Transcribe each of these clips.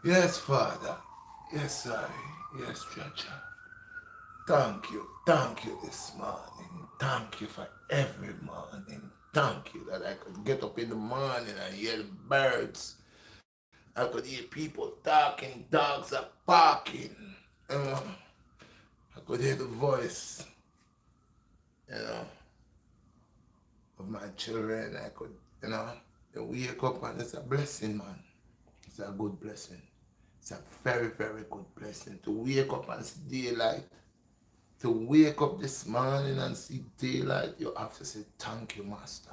Yes, Father. Yes, I. Yes, Judge. Thank you this morning. Thank you for every morning. Thank you that I could get up in the morning and hear the birds. I could hear people talking, dogs are barking. Uh, I could hear the voice, you know, of my children. I could, you know, they wake up and it's a blessing, man. It's a good blessing. It's a very, very good blessing to wake up and see daylight. To wake up this morning and see daylight, you have to say thank you, Master.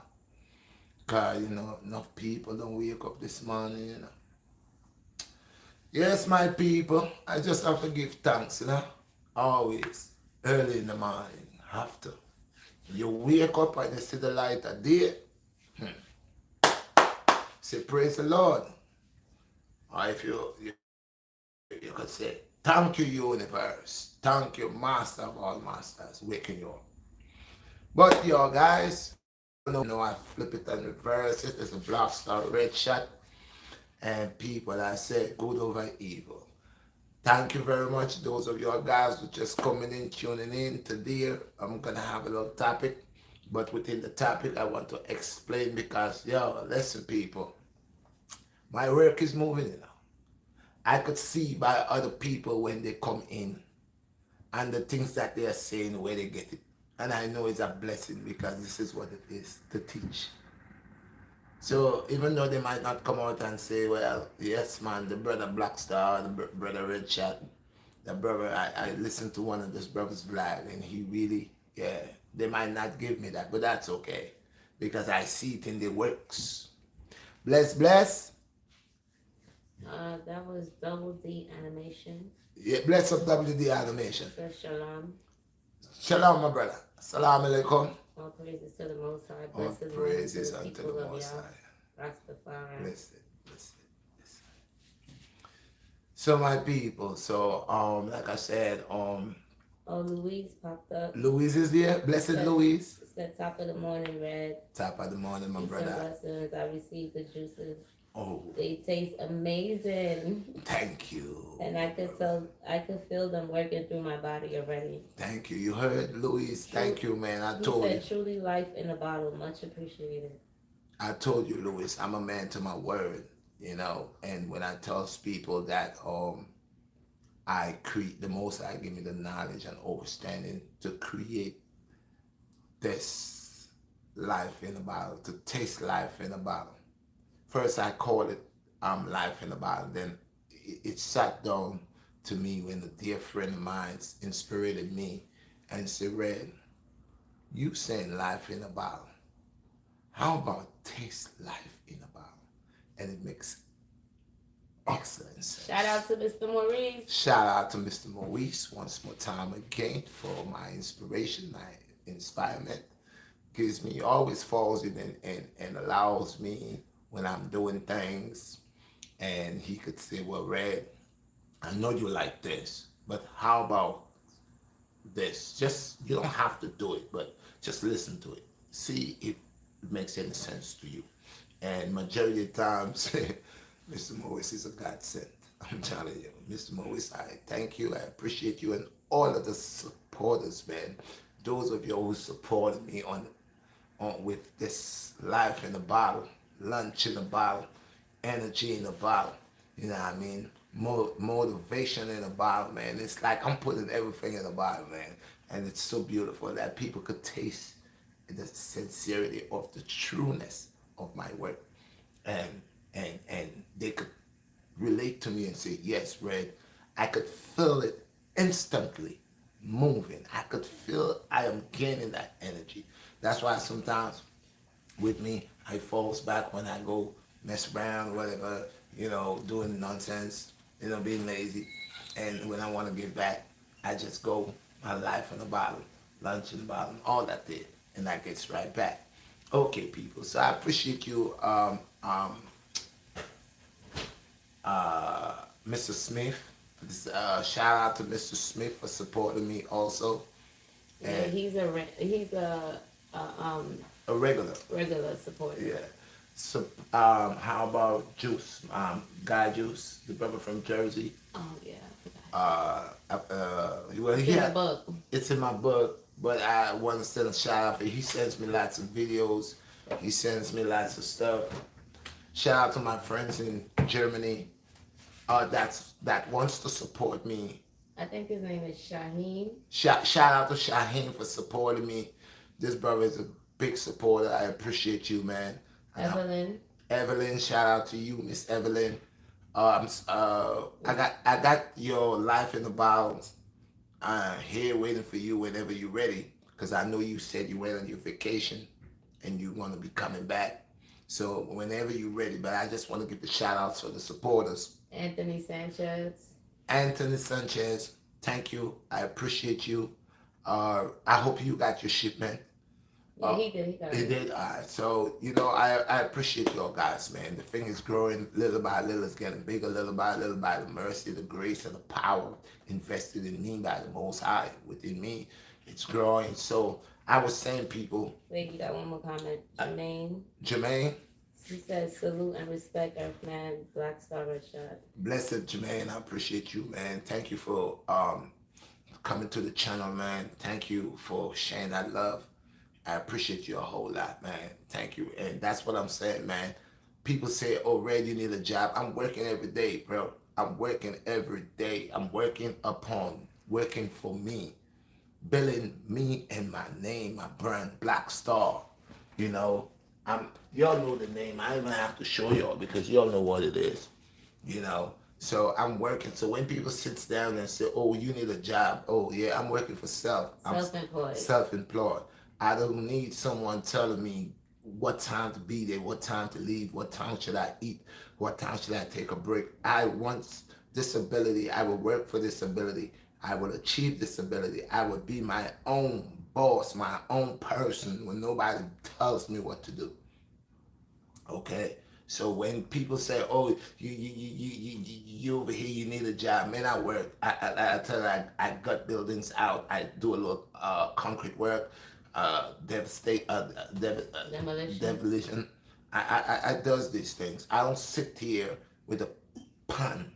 Because, you know, enough people don't wake up this morning, you know. Yes, my people, I just have to give thanks, you know. Always, early in the morning, have to. You wake up and you see the light of day, say praise the Lord. Or if you could say, thank you, universe. Thank you, master of all masters, waking you up. But yo, guys, you know I flip it and reverse it. It's a BlackStar Redshot. And people, I say good over evil. Thank you very much, those of you guys who just coming in, tuning in today. I'm gonna have a little topic, but within the topic, I want to explain because, yo, listen, people, my work is moving, you know. I could see by other people when they come in and the things that they are saying, where they get it. And I know it's a blessing because this is what it is to teach. So even though they might not come out and say, well, yes, man, the brother BlackStar, the brother Redshot, the brother, I listened to one of this brother's vlog and he really, yeah, they might not give me that, but that's okay because I see it in the works. Bless, bless. That was Double D animation. Yeah, bless up WD animation. Says Shalom. Shalom, my brother. Assalamu alaikum. All praises to the Most High. All Blessed one to praises the unto people the of Most Yah. High. Rastafari. Blessed, blessed, blessed. So my people, so like I said, Oh, Louise popped up. Louise is there. Blessed Said, Louise. said top of the morning, Red. Top of the morning, my Peace and brother. blessings. I received the juices. Oh, They taste amazing. thank you. And I could feel them working through my body already. Thank you. You heard, Louise. Thank you, man. I He told you. said, truly life in a bottle. Much appreciated. I told you, Louis. I'm a man to my word. You know, and when I tell people that I create the most, I give me the knowledge and understanding to create this life in a bottle, to taste life in a bottle. First, I call it life in a bottle. Then it sat down to me when a dear friend of mine inspired me and said, Red, you saying life in a bottle. How about taste life in a bottle? And it makes excellent Shout sense. out to Mr. Maurice. Shout out to Mr. Maurice once more time again for my inspiration, my inspirement. Gives me, always falls in and allows me when I'm doing things. And he could say, well, Red, I know you like this, but how about this? Just, you don't have to do it, but just listen to it. See if it makes any sense to you. And majority of times, Mr. Morris is a godsend. I'm telling you, Mr. Morris, I thank you. I appreciate you and all of the supporters, man. Those of you who supported me on with this life in a bottle, lunch in a bottle, energy in a bottle. You know what I mean? Motivation in a bottle, man. It's like I'm putting everything in a bottle, man. And it's so beautiful that people could taste the sincerity of the trueness of my work. And and they could relate to me and say, yes, Red, I could feel it instantly moving. I could feel I am gaining that energy. That's why sometimes with me, I falls back when I go mess around, whatever, you know, doing nonsense, you know, being lazy. And when I want to get back, I just go my life in a bottle, lunch in a bottle, all that did, and that gets right back. Okay, people. So I appreciate you, Mr. Smith. Shout out to Mr. Smith for supporting me also, Yeah, and he's a a regular. regular supporter. Yeah. So, how about Juice? Guy Juice, the brother from Jersey. Oh yeah, I forgot. Well, It's he in the had, book. it's in my book, but I want to send a shout out for. He sends me lots of videos. He sends me lots of stuff. Shout out to my friends in Germany. That wants to support me. I think his name is Shaheen. Shout out to Shaheen for supporting me. This brother is a big supporter. I appreciate you, man. And Evelyn. Evelyn, shout out to you, Miss Evelyn. I got your life in the bottles here waiting for you whenever you're ready. Cause I know you said you went on your vacation and you're gonna be coming back. So whenever you're ready, but I just want to give the shout outs for the supporters. Anthony Sanchez. Anthony Sanchez, thank you. I appreciate you. I hope you got your shipment. Yeah, he did. He got It it. did. So, I appreciate y'all guys, man. The thing is growing little by little. It's getting bigger little by little by the mercy, the grace, and the power invested in me by the Most High within me. It's growing. So, I was saying, people, Wait, you got one more comment. Jermaine. Jermaine, He says salute and respect Earthman BlackStarRedshot. blessed Jermaine, I appreciate you, man. Thank you for coming to the channel, man. Thank you for sharing that love. I appreciate you a whole lot, man. Thank you. And that's what I'm saying, man. People say, oh, Red, you need a job. I'm working every day, bro. I'm working every day. I'm working for me, building me and my name, my brand, Black Star. You know, y'all know the name. I don't even have to show y'all because y'all know what it is. You know, so I'm working. So when people sit down and say, "Oh, you need a job," oh yeah, I'm working for self. I'm Self-employed. self-employed. I don't need someone telling me what time to be there, what time to leave, what time should I eat, what time should I take a break. I want this ability. I will work for this ability. I will achieve this ability. I will be my own boss, my own person when nobody tells me what to do. Okay. So when people say, "Oh, you over here, you need a job," man, I work. I tell you, I gut buildings out. I do a little concrete work, devastate, Demolition. demolition. I does these things. I don't sit here with a pan,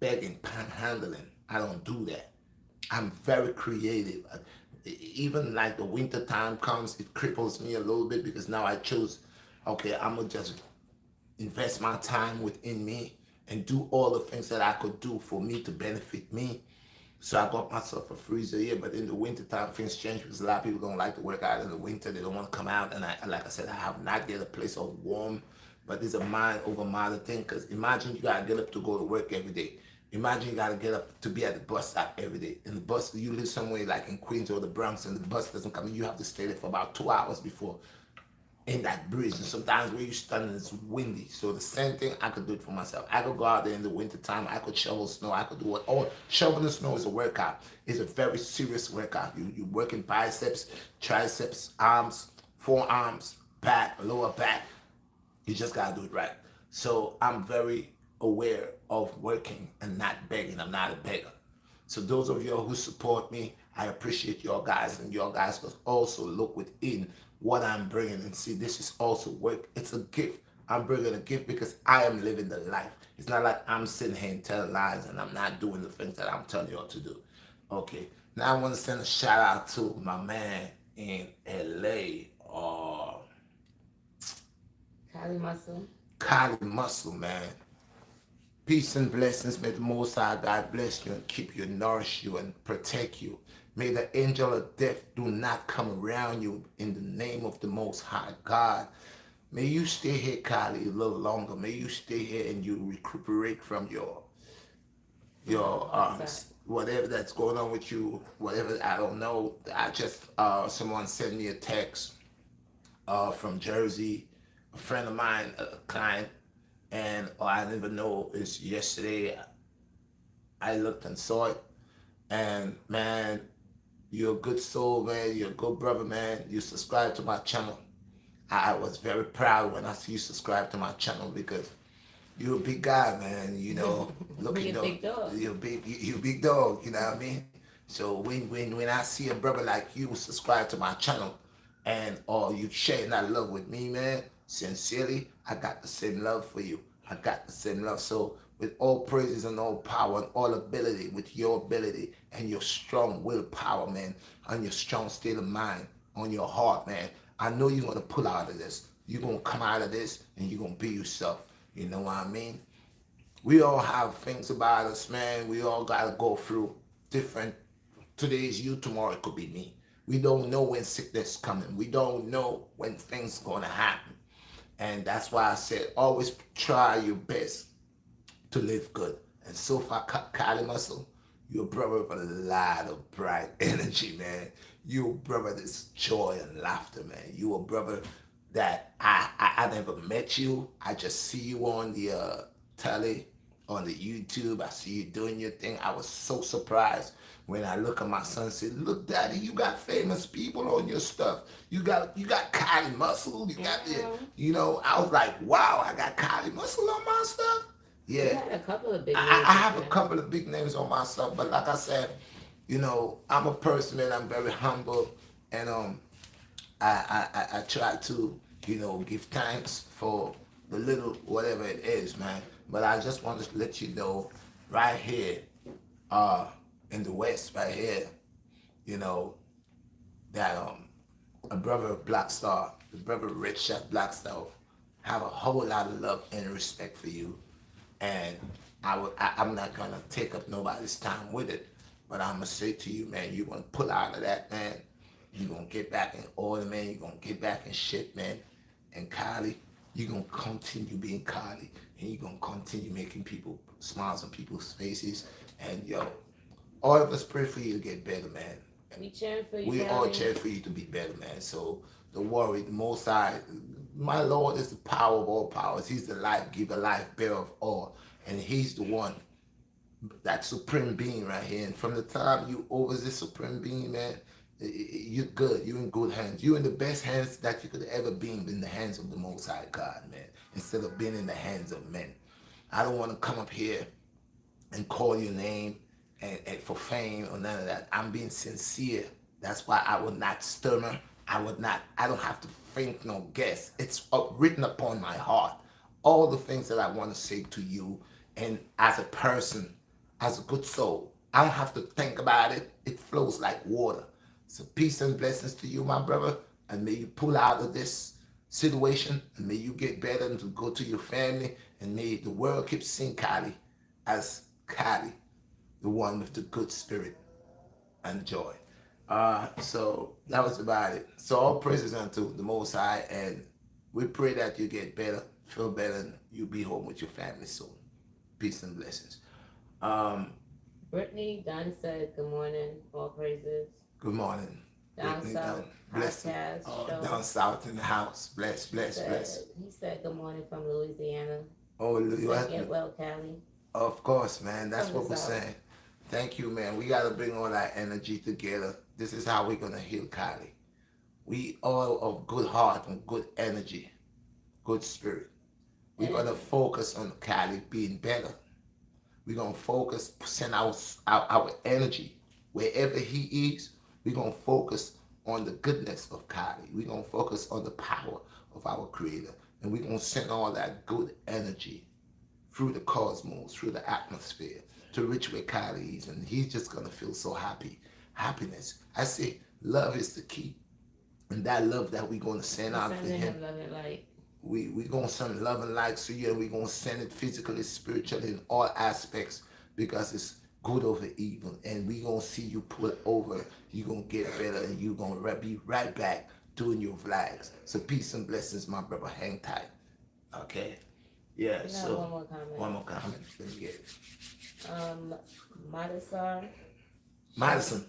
begging, panhandling. I don't do that. I'm very creative. Even like the winter time comes, it cripples me a little bit because now I choose, okay, I'm gonna just invest my time within me and do all the things that I could do for me to benefit me. So I got myself a freezer here, but in the wintertime things change because a lot of people don't like to work out in the winter. They don't want to come out. And like I said, I have not get a place of warm, but it's a mind over matter thing. Because imagine you gotta get up to go to work every day. Imagine you gotta get up to be at the bus stop every day. And the bus, you live somewhere like in Queens or the Bronx, and the bus doesn't come in. You have to stay there for about 2 hours before in that breeze. And sometimes where you standing it's windy. So the same thing, I could do it for myself. I could go out there in the winter time. I could shovel snow. I could do what. Oh, shoveling snow is a workout. It's a very serious workout. You working biceps, triceps, arms, forearms, back, lower back. You just gotta do it right. So I'm very aware of working and not begging. I'm not a beggar. So those of you who support me, I appreciate your guys, and your guys must also look within what I'm bringing and see this is also work. It's a gift. I'm bringing a gift because I am living the life. It's not like I'm sitting here and telling lies and I'm not doing the things that I'm telling you all to do. Okay. Now I want to send a shout out to my man in LA, Kylie Muscle. Kylie Muscle, man. Peace and blessings. May the Most High God bless you and keep you, nourish you, and protect you. May the angel of death do not come around you in the name of the Most High God. May you stay here, Kylie, a little longer. May you stay here and you recuperate from your whatever that's going on with you, whatever, I don't know. I just someone sent me a text from Jersey, a friend of mine, a client, and I didn't even know it's yesterday. I looked and saw it, and man, you're a good soul, man. You're a good brother, man. You subscribe to my channel. I was very proud when I see you subscribe to my channel because you're a big guy, man. You know, looking You're a big dog. you're a big dog. You know what I mean? So when I see a brother like you subscribe to my channel, and or you sharing that love with me, man, Sincerely, I got the same love for you. I got the same love. So with all praises and all power and all ability, with your ability and your strong willpower, man, and your strong state of mind, on your heart, man, I know you're gonna pull out of this. You're gonna come out of this and you're gonna be yourself. You know what I mean? We all have things about us, man. We all gotta go through different. Today's you, tomorrow it could be me. We don't know when sickness is coming. We don't know when things gonna happen. And that's why I said always try your best to live good. And so far, Kylie Muscle, you're a brother with a lot of bright energy, man. You're a brother that's joy and laughter, man. You're a brother that I never met you. I just see you on the telly, on the YouTube. I see you doing your thing. I was so surprised when I look at my son and said, "Look, Daddy, you got famous people on your stuff. You got Kylie Muscle. You got the, you know." I was like, "Wow, I got Kylie Muscle on my stuff." You Yeah, had a couple of big I, names I on have a there. couple of big names on my stuff, but like I said, I'm a person, man. I'm very humble, and I try to, give thanks for the little whatever it is, man. But I just want to let you know, right here, uh, in the West, right here, you know, that a brother of BlackStar, the brother Redshot BlackStar, have a whole lot of love and respect for you, and I'm not gonna take up nobody's time with it, but I'm gonna say to you, man, you're gonna pull out of that, man. You're gonna get back in order, man. You're gonna get back in shit, man. And Kylie, you're gonna continue being Kylie, and you're gonna continue making people smiles on people's faces. And yo, all of us pray for you to get better, man. We cheering for you, We all Callie. cheer for you to be better, man. So don't worry. The Most High, my Lord, is the power of all powers. He's the life giver, life bearer of all, and He's the one, that supreme being right here. And from the time you over this supreme being, man, you're good. You're in good hands. You're in the best hands that you could ever be, in the hands of the Most High God, man. Instead of being in the hands of men. I don't want to come up here and call your name and for fame or none of that. I'm being sincere. That's why I would not stammer. I don't have to think no guess. It's written upon my heart. All the things that I want to say to you, and as a person, as a good soul, I don't have to think about it. It flows like water. So peace and blessings to you, my brother, and may you pull out of this situation, and may you get better and to go to your family, and may the world keep seeing Kylie as Kylie, the one with the good spirit and joy. So that was about it. So all praises unto the Most High, and we pray that you get better, feel better, and you be home with your family soon. Peace and blessings. Um, Brittany Dunn said, "Good morning, all praises." Good morning, Down Brittany. south Blessing. podcast Down show. south in the house. Bless, bless, bless. He said, "Good morning from Louisiana." Oh, He said, "Get what? well, Callie." Of course, man. That's From the what we're south. saying. Thank you, man. We gotta bring all that energy together. This is how we're gonna heal Kylie. We all of good heart and good energy, good spirit. We're gonna Energy. focus on Kylie being better. We're gonna focus, send our energy wherever he is. We're gonna focus on the goodness of Kylie. We're gonna focus on the power of our Creator, and we're gonna send all that good energy through the cosmos, through the atmosphere, to reach where Kylie is, and he's just gonna feel so happy. Happiness. I say love is the key, and that love that we're gonna send We out to sending him, him love and light. we gonna send love and light to you, and we gonna send it physically, spiritually, in all aspects, because it's good over evil, and we gonna see you pull over. You gonna get better, and you gonna be right back doing your flags. So peace and blessings, my brother. Hang tight. Okay. Yeah. We got So one more comment. one more comment. Let me get it. Madasar Madison.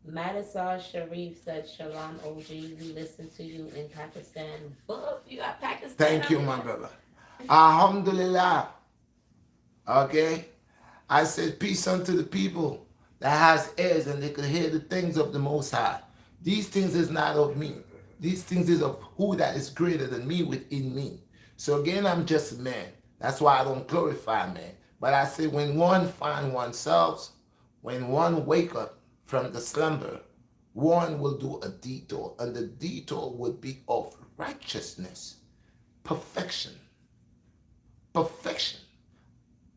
Madasar Sharif said, "Shalom, OG. We listen to you in Pakistan." Book, you got Pakistan. Thank you, on my there. brother. Alhamdulillah. Okay. I said peace unto the people that has ears and they could hear the things of the Most High. These things is not of me. These things is of who that is greater than me within me. So again, I'm just a man. That's why I don't glorify man. But I say when one find oneself, when one wake up from the slumber, one will do a detour, and the detour would be of righteousness. perfection. Perfection.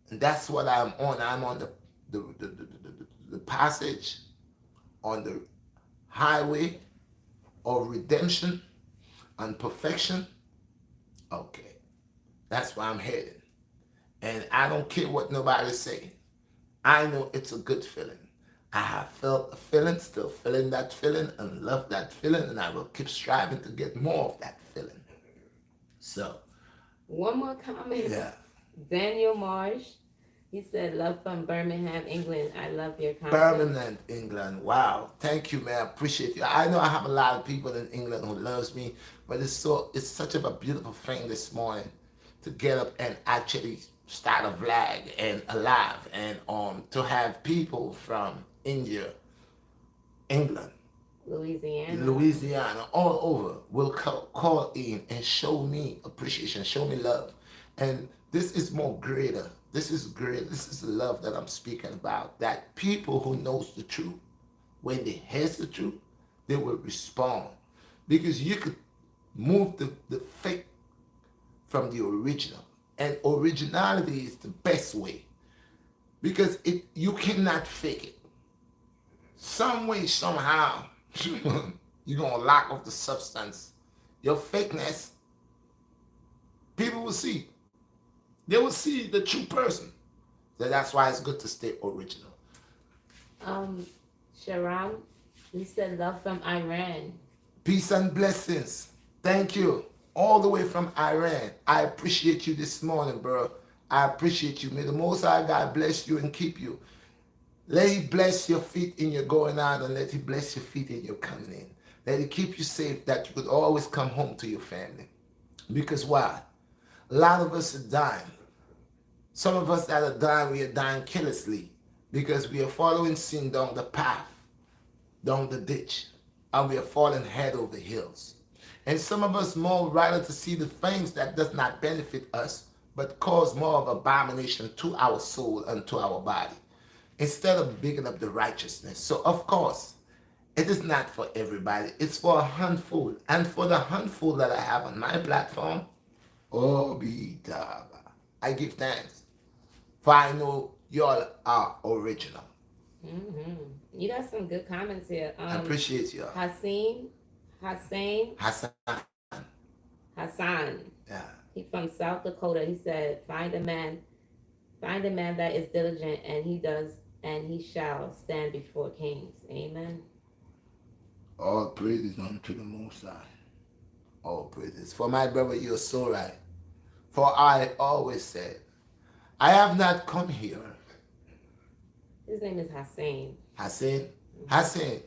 And that's what I'm on. I'm on the passage on the highway of redemption and perfection. Okay. That's where I'm headed. And I don't care what nobody's saying. I know it's a good feeling. I have felt a feeling, still feeling that feeling, and love that feeling, and I will keep striving to get more of that feeling. So, One more comment. yeah. Daniel Marsh. He said, "Love from Birmingham, England. I love your content." Birmingham, England. Wow. Thank you, man. I appreciate you. I know I have a lot of people in England who loves me, but it's such a beautiful thing this morning to get up and actually start a flag and alive and to have people from India, England, Louisiana. Louisiana, all over will call in and show me appreciation, show me love. And this is more greater. This is great. This is the love that I'm speaking about. That people who knows the truth, when they hear the truth, they will respond. Because you could move the fake from the original. And originality is the best way. Because you cannot fake it. Some way, somehow, you're going to lock off the substance. Your fakeness, people will see. They will see the true person. So that's why it's good to stay original. Sharam, he said, "Love from Iran." Peace and blessings. Thank you. All the way from Iran. I appreciate you this morning, bro. I appreciate you. May the Most High God bless you and keep you. Let He bless your feet in your going out, and let He bless your feet in your coming in. Let He keep you safe, that you could always come home to your family. Because why? A lot of us are dying. Some of us that are dying, we are dying carelessly because we are following sin down the path, down the ditch, and we are falling head over heels. And some of us more rather to see the things that does not benefit us, but cause more of abomination to our soul and to our body, instead of bigging up the righteousness. So of course, it is not for everybody. It's for a handful. And for the handful that I have on my platform, oh, be daba. I give thanks. For I know y'all are original. You got some good comments here. I appreciate y'all. Hassan, Hassan. Hassan. Yeah. He from South Dakota. He said, find a man that is diligent, and he shall stand before kings." Amen. All praises unto the Most High. All praises. For my brother, you're so right. For I always said, I have not come here. His name is Hassan. Hassan. Hassan.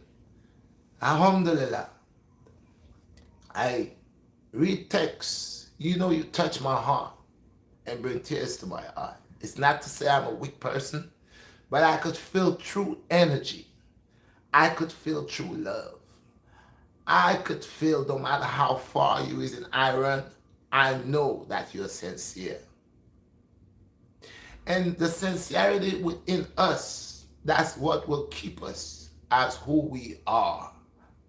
Alhamdulillah. I read texts. You know, you touch my heart and bring tears to my eye. It's not to say I'm a weak person, but I could feel true energy. I could feel true love. I could feel no matter how far you is in Iran, I know that you're sincere. And the sincerity within us, that's what will keep us as who we are.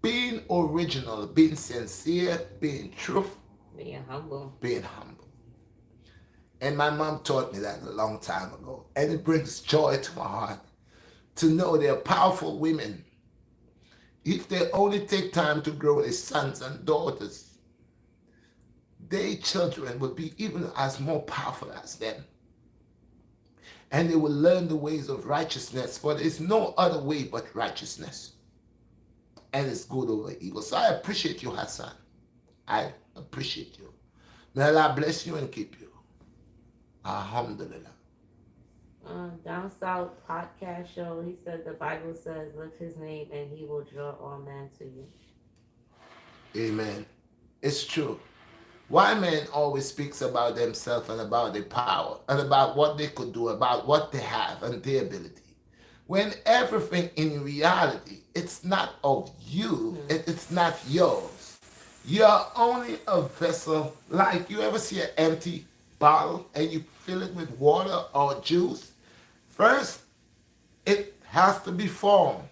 Being original, being sincere, being truthful, Being humble. being humble. And my mom taught me that a long time ago. And it brings joy to my heart to know they're powerful women. If they only take time to grow their sons and daughters, their children will be even as more powerful as them. And they will learn the ways of righteousness, for there is no other way but righteousness. And it's good over evil. So I appreciate you, Hassan. I appreciate you. May Allah bless you and keep you. Alhamdulillah. Down South podcast show. He said the Bible says, "Lift His name, and He will draw all men to you." Amen. It's true. Why man always speaks about themselves and about their power and about what they could do, about what they have and their ability, when everything in reality, it's not of you, it's not yours. You're only a vessel. Like, you ever see an empty bottle and you fill it with water or juice? First, it has to be formed.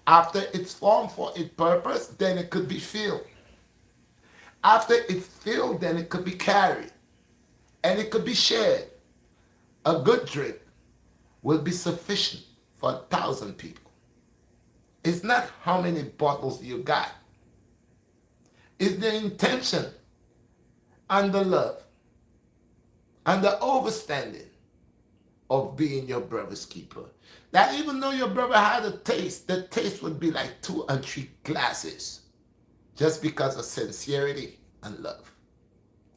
After it's formed for its purpose, then it could be filled. After it's filled, then it could be carried and it could be shared. A good drink will be sufficient for 1,000 people. It's not how many bottles you got. It's the intention and the love and the overstanding of being your brother's keeper. That even though your brother had a taste, the taste would be like 2 and 3 glasses just because of sincerity and love.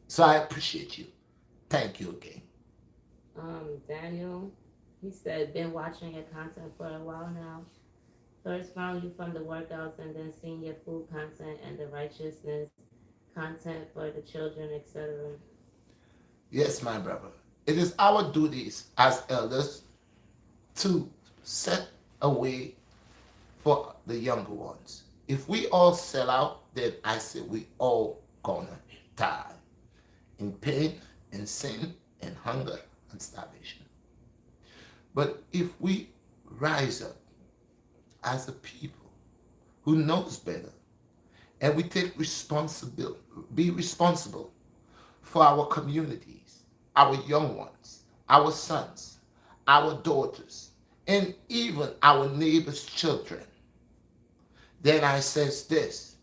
So I appreciate you. Thank you again. Daniel, he said, been watching your content for a while now. First found you from the workouts and then seeing your food content and the righteousness content for the children, etc. Yes, my brother. It is our duties as elders to set a way for the younger ones. If we all sell out, then I say we all gonna die in pain, in sin, in hunger, and starvation. But if we rise up as a people who knows better, and we take responsibility, be responsible for our communities, our young ones, our sons, our daughters, and even our neighbors' children, then I says this,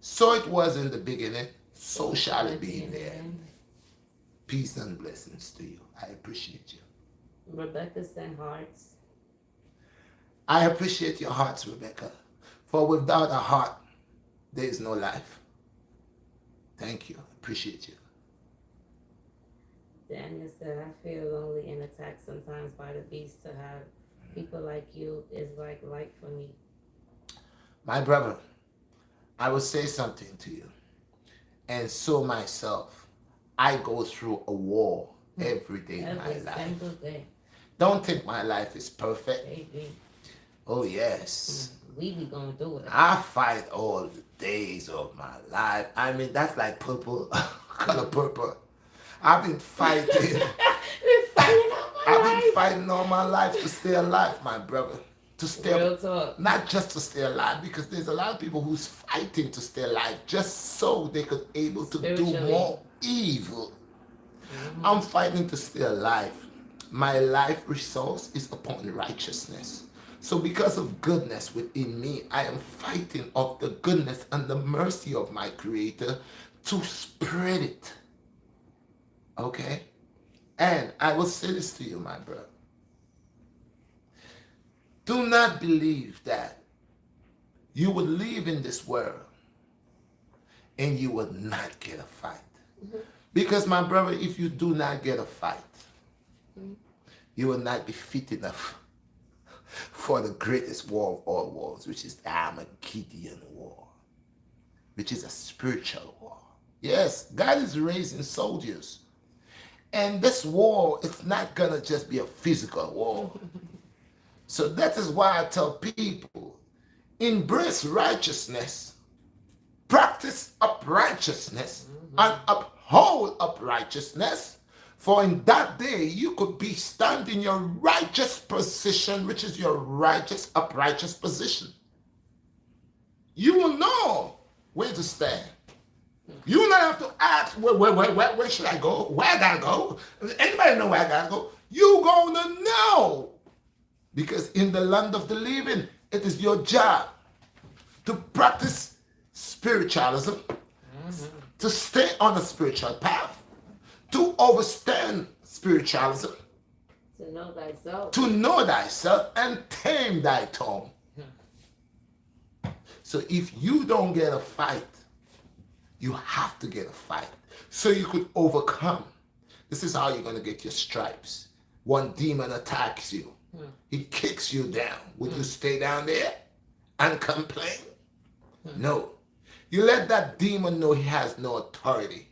so it was in the beginning, so shall it be in the end. Peace and blessings to you. I appreciate you. Rebecca sent hearts. I appreciate your hearts, Rebecca, for without a heart, there is no life. Thank you. Appreciate you. Daniel said, I feel lonely and attacked sometimes by the beast. To have people like you is like light for me. My brother, I will say something to you. And so myself, I go through a war every day in my life. Day. Don't think my life is perfect. Baby. Oh, yes. We be going through it. I fight all the days of my life. I mean, that's like purple, color purple. I've been fighting. I've been fighting all my life to stay alive, my brother. To stay, real talk. Not just to stay alive, because there's a lot of people who's fighting to stay alive just so they could able to do more evil. Mm-hmm. I'm fighting to stay alive. My life resource is upon righteousness. So because of goodness within me, I am fighting of the goodness and the mercy of my Creator to spread it. Okay? And I will say this to you, my brother. Do not believe that you would live in this world and you would not get a fight. Mm-hmm. Because, my brother, if you do not get a fight, you will not be fit enough for the greatest war of all wars, which is the Armageddon war, which is a spiritual war. Yes, God is raising soldiers. And this war, it's not going to just be a physical war. So that is why I tell people, embrace righteousness, practice uprighteousness, and uphold uprightness. For in that day, you could be standing in your righteous position, which is your righteous, uprighteous position. You will know where to stand. You will not have to ask, where should I go? Where I gotta go? Anybody know where I gotta go? You gonna know. Because in the land of the living, it is your job to practice spiritualism, to stay on a spiritual path, to overstand spiritualism, to know thyself and tame thy tongue. So if you don't get a fight, you have to get a fight so you could overcome. This is how you're going to get your stripes. One demon attacks you. He kicks you down. Would you stay down there and complain? No. You let that demon know he has no authority.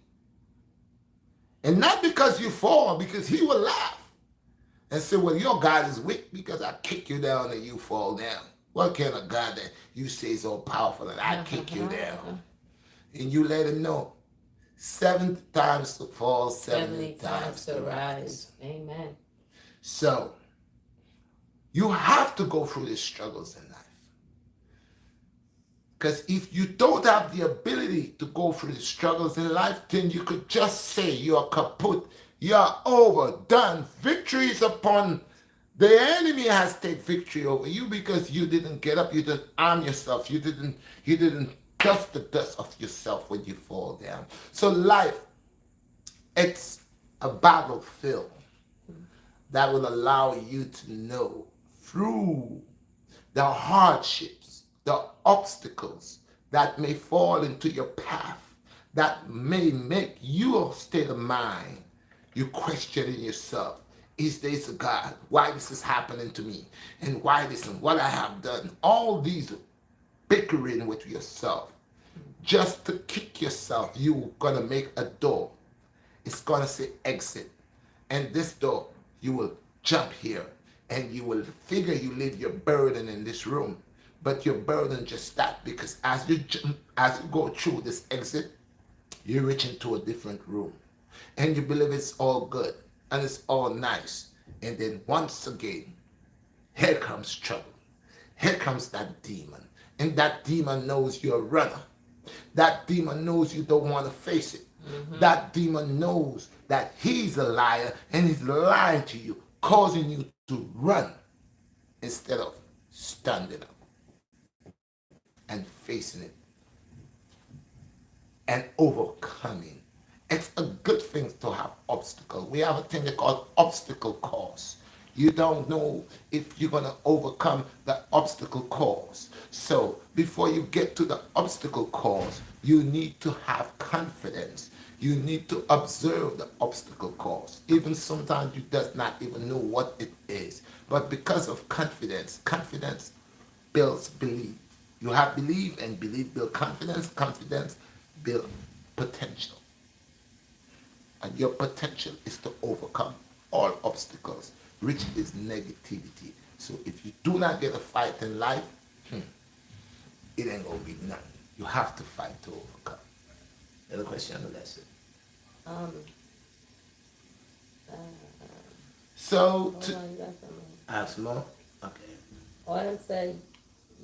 And not because you fall, because he will laugh and say, well, your God is weak because I kick you down and you fall down. What kind of God that you say is all powerful and I kick you down? And you let him know 70 times to fall, 70 times to rise. Amen. So, you have to go through these struggles in life. Because if you don't have the ability to go through the struggles in life, then you could just say you're kaput, you're over, done. Victory is upon the enemy has taken victory over you because you didn't get up, you didn't arm yourself, you didn't dust the dust of yourself when you fall down. So life, it's a battlefield that will allow you to know through the hardships, the obstacles that may fall into your path, that may make your state of mind, you questioning yourself. Is this a God? Why this is happening to me? And why this and what I have done? All these bickering with yourself just to kick yourself. You're gonna make a door. It's gonna say exit. And this door, you will jump here and you will figure you leave your burden in this room. But your burden just stopped because as you jump, as you go through this exit, you reach into a different room. And you believe it's all good and it's all nice. And then once again, here comes trouble. Here comes that demon. And that demon knows you're a runner. That demon knows you don't want to face it. That demon knows that he's a liar and he's lying to you, causing you to run instead of standing up and facing it and overcoming. It's a good thing to have obstacles. We have a thing they call obstacle course. You don't know if you're going to overcome the obstacle course. So before you get to the obstacle course, you need to have confidence. You need to observe the obstacle course. Even sometimes you does not even know what it is. But because of confidence, confidence builds belief. You have belief and belief build confidence. Confidence build potential. And your potential is to overcome all obstacles, which is negativity. So if you do not get a fight in life, it ain't gonna be none. You have to fight to overcome. Another question on the lesson. Um, So hold to on, you got something. have some more? Okay. Autumn said,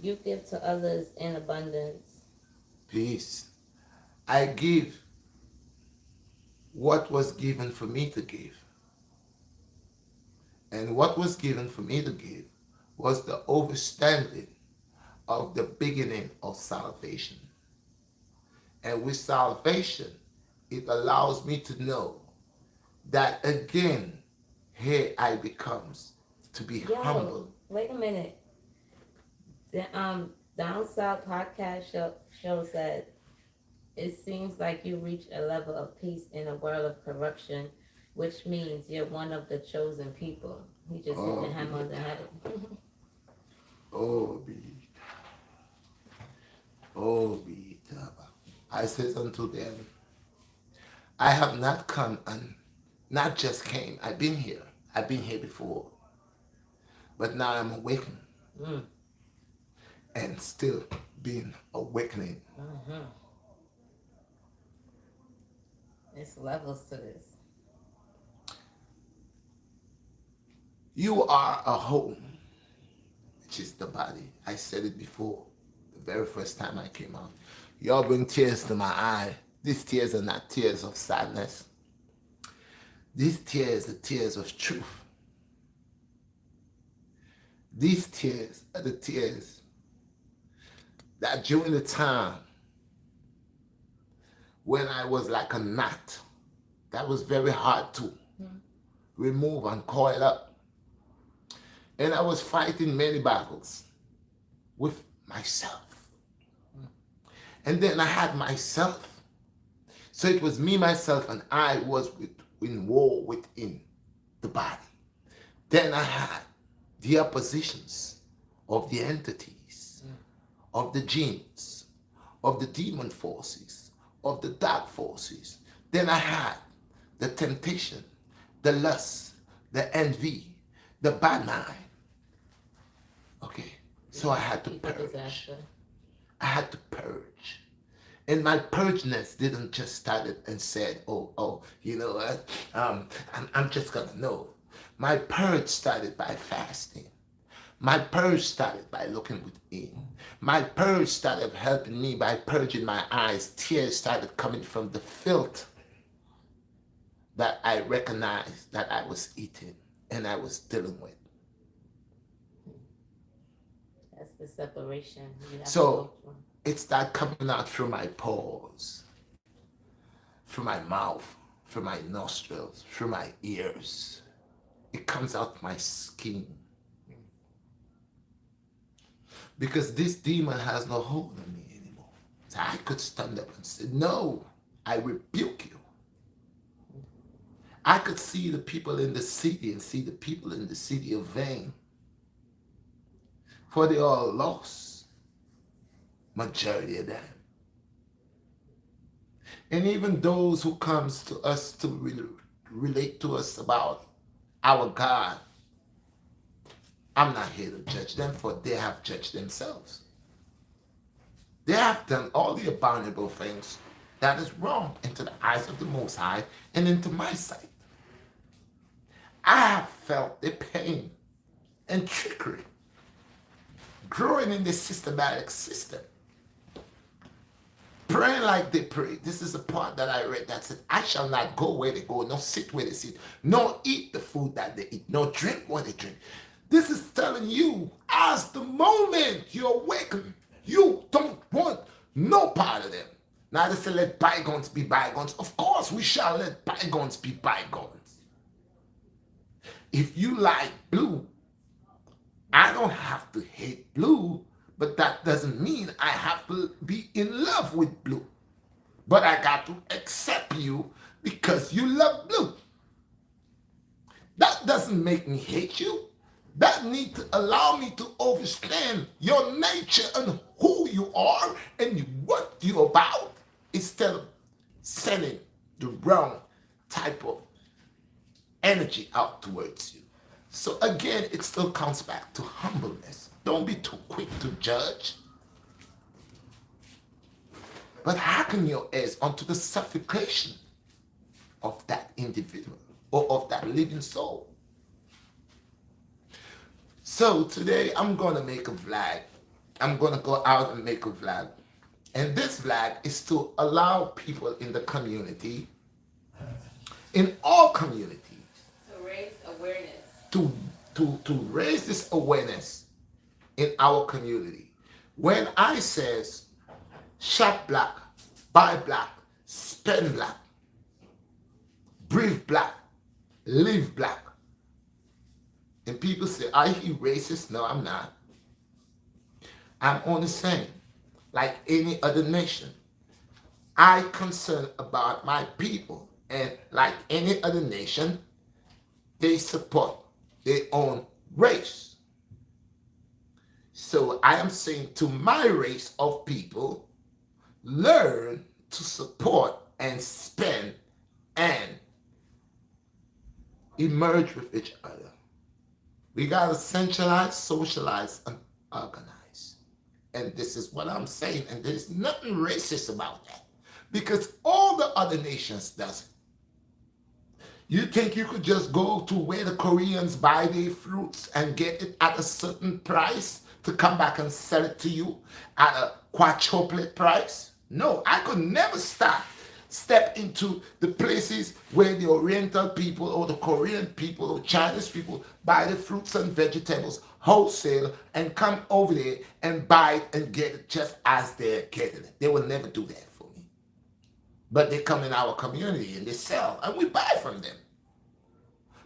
"You give to others in abundance." Peace. I give what was given for me to give. And what was given for me to give was the overstanding of the beginning of salvation. And with salvation, it allows me to know that again, here I becomes to be Yo, humble. wait a minute. The Down South podcast show said, "It seems like you reach a level of peace in a world of corruption, which means you're one of the chosen people." He just hit the hammer on the head. Oh, be I said unto them, I have not come and not just came. I've been here. I've been here before. But now I'm awakened Mm. and still being awakening. Mm-hmm. It's levels to this. You are a home, which is the body. I said it before, the very first time I came out. Y'all bring tears to my eye. These tears are not tears of sadness. These tears are tears of truth. These tears are the tears that during the time when I was like a knot, that was very hard to remove and coil up. And I was fighting many battles with myself. And then I had myself. So it was me, myself, and I was in war within the body. Then I had the oppositions of the entities, of the jinns, of the demon forces, of the dark forces. Then I had the temptation, the lust, the envy, the bad mind. Okay, so I had to purge. I had to purge. And my purgeness didn't just start it and said, you know what, I'm just gonna know. My purge started by fasting. My purge started by looking within. My purge started helping me by purging my eyes. Tears started coming from the filth that I recognized that I was eating and I was dealing with. That's the separation you have to So go through. it's that coming out through my pores, through my mouth, through my nostrils, through my ears. It comes out my skin. Because this demon has no hold on me anymore. So I could stand up and say, no, I rebuke you. I could see the people in the city and see the people in the city of vain. For they all lost, majority of them. And even those who comes to us to relate to us about our God, I'm not here to judge them, for they have judged themselves. They have done all the abominable things that is wrong into the eyes of the Most High and into my sight. I have felt the pain and trickery growing in this systematic system. Praying like they pray. This is the part that I read that said, I shall not go where they go, nor sit where they sit, nor eat the food that they eat, nor drink what they drink. This is telling you, as the moment you awaken, you don't want no part of them. Now they say, let bygones be bygones. Of course, we shall let bygones be bygones. If you like blue, I don't have to hate blue, but that doesn't mean I have to be in love with blue. But I got to accept you because you love blue. That doesn't make me hate you. That needs to allow me to understand your nature and who you are and what you're about, instead of sending the wrong type of energy out towards you. So again, it still comes back to humbleness. Don't be too quick to judge, but harken your ears unto the suffocation of that individual or of that living soul. So today I'm going to make a vlog. I'm going to go out and make a vlog. And this vlog is to allow people in the community, in all communities, To raise awareness. to raise this awareness in our community. When I says shop black, buy black, spend black, breathe black, live black, and people say, are you racist? No, I'm not. I'm only saying, like any other nation, I concern about my people, and like any other nation, they support their own race. So I am saying to my race of people, learn to support and spend and emerge with each other. We got to centralize, socialize, and organize. And this is what I'm saying, and there's nothing racist about that, because all the other nations does it. You think you could just go to where the Koreans buy their fruits and get it at a certain price to come back and sell it to you at a quadruple price? No, I could never step into the places where the Oriental people or the Korean people or Chinese people buy the fruits and vegetables wholesale and come over there and buy it and get it just as they're getting it. They will never do that for me. But they come in our community and they sell and we buy from them.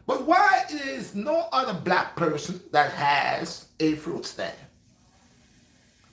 But why is no other black person that has a fruit stand,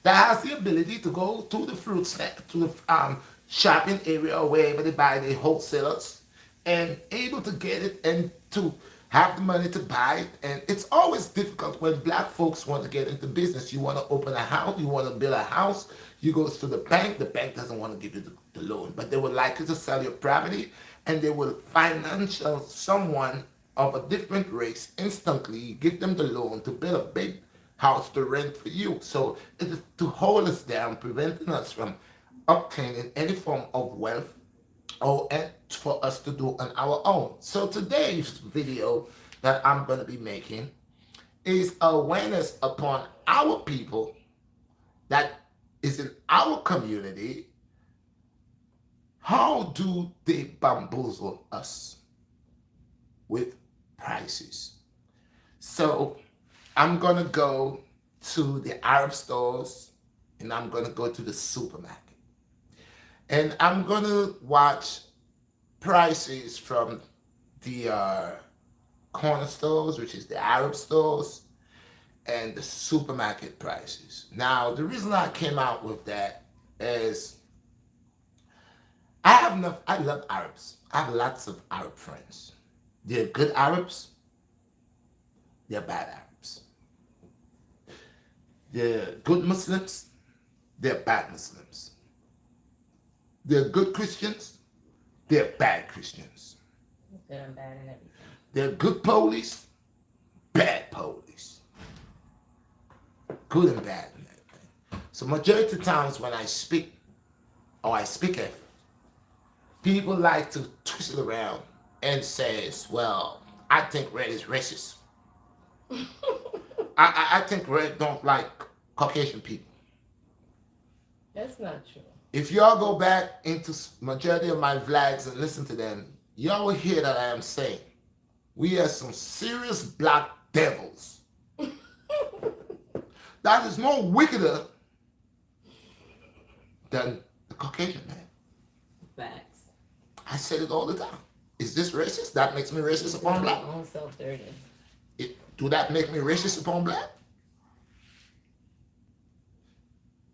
that has the ability to go to the fruit stand, to the shopping area or wherever they buy the wholesalers, and able to get it and to have the money to buy it? And it's always difficult when black folks want to get into business. You want to open a house, you want to build a house, you go to the bank doesn't want to give you the loan, but they would like you to sell your property, and they will financial someone of a different race instantly give them the loan to build a big house to rent for you. So it is to hold us down, preventing us from obtaining any form of wealth or for us to do on our own. So today's video that I'm going to be making is awareness upon our people that is in our community. How do they bamboozle us with prices? So I'm going to go to the Arab stores and I'm going to go to the supermarket. And I'm going to watch prices from the corner stores, which is the Arab stores, and the supermarket prices. Now, the reason I came out with that is I love Arabs. I have lots of Arab friends. They're good Arabs, they're bad Arabs. They're good Muslims, they're bad Muslims. They're good Christians, they're bad Christians. Good and bad and everything. They're good police, bad police. Good and bad and everything. So majority of times when I speak, or I speak at, people like to twist it around and says, well, I think Red is racist. I think Red don't like Caucasian people. That's not true. If y'all go back into majority of my vlogs and listen to them, y'all will hear that I am saying, we are some serious black devils. That is more wickeder than the Caucasian man. Facts. I said it all the time. Is this racist? That makes me racist upon black. Your own self dirty. Do that make me racist upon black?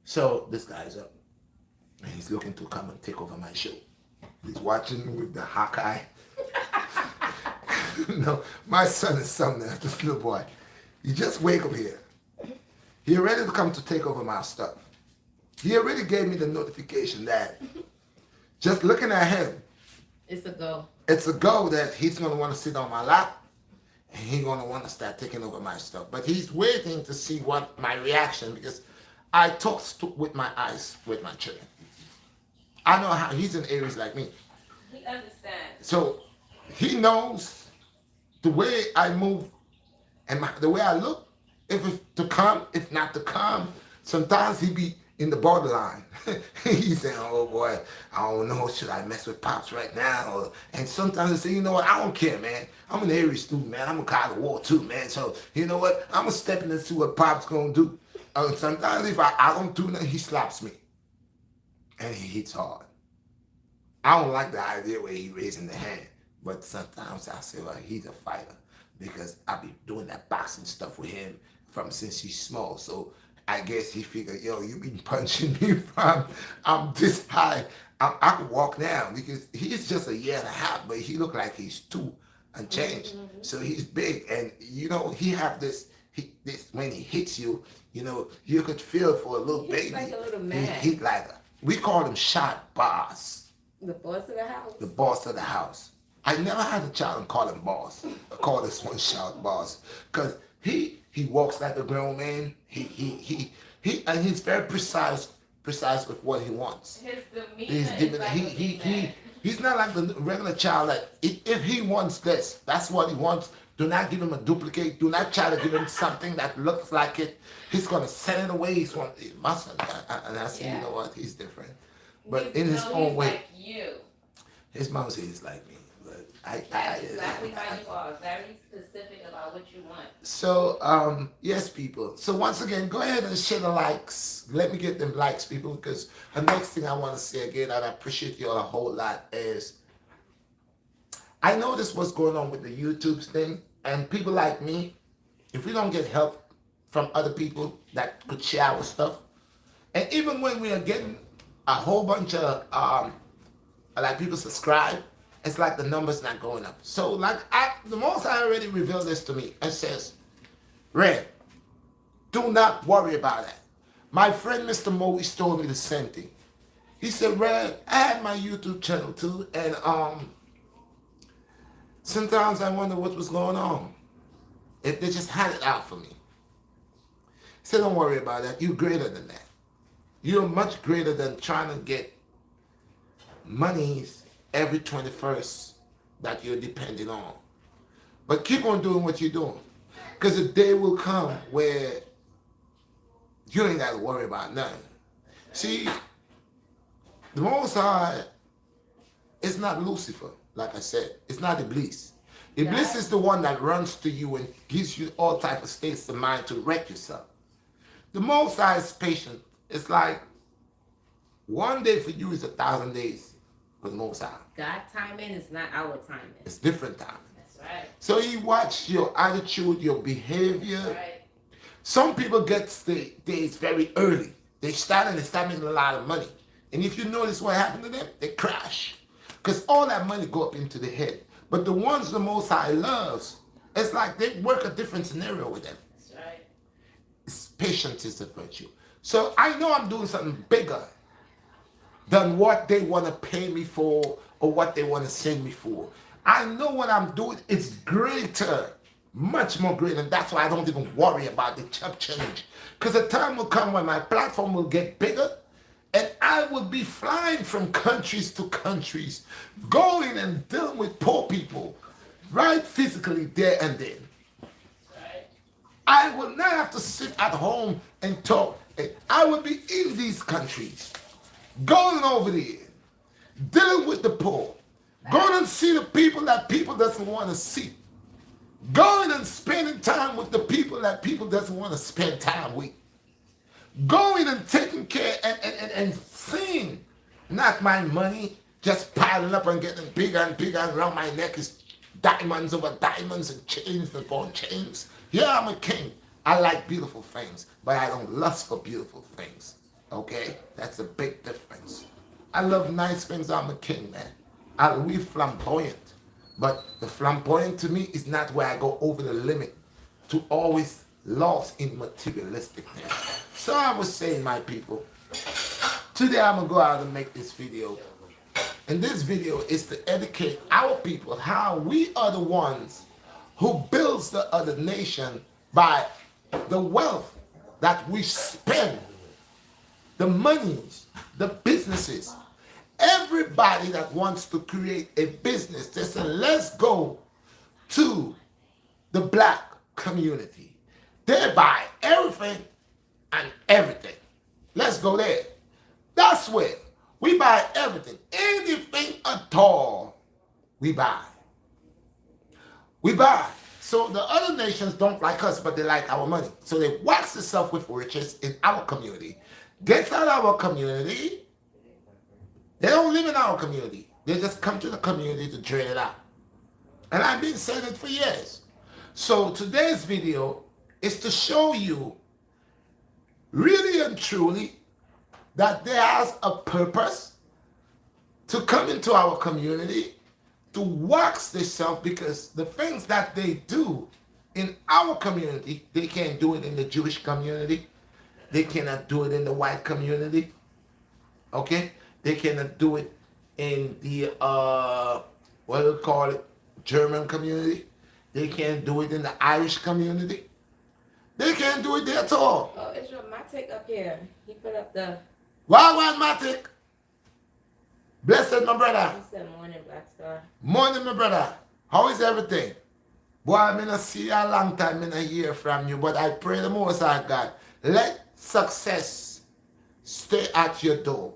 So this guy's up. And he's looking to come and take over my show. He's watching with the hawk eye. No, my son is something else, this little boy. He just wake up here. He ready to come to take over my stuff. He already gave me the notification that just looking at him, it's a go. It's a go that he's gonna want to sit on my lap and he's gonna want to start taking over my stuff. But he's waiting to see what my reaction, because I talk with my eyes with my children. I know how he's in Aries like me. He understands. So he knows the way I move and the way I look, if it's to come, if not to come. Sometimes he be in the borderline. He's saying, oh boy, I don't know, should I mess with Pops right now? And sometimes I say, you know what, I don't care, man. I'm an Aries student, man. I'm a God of War too, man. So, you know what, I'm going to step in and see what Pop's going to do. Sometimes if I don't do nothing, he slaps me. And he hits hard. I don't like the idea where he raising the hand. But sometimes I say, well, he's a fighter. Because I be doing that boxing stuff with him from since he's small. So I guess he figured, yo, you been punching me from I'm this high. I could walk down, because he's just a year and a half, but he look like he's 2 and change. Mm-hmm. So he's big, and you know he have this when he hits you, you know you could feel for a little baby. Like a little man. He like we call him shot boss. The boss of the house. The boss of the house. I never had a child and call him boss. I call this one shout boss, because he walks like a grown man. He and he's very precise with what he wants. His demeanor he's not like the regular child that if he wants this, that's what he wants. Do not give him a duplicate. Do not try to give him something that looks like it. He's gonna send it away. He's going and I say, you know what? He's different, but in his own way. Like you. His mom says he's like me. That's exactly how you are. Very specific about what you want. So, yes, people. So once again, go ahead and share the likes. Let me get them likes, people, because the next thing I want to say again, and I appreciate you all a whole lot, is I noticed what's going on with the YouTube thing, and people like me, if we don't get help from other people that could share our stuff, and even when we are getting a whole bunch of like people subscribe, it's like the numbers not going up. So like the most I already revealed this to me and says, Red, do not worry about that. My friend Mr. Moise told me the same thing. He said, Red, I had my YouTube channel too, and sometimes I wonder what was going on. If they just had it out for me. He said, don't worry about that. You're greater than that. You're much greater than trying to get monies every 21st that you're depending on. But keep on doing what you're doing. Because the day will come where you ain't got to worry about nothing. See, the Most High is not Lucifer, like I said. It's not Iblis. Iblis is the one that runs to you and gives you all type of states of mind to wreck yourself. The Most High is patient. It's like one day for you is 1,000 days for the Most High. God timing is not our timing. It's different time. That's right. So He watch your attitude, your behavior. That's right. Some people get days very early. They start making a lot of money. And if you notice what happened to them, they crash. Because all that money go up into the head. But the ones the Most High loves, it's like they work a different scenario with them. That's right. Patience is a virtue. So I know I'm doing something bigger than what they want to pay me for or what they want to send me for. I know what I'm doing is greater, much more greater, and that's why I don't even worry about the chop change. Because the time will come when my platform will get bigger, and I will be flying from countries to countries, going and dealing with poor people, right physically there and then. I will not have to sit at home and talk. I will be in these countries, going over there, dealing with the poor, going and see the people that people doesn't want to see, going and spending time with the people that people doesn't want to spend time with, going and taking care and seeing not my money just piling up and getting bigger and bigger, and around my neck is diamonds over diamonds and chains upon chains. Yeah, I'm a king. I like beautiful things, but I don't lust for beautiful things. Okay? That's a big difference. I love nice things. I'm a king, man. We flamboyant. But the flamboyant to me is not where I go over the limit to always lost in materialistic things. So I was saying, my people, today I'm going to go out and make this video. And this video is to educate our people how we are the ones who builds the other nation by the wealth that we spend, the monies, the businesses. Everybody that wants to create a business, they say, let's go to the black community. They buy everything and everything. Let's go there. That's where we buy everything. Anything at all, we buy. We buy. So the other nations don't like us, but they like our money. So they wax themselves with riches in our community. Gets out of our community. They don't live in our community. They just come to the community to drain it out. And I've been saying it for years. So today's video is to show you really and truly that there has a purpose to come into our community, to wax themselves, because the things that they do in our community, they can't do it in the Jewish community. They cannot do it in the white community. Okay? They cannot do it in the, what do you call it, German community. They can't do it in the Irish community. They can't do it there at all. Oh, it's your Matic up here. He put up the... Wagwan Matic. Blessed, my brother. He said morning, BlackStar. Morning, my brother. How is everything? Boy, I'm not see you a long time, I'm not hear from you, but I pray the Most High God, let success stay at your door.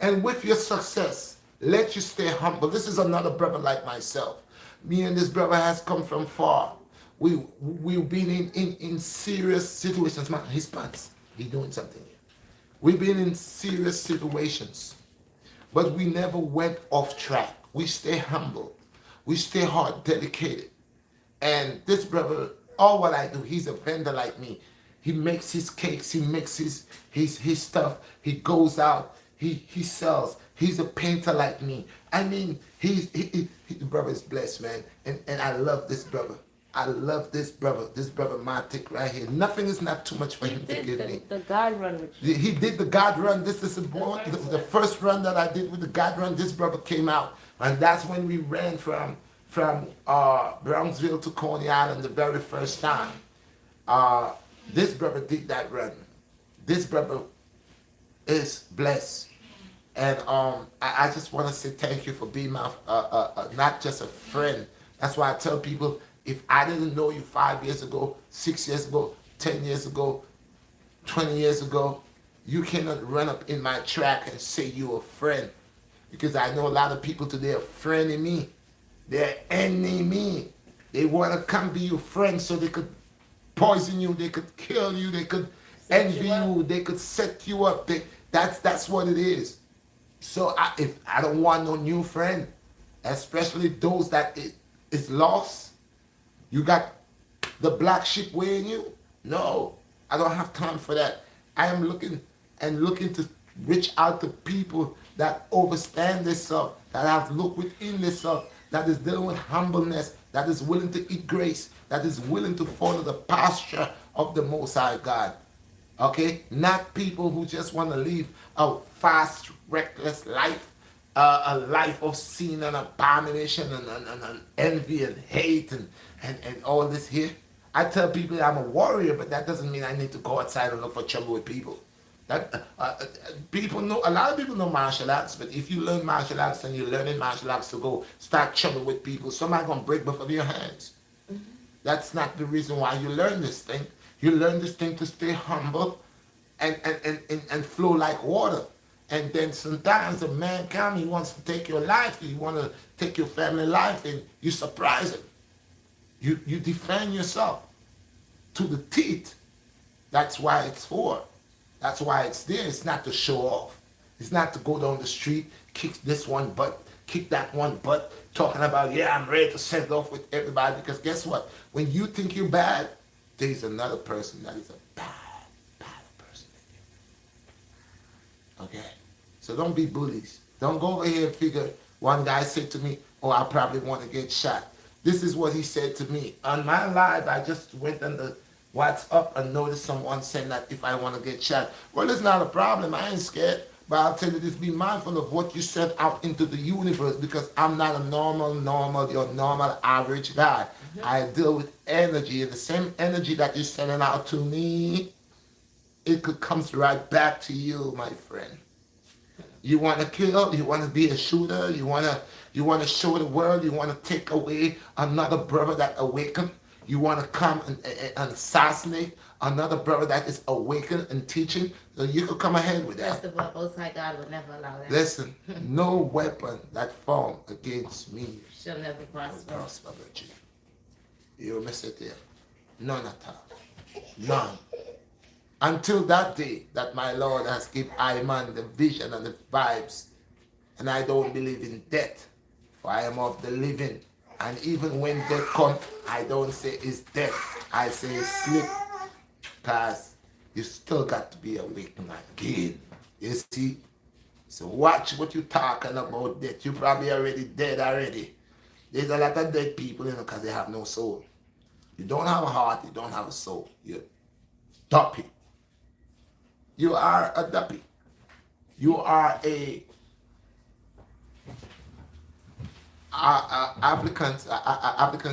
And with your success, let you stay humble. This is another brother like myself. Me and this brother has come from far. We've been in serious situations. Man, his pants, he's doing something here. We've been in serious situations, but we never went off track. We stay humble. We stay hard, dedicated. And this brother, all what I do, he's a vendor like me. He makes his cakes, he makes his stuff. He goes out, he sells. He's a painter like me. I mean, the brother is blessed, man. And I love this brother. I love this brother Matic right here. Nothing is not too much for him to give me. The God run with you. He did the God run. This is the first run that I did with the God run. This brother came out, and that's when we ran from Bronxville to Coney Island the very first time. This brother did that run. This brother is blessed. And I just want to say thank you for being my not just a friend. That's why I tell people If I didn't know you 5 years ago, 6 years ago, 10 years ago, 20 years ago, you cannot run up in my track and say you're a friend. Because I know a lot of people today are friending me. They're enemy. They want to come be your friend so they could poison you, they could kill you, they could envy you, they could set you up. That's what it is. So if I don't want no new friend, especially those that is lost, you got the black sheep weighing you. No, I don't have time for that. I am looking to reach out to people that understand this stuff, that have looked within this stuff, that is dealing with humbleness, that is willing to eat grace, that is willing to follow the posture of the Most High God. Okay? Not people who just want to live a fast, reckless life, a life of sin and abomination and envy and hate and all this here. I tell people I'm a warrior, but that doesn't mean I need to go outside and look for trouble with people. That people know, a lot of people know martial arts, but if you learn martial arts and you're learning martial arts to go start trouble with people, somebody gonna break both of your hands. Mm-hmm. That's not the reason why you learn this thing. You learn this thing to stay humble and flow like water. And then sometimes a man comes, he wants to take your life, he want to take your family life, and you surprise him. You defend yourself to the teeth. That's why it's for. That's why it's there. It's not to show off. It's not to go down the street, kick this one butt, kick that one butt, talking about, yeah, I'm ready to set off with everybody. Because guess what? When you think you're bad, there's another person that is a bad person than you. Okay? So don't be bullies. Don't go over here and figure, one guy said to me, oh, I probably want to get shot. This is what he said to me. On my live, I just went on the WhatsApp and noticed someone saying that if I want to get shot. Well, it's not a problem. I ain't scared. But I'll tell you this, be mindful of what you send out into the universe, because I'm not a your normal average guy. Mm-hmm. I deal with energy, and the same energy that you're sending out to me, it could come right back to you, my friend. You want to kill, you want to be a shooter, you want to show the world, you want to take away another brother that awakened, you want to come and assassinate another brother that is awakened and teaching, so you could come ahead with that. First of all, Most High God would never allow that. Listen, no weapon that form against me shall never prosper. Virginia. You miss it there. None at all. None. Until that day that my Lord has given I man the vision and the vibes, and I don't believe in death, for I am of the living. And even when death comes, I don't say it's death. I say it's sleep. Because you still got to be awakened again. You see? So watch what you're talking about death. You probably already dead already. There's a lot of dead people, because they have no soul. You don't have a heart, you don't have a soul. You're duppy. You are a duppy. You are a applicant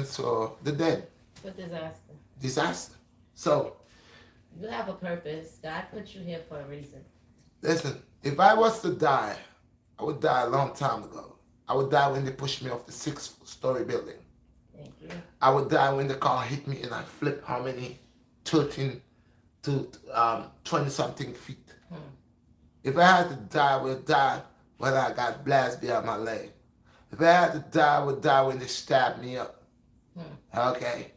for the dead. For disaster. Disaster. So you have a purpose. God put you here for a reason. Listen, if I was to die, I would die a long time ago. I would die when they pushed me off the 6-story building. Thank you. I would die when the car hit me and I flipped how many? 13 to 20-something feet. If I had to die, I would die when I got blasted behind my leg. If I had to die, I would die when they stabbed me up. Okay?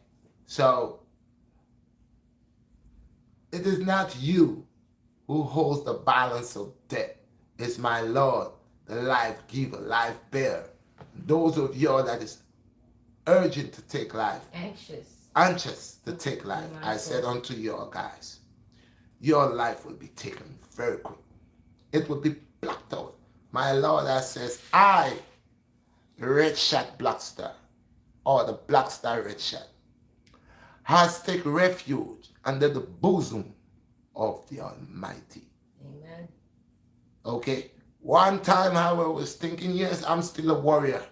So, it is not you who holds the balance of death. It's my Lord, the life giver, life bearer. Those of y'all that is urgent to take life. Anxious to take life. I said unto y'all guys, your life will be taken very quick. It will be blocked out. My Lord, that says, I, Redshot BlackStar, or the BlackStarRedshot, has taken refuge under the bosom of the Almighty. Amen. Okay? One time, however, I was thinking, yes, I'm still a warrior.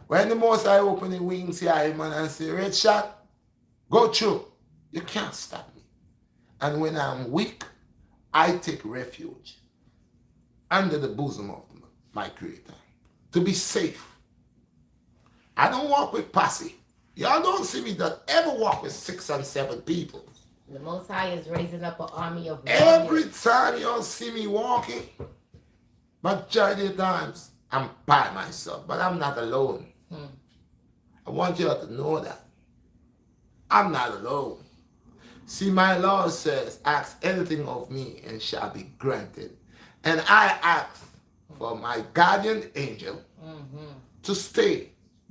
When the Most High open the wings here, man, and say, Redshot, go through. You can't stop me. And when I'm weak, I take refuge under the bosom of my Creator to be safe. I don't walk with posse. Y'all don't see me that ever walk with 6 and 7 people. The Most High is raising up an army of Every warriors. time y'all see me walking, majority of times I'm by myself, but I'm not alone. Hmm. I want y'all to know that. I'm not alone. See, my law says, ask anything of me and shall be granted. And I ask for my guardian angel Mm-hmm. to stay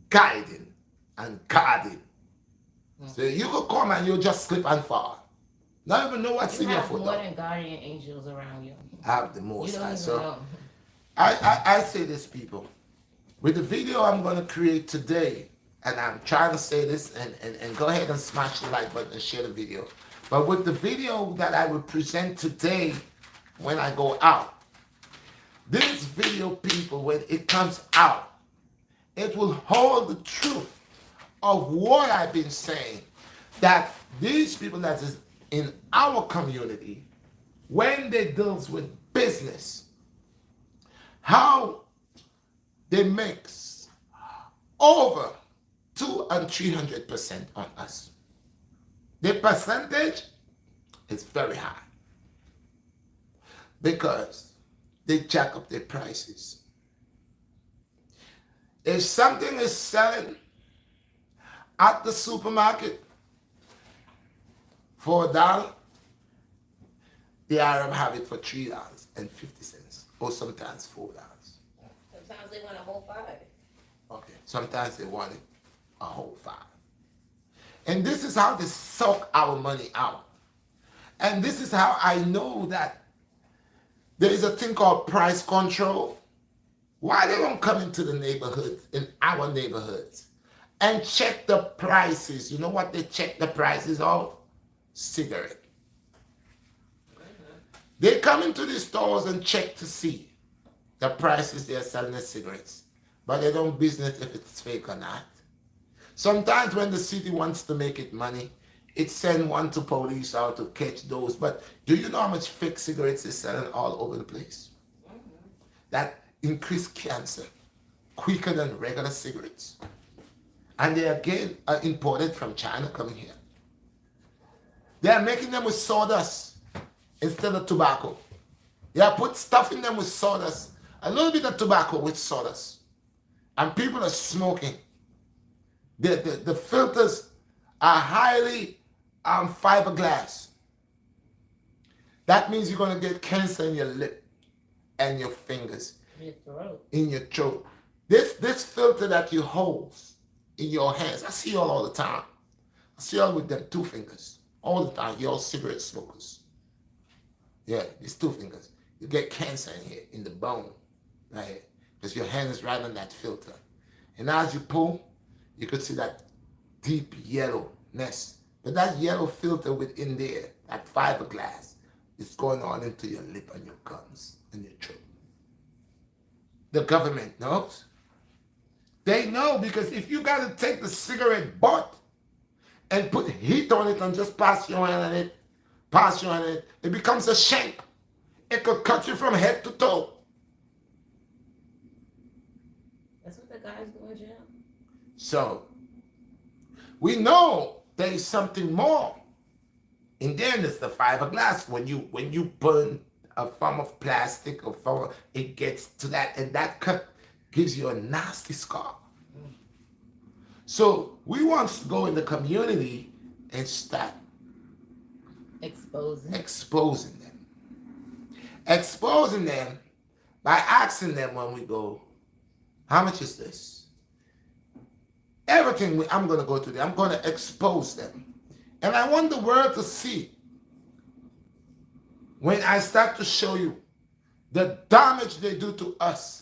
guiding and guarding. So you could come and you just slip and fall. Not even know what's You in your have foot. more than guardian angels around you. I have the You most don't high. even So know. I say this, people. With the video I'm going to create today, and I'm trying to say this, and go ahead and smash the like button and share the video. But with the video that I will present today when I go out, this video, people, when it comes out, it will hold the truth of what I've been saying, that these people that is in our community, when they deals with business, how they makes over 200 and 300% on us. The percentage is very high because they jack up their prices. If something is selling at the supermarket for $1, the Arab have it for $3.50 or sometimes $4. Sometimes they want a whole 5. Okay, sometimes they want it a whole 5. And this is how they suck our money out. And this is how I know that there is a thing called price control. Why they don't come into the neighborhoods, in our neighborhoods, and check the prices? You know what they check the prices of? Cigarette. They come into the stores and check to see the prices they're selling the cigarettes. But they don't business if it's fake or not. Sometimes when the city wants to make it money, it send one to police out to catch those. But do you know how much fake cigarettes is selling all over the place? That increase cancer quicker than regular cigarettes. And they again are imported from China coming here. They are making them with sawdust instead of tobacco. They are put stuff in them with sawdust, a little bit of tobacco with sawdust. And people are smoking. The filters are highly fiberglass. That means you're going to get cancer in your lip and your fingers, Your throat. in your throat. This filter that you hold in your hands, I see y'all all the time. I see y'all with them 2 fingers all the time. Y'all cigarette smokers. Yeah, these 2 fingers. You get cancer in here, in the bone, right? Because your hand is right on that filter. And as you pull, you could see that deep yellowness. But that yellow filter within there, that fiberglass, is going on into your lip and your gums and your throat. The government knows. They know, because if you got to take the cigarette butt and put heat on it and just pass your hand on it, it becomes a shank. It could cut you from head to toe. That's what the guys do in jail. So, we know there is something more. And then there's the fiberglass. When you burn a form of plastic or form, it gets to that, and that cut gives you a nasty scar. So we want to go in the community and start Exposing. exposing them. Exposing them by asking them when we go, how much is this? Everything I'm going to go to them, I'm going to expose them. And I want the world to see when I start to show you the damage they do to us.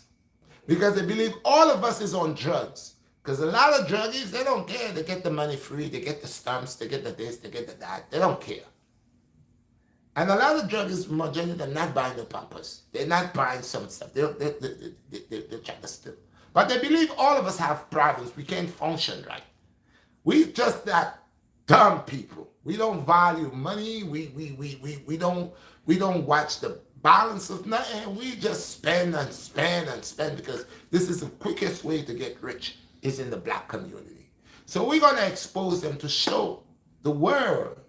Because they believe all of us is on drugs. Because a lot of druggies, they don't care. They get the money free, they get the stumps, they get the this, they get the that. They don't care. And a lot of druggies, majority, they're not buying the Pampers. They're not buying some stuff. They try to steal. But they believe all of us have problems. We can't function right. We just that dumb people. We don't value money. We don't watch the balance of nothing. We just spend and spend and spend, because this is the quickest way to get rich is in the black community. So we're going to expose them to show the world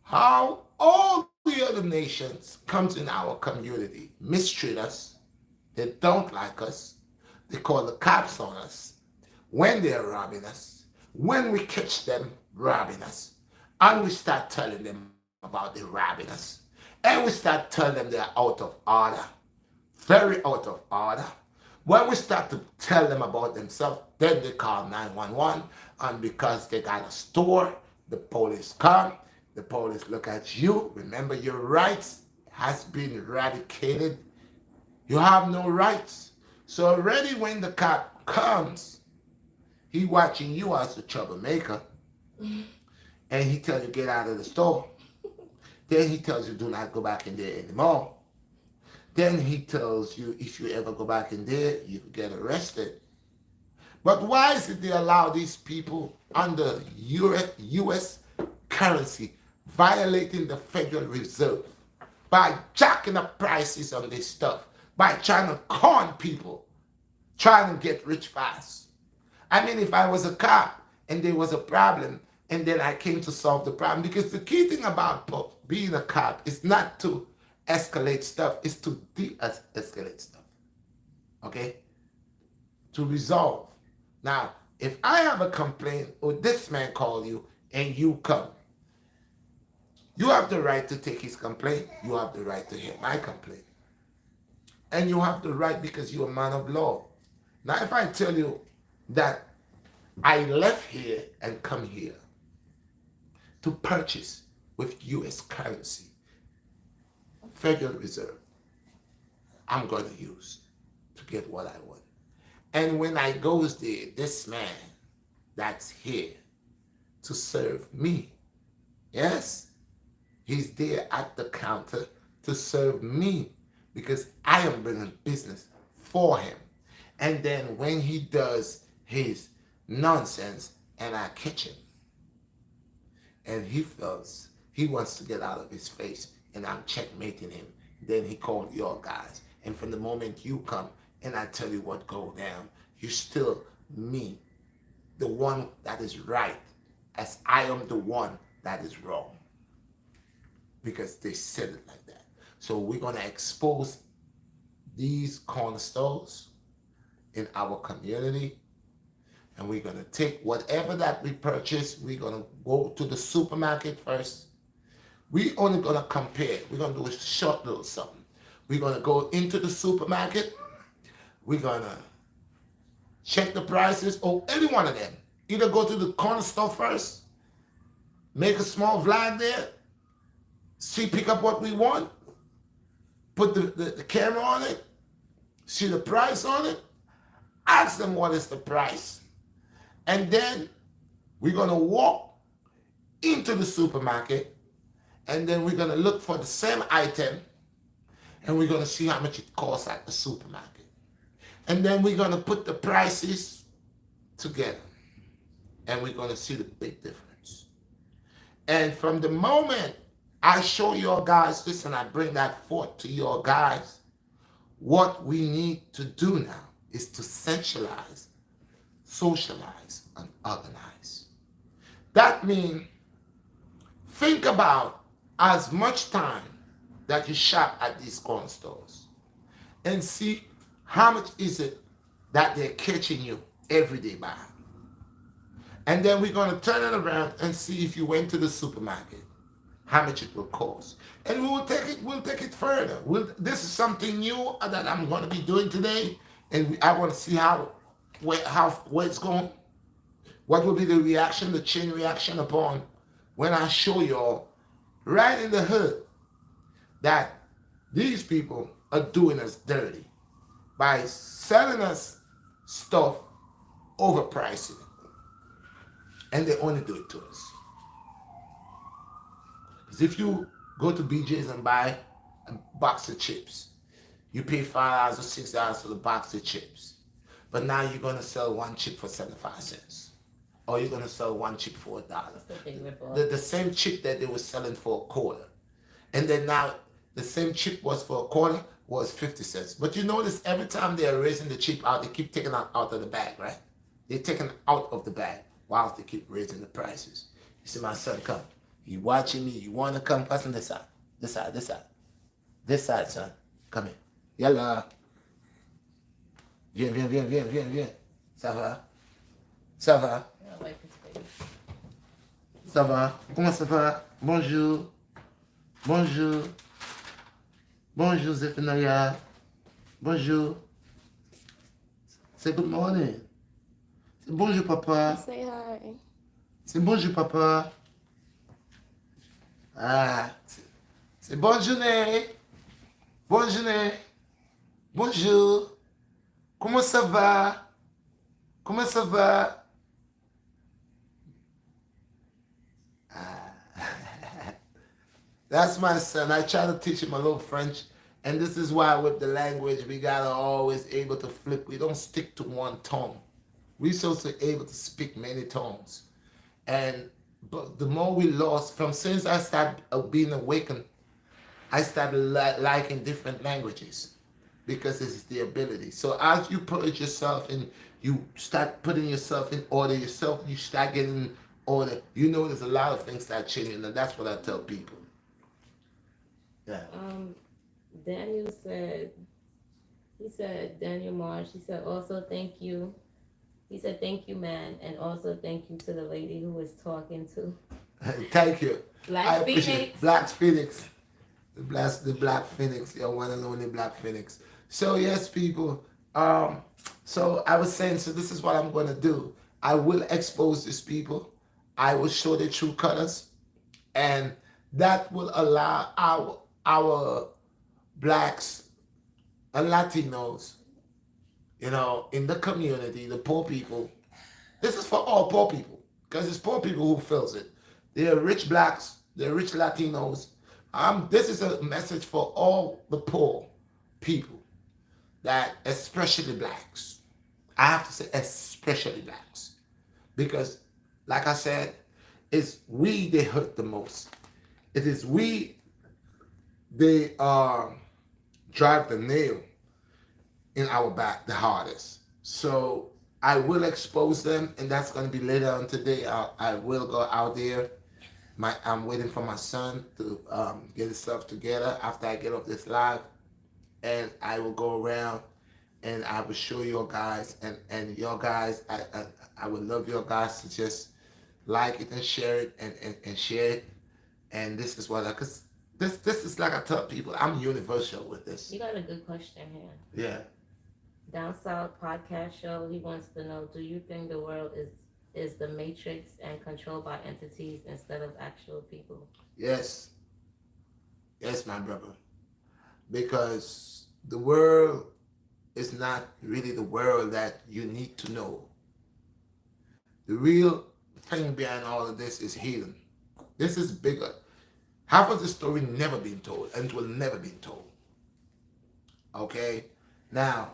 how all the other nations comes in our community, mistreat us, they don't like us, they call the cops on us when they're robbing us, when we catch them robbing us, and we start telling them about the robbing us, and we start telling them they're out of order, very out of order. When we start to tell them about themselves, then they call 911, and because they got a store, the police come, the police look at you. Remember, your rights has been eradicated. You have no rights. So already when the cop comes, he watching you as the troublemaker, and he tells you get out of the store. Then he tells you do not go back in there anymore. Then he tells you if you ever go back in there, you could get arrested. But why is it they allow these people under U.S. currency violating the Federal Reserve by jacking up prices on this stuff, by trying to con people, trying to get rich fast? I mean, if I was a cop and there was a problem and then I came to solve the problem, because the key thing about being a cop is not to escalate stuff, it's to de-escalate stuff, okay? To resolve. Now, if I have a complaint or this man called you and you come, you have the right to take his complaint. You have the right to hear my complaint. And you have the right because you're a man of law. Now, if I tell you that I left here and come here to purchase with U.S. currency, Federal Reserve, I'm going to use to get what I want. And when I goes there, this man that's here to serve me, yes, he's there at the counter to serve me because I am bringing business for him. And then when he does his nonsense and I catch him and he feels he wants to get out of his face and I'm checkmating him, then he called your guys. And from the moment you come and I tell you what go down, you still me, the one that is right, as I am the one that is wrong. Because they said it like that. So we're going to expose these corner stores in our community, and we're going to take whatever that we purchase, we're going to go to the supermarket first. We only going to compare. We're going to do a short little something. We're going to go into the supermarket. We're going to check the prices, or any one of them. Either go to the corner store first, make a small vlog there, see, pick up what we want, put the camera on it, see the price on it, ask them what is the price. And then we're going to walk into the supermarket, and then we're going to look for the same item, and we're going to see how much it costs at the supermarket. And then we're going to put the prices together, and we're going to see the big difference. And from the moment I show your guys this and I bring that forth to your guys, what we need to do now is to centralize, socialize, and organize. That means think about as much time that you shop at these corner stores and see how much is it that they're catching you every day by. And then we're going to turn it around and see if you went to the supermarket, how much it will cost. And we'll take it further. This is something new that I'm going to be doing today, and I want to see where it's going. What will be the reaction, the chain reaction upon when I show y'all right in the hood that these people are doing us dirty by selling us stuff, overpricing it. And they only do it to us. Because if you go to BJ's and buy a box of chips, you pay $5 or $6 for the box of chips. But now you're going to sell one chip for 75 cents. Or you're going to sell one chip for $1. The same chip that they were selling for a quarter. And then now the same chip was for a quarter was 50 cents. But you notice every time they're raising the chip out, they keep taking it out of the bag, right? They're taking it out of the bag. whilst they keep raising the prices. You see my son come. He watching me. You want to come? Pass on this side. This side. This side. This side, son. Come here. Yalla. Viens, viens, viens, viens, viens, viens. Ça va? Ça va? I'll wipe his face. Ça va? Comment ça va? Bonjour. Bonjour. Bonjour, Zephaniah. Bonjour. Say good morning. Say bonjour, papa. Say hi. Say bonjour, papa. Ah. C'est bonne journée. Bonne journée. Bonjour. Comment ça va? Comment ça va? That's my son. I try to teach him a little French. And this is why with the language, we gotta always able to flip. We don't stick to one tongue. We're supposed to be able to speak many tongues. And but the more we lost, from since I started being awakened, I started liking different languages because it's the ability. So as you put yourself in, you start putting yourself in order yourself, you start getting order. You know there's a lot of things that changing, and that's what I tell people. Yeah. Daniel said, he said, Daniel Marsh, he said, also thank you. He said, thank you, man. And also thank you to the lady who was talking to. Thank you. Black Phoenix. Black Phoenix. The Black Phoenix. Your one and only Black Phoenix. So yes, people. So I was saying, so this is what I'm going to do. I will expose these people. I will show their true colors. And that will allow our blacks and Latinos, in the community, the poor people. This is for all poor people, because it's poor people who feels it. They're rich blacks, they're rich Latinos. This is a message for all the poor people, that especially blacks. I have to say especially blacks, because like I said, it's we they hurt the most. It is we they drive the nail in our back the hardest. So I will expose them, and that's going to be later on today. I will go out there. I'm waiting for my son to get his stuff together after I get off this live, and I will go around and I will show you guys, and your guys, I would love your guys to just like it and share it and share it. And this is what because this is like I tell people, I'm universal with this. You got a good question here. Yeah. Down South Podcast Show, he wants to know, do you think the world is the matrix and controlled by entities instead of actual people? Yes. Yes, my brother. Because the world is not really the world that you need to know. The real thing behind all of this is healing. This is bigger. Half of the story never been told and will never be told. Okay? Now,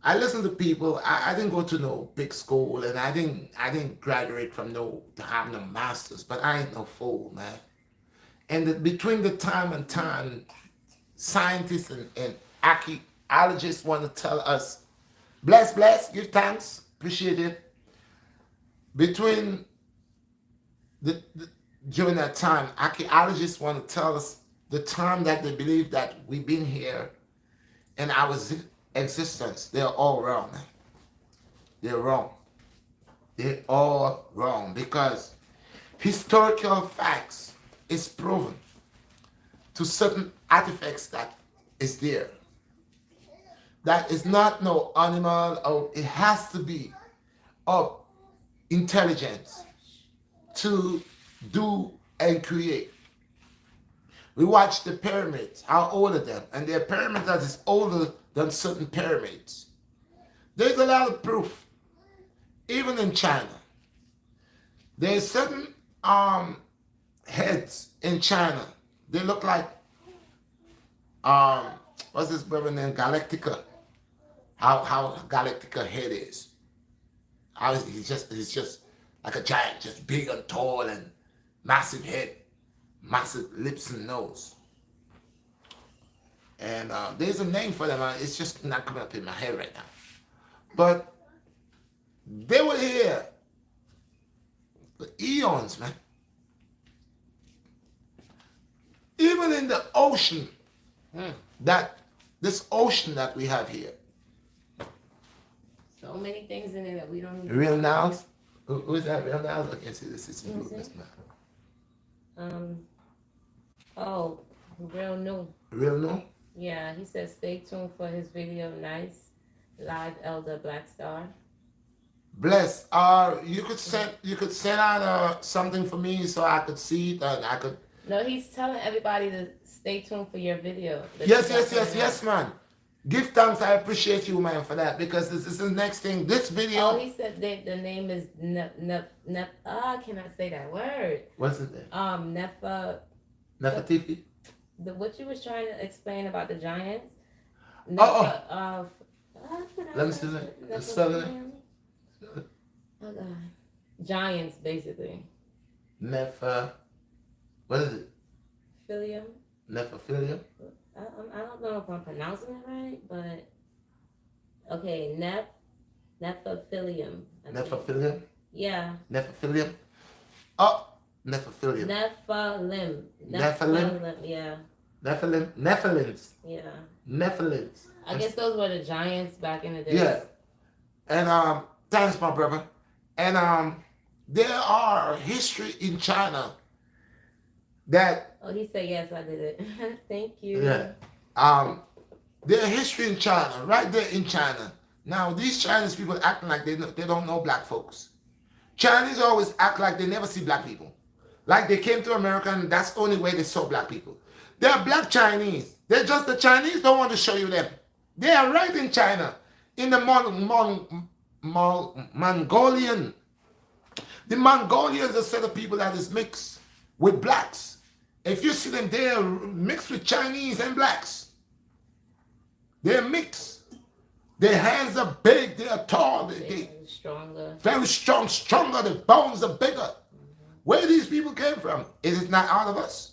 I listen to people. I didn't go to no big school, and I didn't graduate from to have no masters, but I ain't no fool, man. And between the time and time, scientists and archaeologists want to tell us, bless, give thanks, appreciate it. Between during that time, archaeologists want to tell us the time that they believe that we've been here and our existence. They're all wrong. They're wrong. They're all wrong, because historical facts is proven to certain artifacts that is there. That is not no animal, or it has to be of intelligence to do and create. We watch the pyramids, how old are them? And there are pyramids that is older than certain pyramids. There's a lot of proof. Even in China. There's certain heads in China. They look like what's this brother named Galactica? How Galactica head is. How is he's just like a giant, just big and tall and massive head, massive lips and nose. And there's a name for them. It's just not coming up in my head right now. But They were here for eons, man. Even in the ocean, this ocean that we have here. So many things in it that we don't even Real nouns? Who's that real nouns? I can't see this. It's in blue. Oh, real new. Real new? Yeah, he said stay tuned for his video. Nice. Live Elder BlackStar. Bless. You could send out something for me so I could see it and I could. No, he's telling everybody to stay tuned for your video. Yes, man. Give thanks. I appreciate you, man, for that because this is the next thing. This video. Oh, he said the name is I cannot say that word. What's it name? Nefertiti. What you was trying to explain about the giants. Let me see that. Spell it. Oh God. Giants, basically. What is it? Philium. Nephilim? I don't know if I'm pronouncing it right, but okay, Nephilim. Nephilim? Yeah. Nephilim? Oh, Nephilim. Nephilim. Yeah. Nephilims. Yeah. Nephilims. I guess those were the giants back in the day. Yeah. And thanks, my brother. And there are history in China that. Oh, he said yes, I did it. Thank you. Yeah. There's history in China, right there in China. Now these Chinese people acting like they don't know black folks. Chinese always act like they never see black people. Like they came to America and that's the only way they saw black people. They are black Chinese. They're just the Chinese don't want to show you them. They are right in China, in the Mongolian. The Mongolians are a set of people that is mixed with blacks. If you see them, they are mixed with Chinese and blacks. They're mixed. Their hands are big. They are tall. They're stronger. Very strong, stronger. The bones are bigger. Where these people came from? Is it not out of us?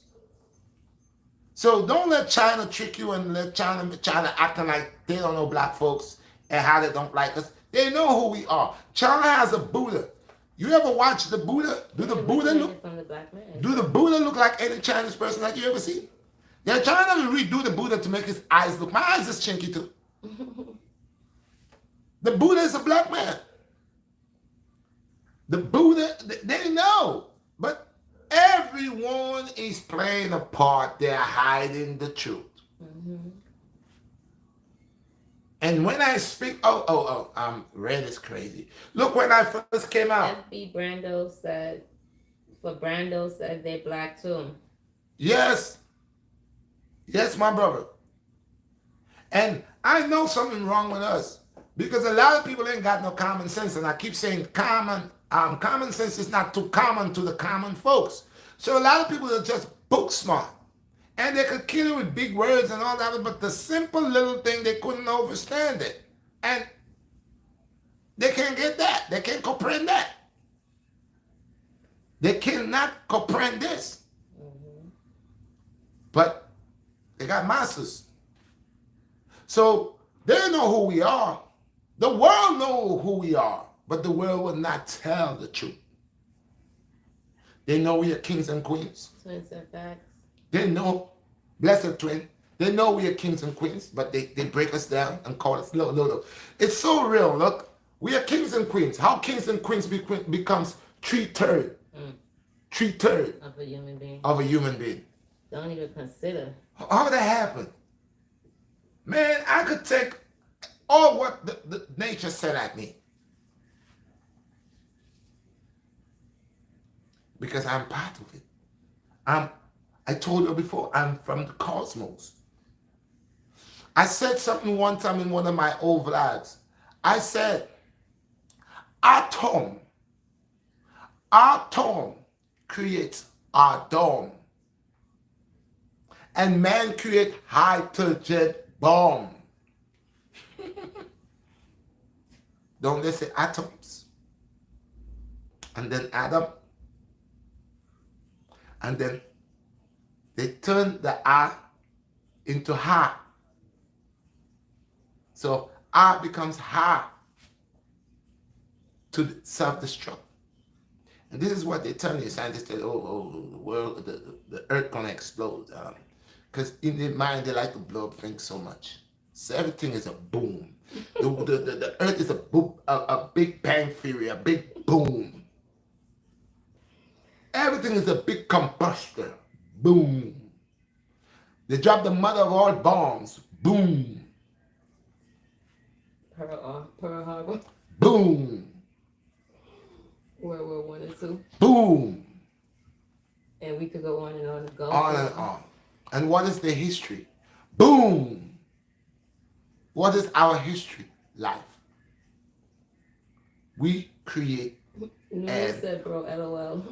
So don't let China trick you and let China acting like they don't know black folks and how they don't like us. They know who we are. China has a Buddha. You ever watch the Buddha? Do the Buddha look like any Chinese person that you ever see? They're trying to redo the Buddha to make his eyes look. My eyes is chinky too. The Buddha is a black man. The Buddha, they know. But everyone is playing a part. They're hiding the truth. Mm-hmm. And when I speak, red is crazy. Look, when I first came out. FB Brando said they're black too. Yes. Yes, my brother. And I know something wrong with us because a lot of people ain't got no common sense. And I keep saying common sense is not too common to the common folks. So a lot of people are just book smart. And they could kill you with big words and all that, but the simple little thing, they couldn't understand it. And they can't get that. They can't comprehend that. They cannot comprehend this. Mm-hmm. But they got masters. So they know who we are. The world know who we are, but the world will not tell the truth. They know we are kings and queens. Twins and facts. They know, blessed twin, they know we are kings and queens, but they break us down and call us, no. It's so real, look. We are kings and queens. How kings and queens becomes 3/3 of a human being. Don't even consider. How that happen? Man, I could take all what the nature said at me. Because I'm part of it. I told you before, I'm from the cosmos. I said something one time in one of my old vlogs. I said, atom creates atom. And man creates hydrogen bomb. Don't they say atoms? And then atom. And then they turn the R into Ha. So R becomes Ha. to self-destruct. And this is what they tell you, scientists say, the world, the earth gonna explode. Because in their mind, they like to blow up things so much. So everything is a boom. The earth is a boom, a big bang theory, a big boom. Everything is a big combustor. Boom. They drop the mother of all bombs. Boom. Pearl Harbor, Boom. World War One and Two, Boom. and we could go on and on and go On and on. And what is the history? Boom. What is our history? Life. We create. You said, bro, LOL.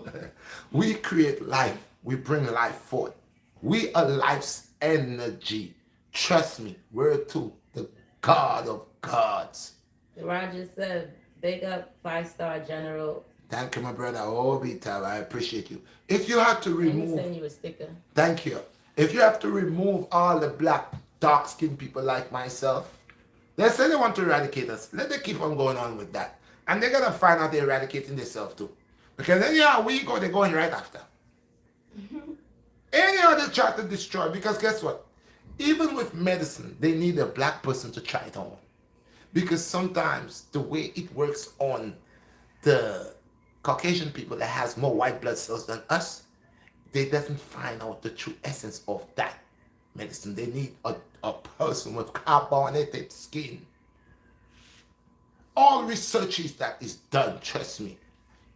We create life. We bring life forth. We are life's energy. Trust me. Word to the God of gods. Roger said, big up 5-star general. Thank you, my brother. All the time. I appreciate you. If you have to And remove. he sent you a sticker. Thank you. If you have to remove all the black, dark-skinned people like myself, they say they want to eradicate us. Let them keep on going on with that. And they're going to find out they're eradicating themselves too. Because anyhow we go, they're going right after. Anyhow they try to destroy. Because guess what? Even with medicine, they need a black person to try it on. Because sometimes the way it works on the Caucasian people that has more white blood cells than us, they doesn't find out the true essence of that medicine. They need a person with carbonated skin. All researches that is done, trust me,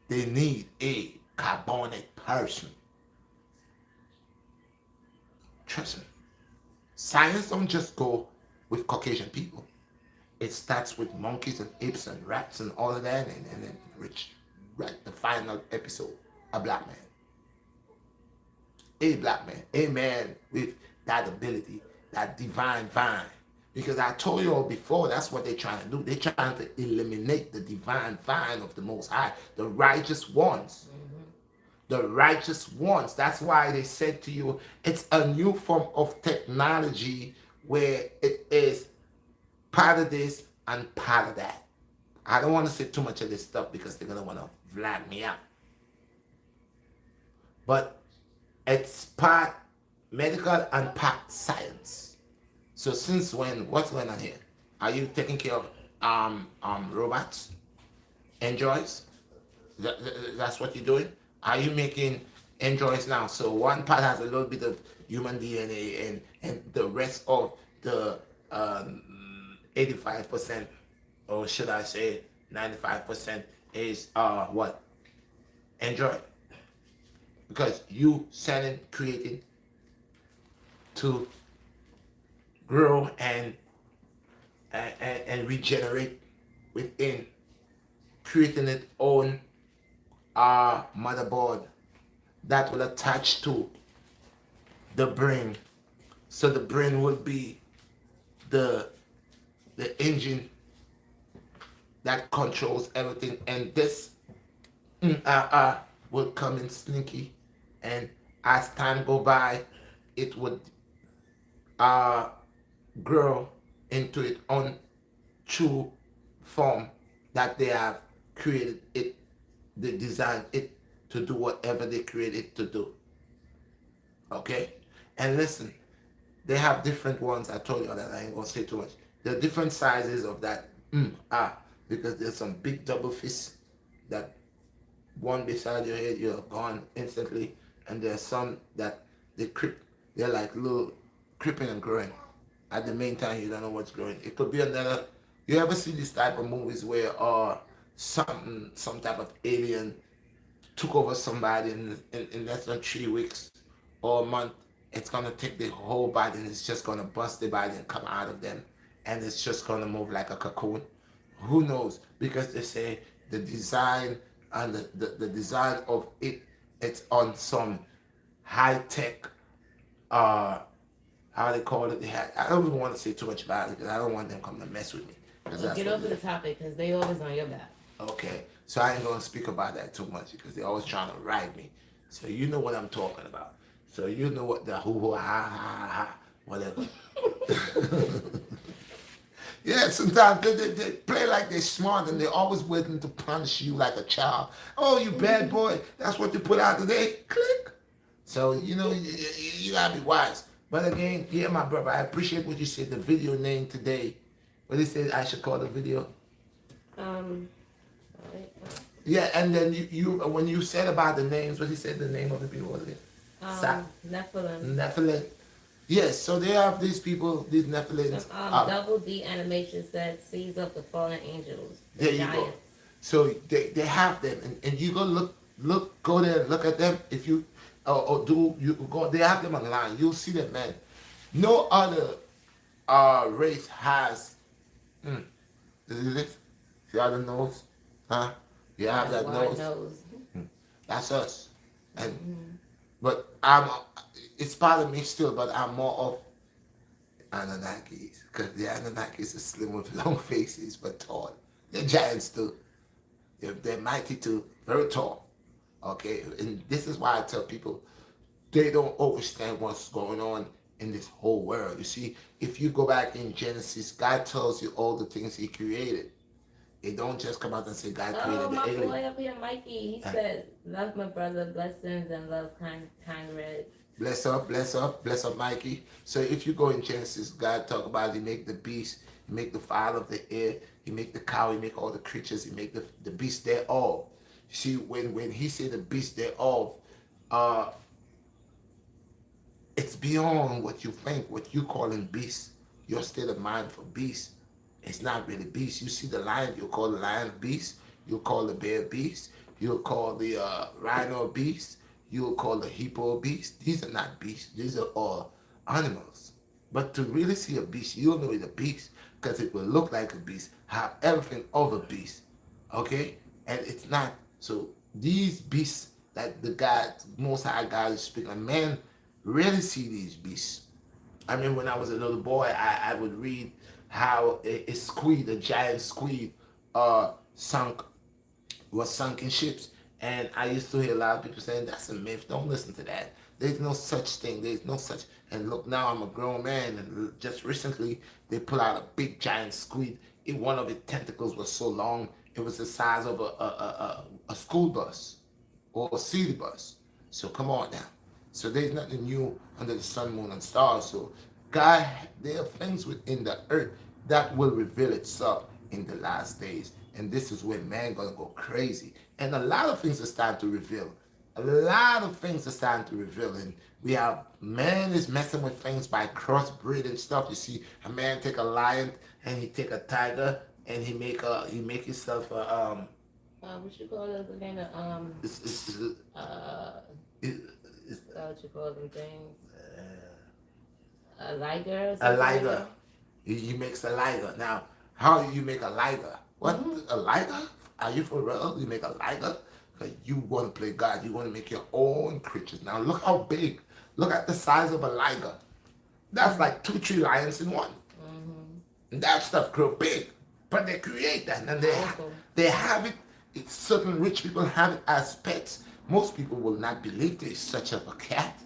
they need a carbonated person. Trust me. Science don't just go with Caucasian people. It starts with monkeys and apes and rats and all of that, and then reach right the final episode, a black man. A black man, a man with that ability, that divine vine. Because I told you all before, that's what they're trying to do. They're trying to eliminate the divine vine of the Most High, the righteous ones. The righteous ones. That's why they said to you, it's a new form of technology where it is part of this and part of that. I don't want to say too much of this stuff because they're going to want to flag me out. But it's part medical and part science. So since when, what's going on here? Are you taking care of robots? Androids? That's what you're doing? Are you making androids now? So one part has a little bit of human DNA and the rest of the 85%, or should I say 95% is what? Android. Because you selling, creating to grow and regenerate within, creating its own motherboard that will attach to the brain. So the brain will be the engine that controls everything, and this will come in sneaky, and as time go by, it would grow into its own true form that they have created it, they designed it to do whatever they created it to do. Okay? And listen, they have different ones. I told you that, I ain't gonna say too much. There are different sizes of that. Because there's some big double fists that one beside your head, you're gone instantly. And there's some that they're like little creeping and growing. At the main time, you don't know what's growing. It could be another. You ever see this type of movies where some type of alien took over somebody in less than 3 weeks or a month? It's gonna take the whole body and it's just gonna bust the body and come out of them, and it's just gonna move like a cocoon. Who knows? Because they say the design and the design of it's on some high tech how they call it. I don't even want to say too much about it because I don't want them coming to mess with me. Get over the topic because they always on your back. Okay, so I ain't gonna speak about that too much because they're always trying to ride me. So you know what I'm talking about. So you know what the hoo hoo ha ha ha whatever. Yeah, sometimes they play like they're smart and they're always waiting to punish you like a child. Oh, you bad boy. That's what you put out today. Click. So, you gotta be wise. But again, yeah, my brother, I appreciate what you said. The video name today. What he said I should call the video. Um, wait, Yeah, and then you when you said about the names, what he said the name of the people was it? Nephilim. Nephilim. Yes, so they have these people, these Nephilims. Double D animation said seeds of the fallen angels. The There you giants. go. So they have them, and you go go there and look at them. If you or do you go, they have them online. You'll see them, man. No other race has. Is it this? See how the nose? Huh? You have that Wide nose. nose. That's us. And but I'm. It's part of me still, but I'm more of Anunnakis because the Anunnakis are slim with long faces but tall. They're giants too. They're mighty too, very tall. Okay, and this is why I tell people they don't understand what's going on in this whole world. You see, if you go back in Genesis, God tells you all the things He created. They don't just come out and say God created My the alien. boy up here, Mikey, he said, "Love my brother, blessings and love, kind red." Bless up, bless up, bless up, Mikey. So if you go in Genesis, God talk about He make the beast, He make the fowl of the air, He make the cow, He make all the creatures, He make the beast thereof. You see, when He say the beast thereof, it's beyond what you think, what you calling beast. Your state of mind for beast. It's not really beast. You see the lion, you'll call the lion beast. You'll call the bear beast. You'll call the rhino beast. You'll call the hippo beast. These are not beasts. These are all animals. But to really see a beast, you'll know it's a beast because it will look like a beast, have everything of a beast. Okay? And it's not. So these beasts that the God, Most High God is speaking, a man really see these beasts. I mean, when I was a little boy, I would read how a squid, a giant squid, sunk was sunk in ships. And I used to hear a lot of people saying, that's a myth. Don't listen to that. There's no such thing. There's no such. And look, now I'm a grown man. And just recently, they pulled out a big giant squid. One of its tentacles was so long, it was the size of a school bus or a city bus. So come on now. So there's nothing new under the sun, moon, and stars. So God, there are things within the earth that will reveal itself in the last days. And this is when man gonna go crazy. And a lot of things are starting to reveal. A lot of things are starting to reveal. And we have man is messing with things by crossbreeding stuff. You see, a man take a lion and he take a tiger and he make himself a what you call it again? What you call them things? A liger. Or a liger. like He makes a liger. Now, how do you make a liger? What? A liger? Are you for real? You make a liger? Because you want to play God. You want to make your own creatures. Now, look how big. Look at the size of a liger. That's like 2-3 lions in one. And that stuff grow big. But they create that. And they have it. It's certain rich people have it as pets. Most people will not believe there's such of a cat.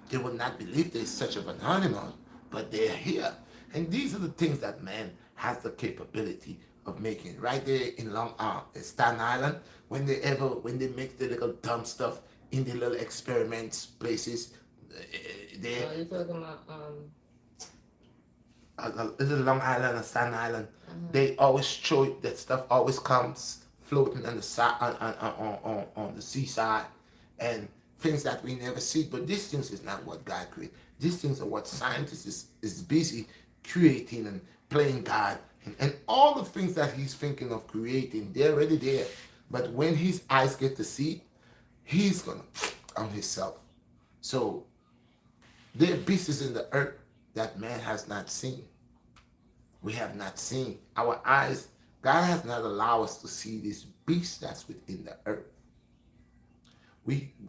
They will not believe there's such of an animal. But they're here. And these are the things that man has the capability of making. Right there in Staten Island, when they make the little dumb stuff in the little experiments places, you're talking about Long Island or Staten Island, they always show you that stuff always comes floating on the side on the seaside, and things that we never see. But these things is not what God created. These things are what scientists is busy creating and playing God. And all the things that he's thinking of creating, they're already there. But when his eyes get to see, he's going to on himself. So there are beasts in the earth that man has not seen. We have not seen. Our eyes, God has not allowed us to see this beast that's within the earth.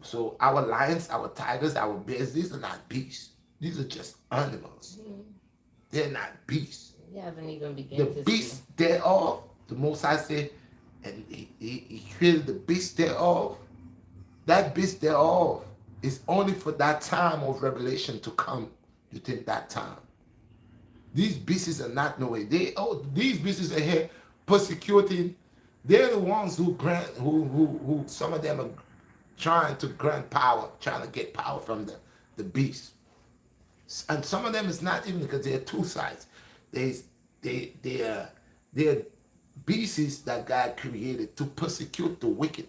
So our lions, our tigers, our bears, these are not beasts. These are just animals. They're not beasts. You haven't even begun The to beast see. thereof, the Most High said, and he created the beast thereof. That beast thereof is only for that time of revelation to come within that time. These beasts are not no way. These beasts are here persecuting. They're the ones who grant who some of them are trying to grant power, trying to get power from the beast. And some of them is not even because there are two sides. There's they're beasts that God created to persecute the wicked.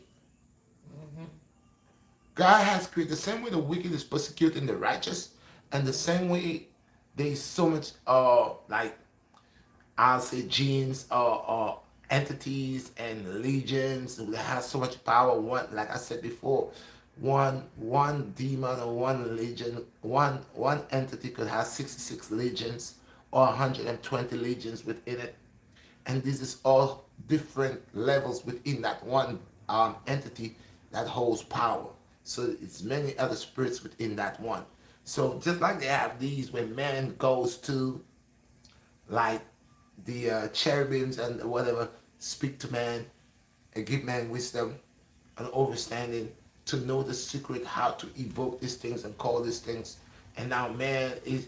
God has created the same way the wicked is persecuting the righteous, and the same way there's so much like I'll say genes or entities and legions that have so much power. One, like I said before, one demon or one legion, one entity could have 66 legions or 120 legions within it, and this is all different levels within that one entity that holds power. So it's many other spirits within that one. So just like they have these when man goes to like the cherubims and whatever speak to man and give man wisdom and understanding to know the secret how to evoke these things and call these things. And now man is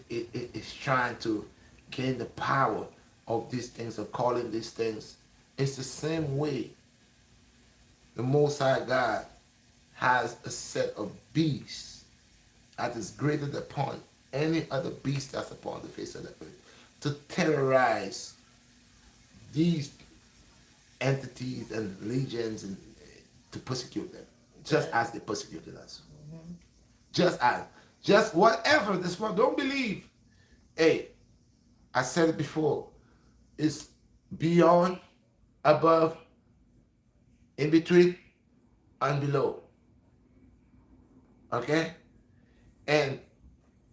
trying to gain the power of these things of calling these things. It's the same way the Most High God has a set of beasts that is greater upon any other beast that's upon the face of the earth to terrorize these entities and legions and to persecute them, just as they persecuted us. Just whatever this one. Don't believe. Hey, I said it before. It's beyond, above, in between, and below. Okay, and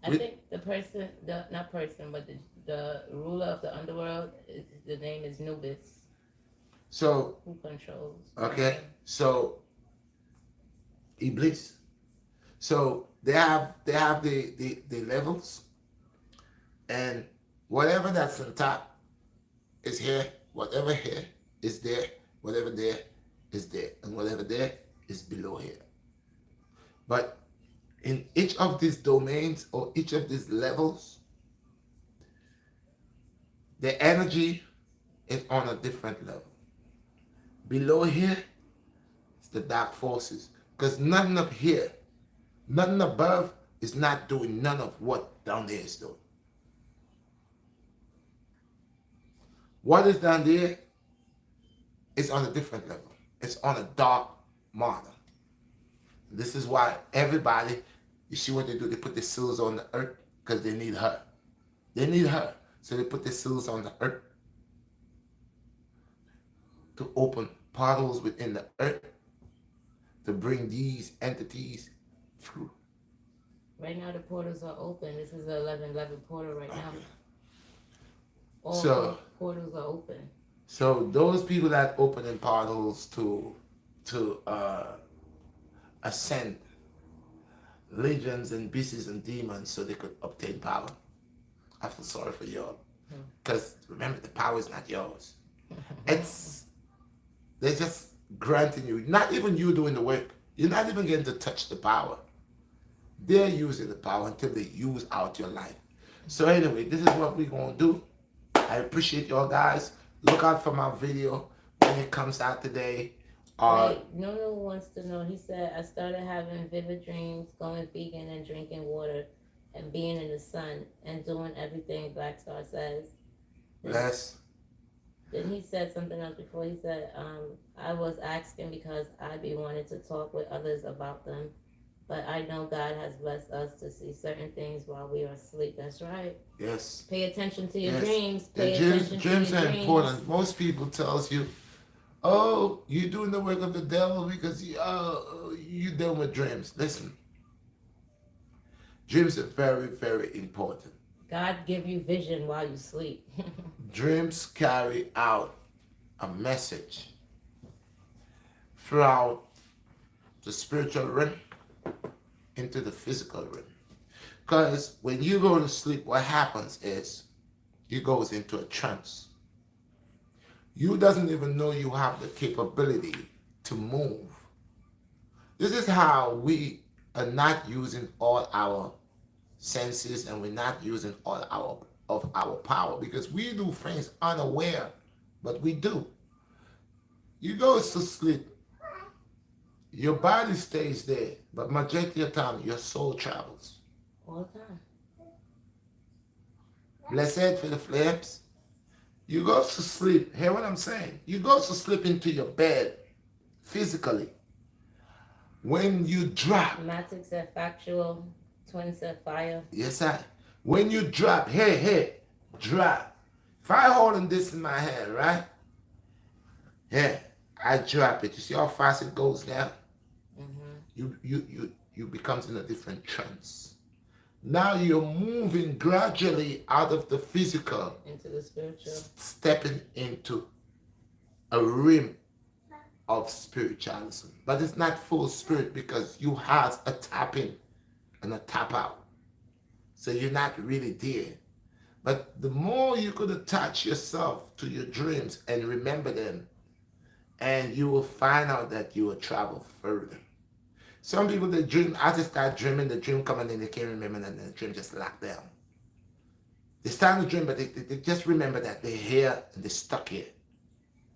I think the person, the not person, but the ruler of the underworld, the name is Nubis, so who controls. okay, so Iblis. So they have the levels, and whatever that's on top is here. Whatever here is there. Whatever there is there, and whatever there is below here. But in each of these domains or each of these levels, the energy is on a different level. Below here is the dark forces. Because nothing up here, nothing above is not doing none of what down there is doing. What is down there is on a different level. It's on a dark matter. This is why everybody, you see what they do? They put the seals on the earth because they need her. They need her. So they put the seals on the earth to open portals within the earth to bring these entities through. Right now, the portals are open. This is the 1111 portal right now. All So portals are open. So those people that opening portals to ascend legions and beasts and demons so they could obtain power. I feel sorry for y'all. Because remember, the power is not yours. They're just granting you, not even you doing the work. You're not even getting to touch the power. They're using the power until they use out your life. So anyway, this is what we're going to do. I appreciate y'all guys. Look out for my video when it comes out today. Wait, Nono wants to know. He said, I started having vivid dreams, going vegan and drinking water and being in the sun and doing everything BlackStar says. Bless. Then he said something else before. He said, I was asking because I be wanting to talk with others about them. But I know God has blessed us to see certain things while we are asleep. That's right. Yes. Pay attention to your Yes. dreams. Pay attention dreams are important. Most people tells you, oh, you're doing the work of the devil because you're dealing with dreams. Listen. Dreams are very, very important. God give you vision while you sleep. Dreams carry out a message throughout the spiritual realm into the physical realm. Because when you go to sleep, what happens is you goes into a trance. You doesn't even know you have the capability to move. This is how we are not using all our senses and we're not using all our of our power because we do things unaware, but we do. You go to sleep, your body stays there, but majority of the time your soul travels. All the time. Blessed for the flames. You go to sleep. Hear what I'm saying? You go to sleep into your bed physically. When you drop, Matic said factual. Twin said fire. yes, I. When you drop, hey, drop. If I holding this in my hand, right? Yeah, I drop it. You see how fast it goes down? You becomes in a different trance. Now you're moving gradually out of the physical, Into the spiritual. stepping into a realm of spiritualism. But it's not full spirit because you have a tap in and a tap out. So you're not really there. But the more you could attach yourself to your dreams and remember them, and you will find out that you will travel further. Some people, they dream, as they start dreaming, the dream coming in, they can't remember, and the dream just locked down. They start to dream, but they just remember that they're here and they're stuck here.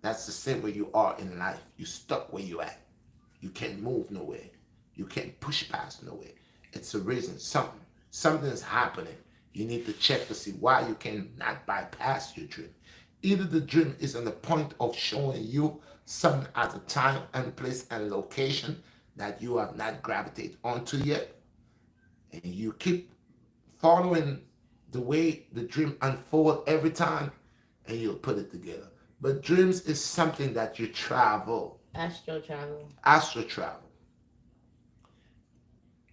That's the same way you are in life. You stuck where you at. You can't move nowhere. You can't push past nowhere. It's a reason. Something is happening. You need to check to see why you cannot bypass your dream. Either the dream is on the point of showing you something at a time and place and location that you have not gravitated onto yet, and you keep following the way the dream unfolds every time, and you'll put it together. But dreams is something that you travel. Astro travel. Astral travel.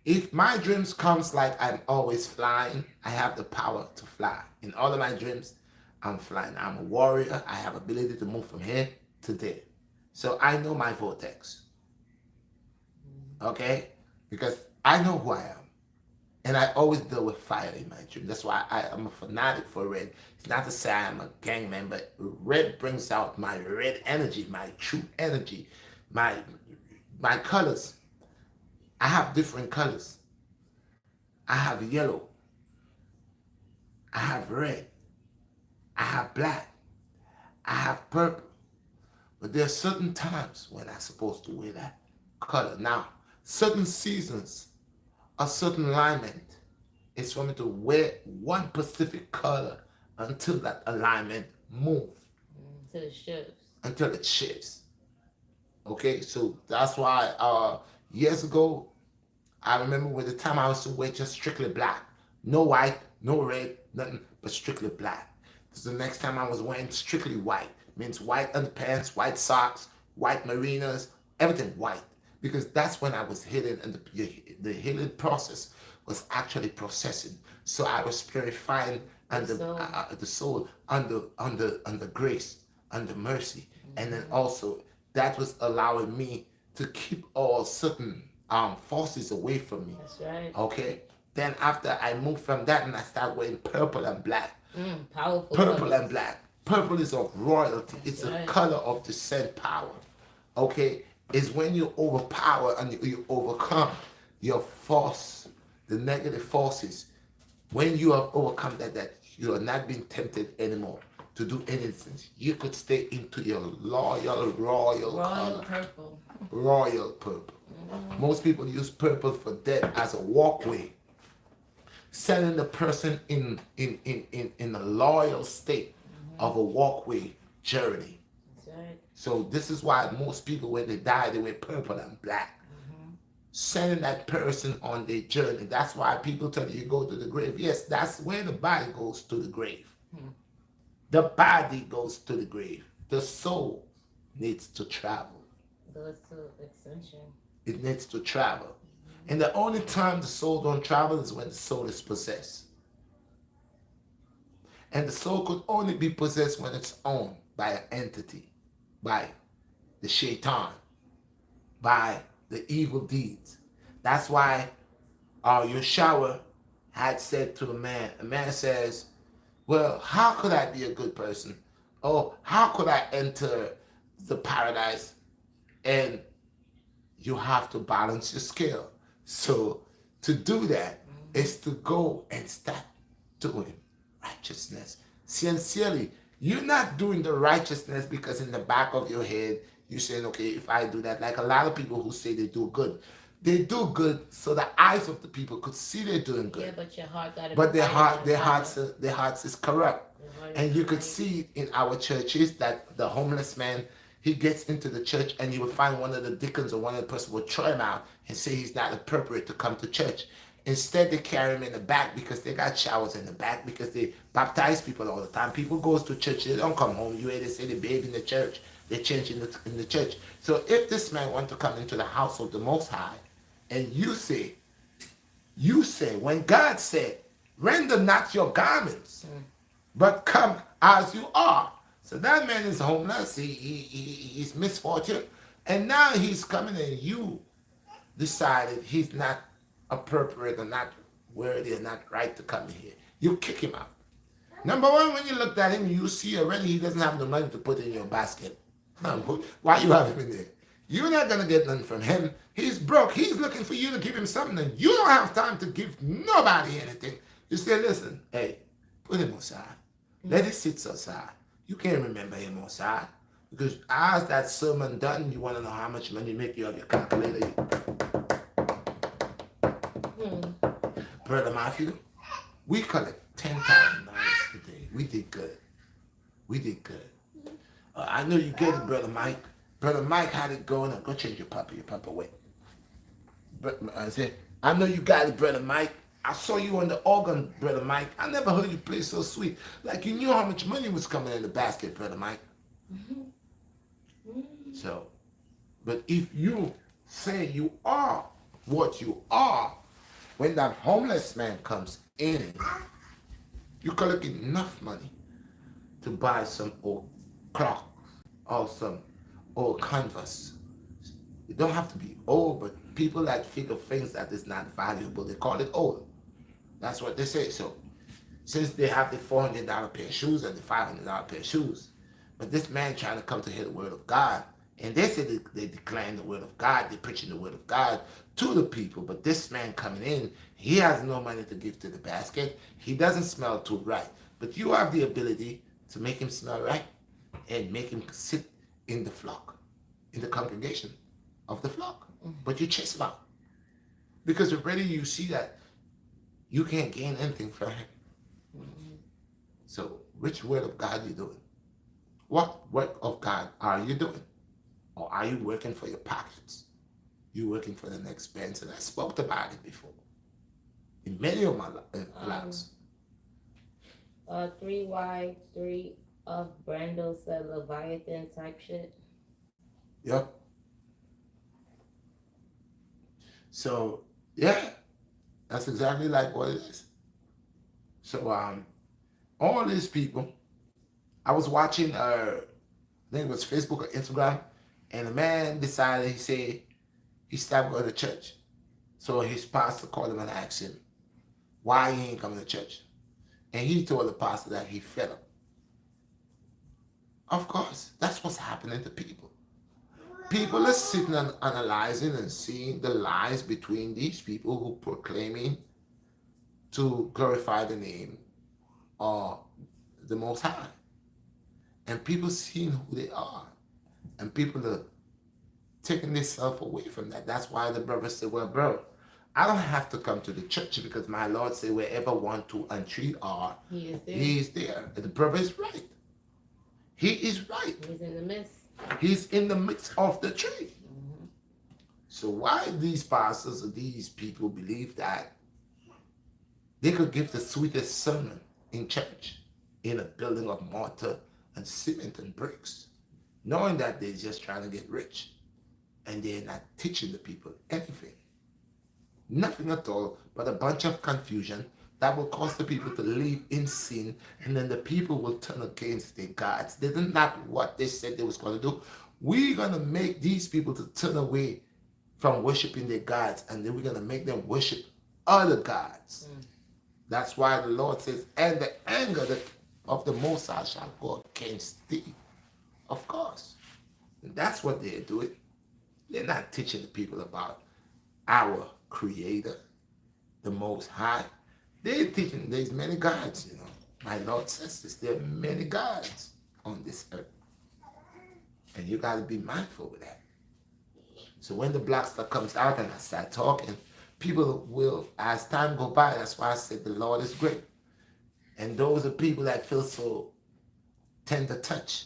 If my dreams comes like I'm always flying, I have the power to fly. In all of my dreams, I'm flying. I'm a warrior. I have ability to move from here to there. So I know my vortex. Okay? Because I know who I am. And I always deal with fire in my dream. That's why I'm a fanatic for red. It's not to say I'm a gang member. Red brings out my red energy, my true energy, my colors. I have different colors. I have yellow. I have red. I have black. I have purple. But there are certain times when I'm supposed to wear that color. Now, certain seasons, a certain alignment is for me to wear one specific color until that alignment moves. Until it shifts. Until it shifts. Okay, so that's why years ago, I remember with the time I was to wear just strictly black. No white, no red, nothing but strictly black. So the next time I was wearing strictly white. Means white underpants, white socks, white marinas, everything white. Because that's when I was healing, and the healing process was actually processing. So I was purifying under the soul, under grace, under mercy. And then also that was allowing me to keep all certain forces away from me. That's right. Okay. Then after I moved from that, and I started wearing purple and black. Powerful. Purple colors. and black. Purple is of royalty. It's a color of descent power. Okay? It's when you overpower and you overcome your force, the negative forces. When you have overcome that you are not being tempted anymore to do anything. You could stay into your royal color. Purple. Royal purple. Most people use purple for death as a walkway. Setting the person in a loyal state of a walkway journey. That's right. So this is why most people, when they die, they wear purple and black. Sending that person on their journey. That's why people tell you go to the grave. Yes, that's where the body goes to the grave. The body goes to the grave. The soul needs to travel. Goes to extension. It needs to travel. And the only time the soul don't travel is when the soul is possessed. And the soul could only be possessed when it's owned by an entity, by the shaitan, by the evil deeds. That's why Yeshua had said to a man says, well, how could I be a good person? Oh, how could I enter the paradise? And you have to balance your scale. So to do that is to go and start doing righteousness. Sincerely, you're not doing the righteousness because in the back of your head, you're saying, okay, if I do that, like a lot of people who say they do good, they do good so the eyes of the people could see they're doing good. Yeah, but your heart gotta be But their higher heart, than the Father. their hearts is corrupt. Your heart And is you could right. see in our churches that the homeless man, he gets into the church and you will find one of the deacons or one of the person will throw him out and say he's not appropriate to come to church. Instead, they carry him in the back because they got showers in the back because they baptize people all the time. People goes to church, they don't come home. You hear they say they bathe in the church, they change in the church. So if this man want to come into the house of the Most High, and you say, when God said, render not your garments, but come as you are. So that man is homeless, he's misfortune, and now he's coming and you decided he's not appropriate or not worthy or not right to come here. You kick him out. Number one, when you looked at him, you see already he doesn't have the money to put in your basket. Why you have him in there? You're not going to get nothing from him. He's broke. He's looking for you to give him something, and you don't have time to give nobody anything. You say, listen, hey, put him aside. Let it sit aside. You can't remember him aside. Because as that sermon done, you want to know how much money you make, you have your calculator. Brother Matthew, we collect $10,000 today. We did good. We did good. I know you get it, Brother Mike. Brother Mike had it going. Go change your papa. Your papa wet. But I said, I know you got it, Brother Mike. I saw you on the organ, Brother Mike. I never heard you play so sweet. Like you knew how much money was coming in the basket, Brother Mike. So, but if you say you are what you are, when that homeless man comes in, you collect enough money to buy some old clocks or some old canvas. It don't have to be old, but people that figure things that is not valuable, they call it old. That's what they say. So, since they have the $400 pair of shoes and the $500 pair of shoes, but this man trying to come to hear the word of God, and they say they decline the word of God, they're preaching the word of God to the people, but this man coming in, he has no money to give to the basket. He doesn't smell too right, but you have the ability to make him smell right and make him sit in the flock, in the congregation of the flock. But you chase him out because already you see that you can't gain anything from him. So which word of God are you doing? What work of God are you doing? Or are you working for your pockets? You working for the next Benz? And I spoke about it before in many of my lives. 3Y3 of Brando said Leviathan type shit. Yep. So yeah, that's exactly like what it is. So all these people, I was watching I think it was Facebook or Instagram, and a man decided, he said he stopped going to church. So his pastor called him and asked him why he ain't coming to church. And he told the pastor that he fed up. Of course, that's what's happening to people. People are sitting and analyzing and seeing the lies between these people who proclaiming to glorify the name of the Most High. And people seeing who they are. And people are taking themselves away from that. That's why the brother said, well, bro, I don't have to come to the church because my Lord said wherever 1, 2, and 3 are, He is there. And the brother is right. He is right. He's in the midst. He's in the midst of the tree. So why these pastors or these people believe that they could give the sweetest sermon in church in a building of mortar and cement and bricks, knowing that they're just trying to get rich and they're not teaching the people anything. Nothing at all but a bunch of confusion that will cause the people to live in sin, and then the people will turn against their gods. They did not what they said they was going to do. We're going to make these people to turn away from worshiping their gods, and then we're going to make them worship other gods. That's why the Lord says, and the anger of the Most High shall go against thee. Of course. And that's what they're doing. They're not teaching the people about our Creator, the Most High. They're teaching there's many gods, you know. My Lord says this. There are many gods on this earth. And you got to be mindful of that. So when the BlackStar comes out and I start talking, people will, as time go by, that's why I said the Lord is great. And those are people that feel so tender touch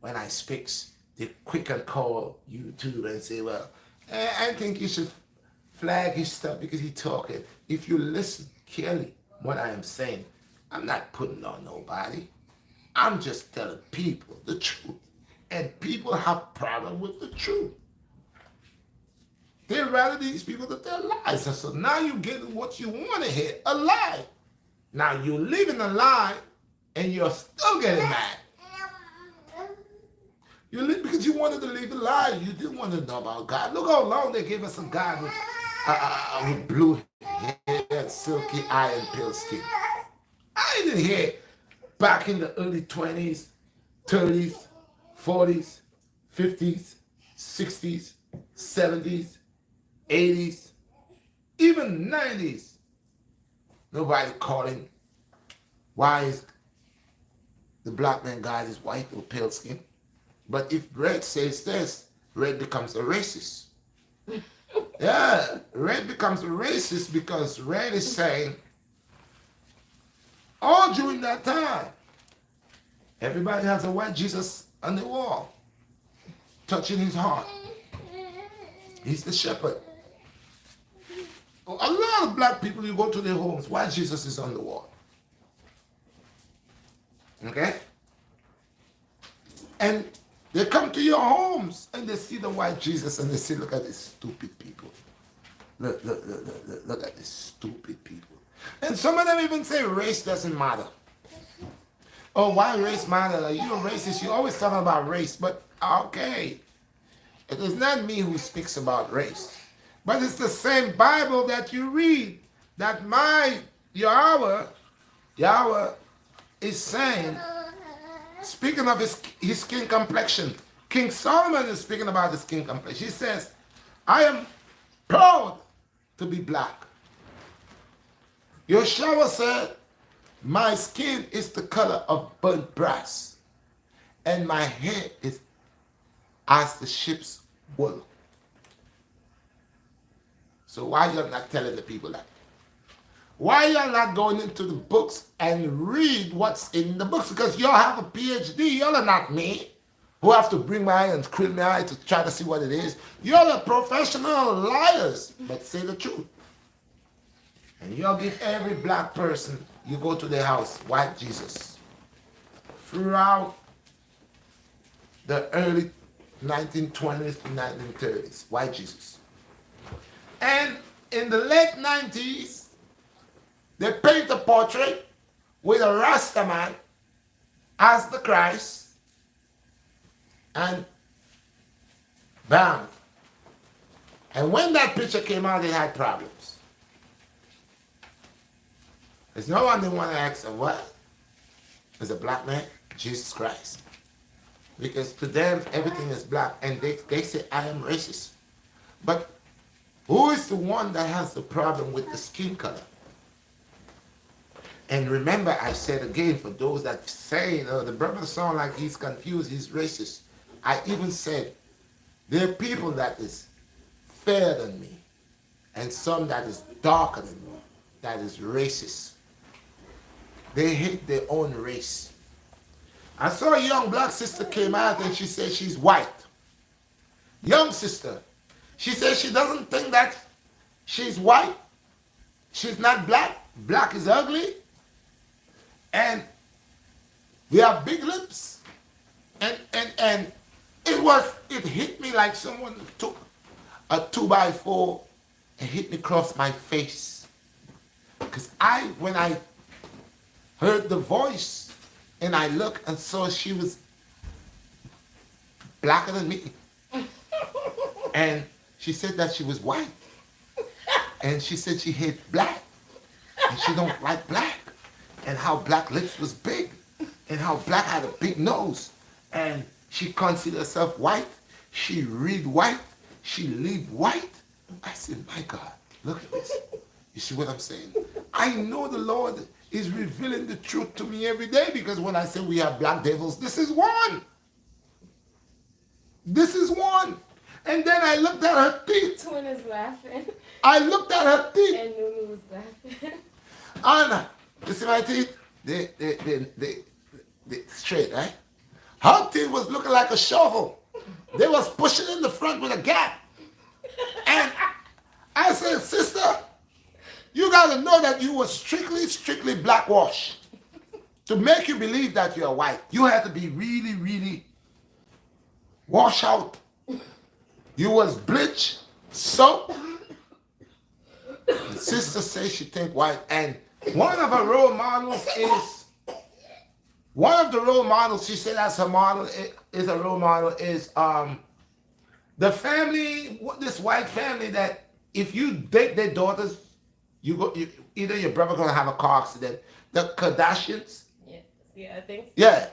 when I speak. They quick and call YouTube and say, well, I think you should flag his stuff because he's talking. If you listen carefully what I am saying, I'm not putting on nobody. I'm just telling people the truth. And people have problem with the truth. They'd rather these people that tell lies. And so now you're getting what you want to hear, a lie. Now you're living a lie and you're still getting mad. You live because you wanted to live a lie. You didn't want to know about God. Look how long they gave us a God with blue hair, silky eye, and pale skin. I didn't hear back in the early 20s, 30s, 40s, 50s, 60s, 70s, 80s, even 90s. Nobody calling why is the black man God is white or pale skin. But if Red says this, Red becomes a racist. Yeah, Red becomes a racist because Red is saying, all during that time, everybody has a white Jesus on the wall, touching his heart. He's the shepherd. A lot of black people, you go to their homes, white Jesus is on the wall. Okay? And they come to your homes and they see the white Jesus and they say, look at these stupid people. Look at these stupid people. And some of them even say race doesn't matter. Oh, why race matter? You're a racist. You're always talking about race. But okay, it is not me who speaks about race. But it's the same Bible that you read that my Yahweh is saying, speaking of his skin complexion. King Solomon is speaking about his skin complexion. He says, I am proud to be black. Yeshua said, my skin is the color of burnt brass, and my hair is as the ship's wool. So why you're not telling the people that? Why y'all not going into the books and read what's in the books? Because y'all have a PhD. Y'all are not me, who have to bring my eye and krill my eye to try to see what it is. Y'all are professional liars, but say the truth. And y'all give every black person, you go to their house, white Jesus. Throughout the early 1920s to 1930s, white Jesus. And in the late 90s, they paint a portrait with a Rasta man as the Christ, and bam. And when that picture came out, they had problems. There's no one they want to ask them, what? Is a black man? Jesus Christ. Because to them, everything is black, and they say, I am racist. But who is the one that has the problem with the skin color? And remember, I said again, for those that say, the brother sound like he's confused, he's racist. I even said, there are people that is fairer than me, and some that is darker than me, that is racist. They hate their own race. I saw a young black sister came out and she said she's white. Young sister. She says she doesn't think that she's white. She's not black. Black is ugly. And we have big lips. And it hit me like someone took a 2x4 and hit me across my face. Because when I heard the voice and I looked and saw she was blacker than me. And she said that she was white. And she said she hated black. And she don't like black. And how black lips was big. And how black had a big nose. And she considered herself white. She read white. She live white. I said, my God, look at this. You see what I'm saying? I know the Lord is revealing the truth to me every day, because when I say we have black devils, this is one. This is one. And then I looked at her teeth. Twin is laughing. I looked at her teeth. And Nunu was laughing. Anna, you see my teeth? They straight, right? Her teeth was looking like a shovel. They was pushing in the front with a gap. And I said, sister, you gotta know that you were strictly blackwash. To make you believe that you're white, you had to be really washed out. You was bleach, soap. And sister says she think white. And one of her role models is, one of the role models, she said that's her model, is a role model, is the family, this white family that if you date their daughters, either your brother gonna have a car accident. The Kardashians. Yeah, I think so. Yeah.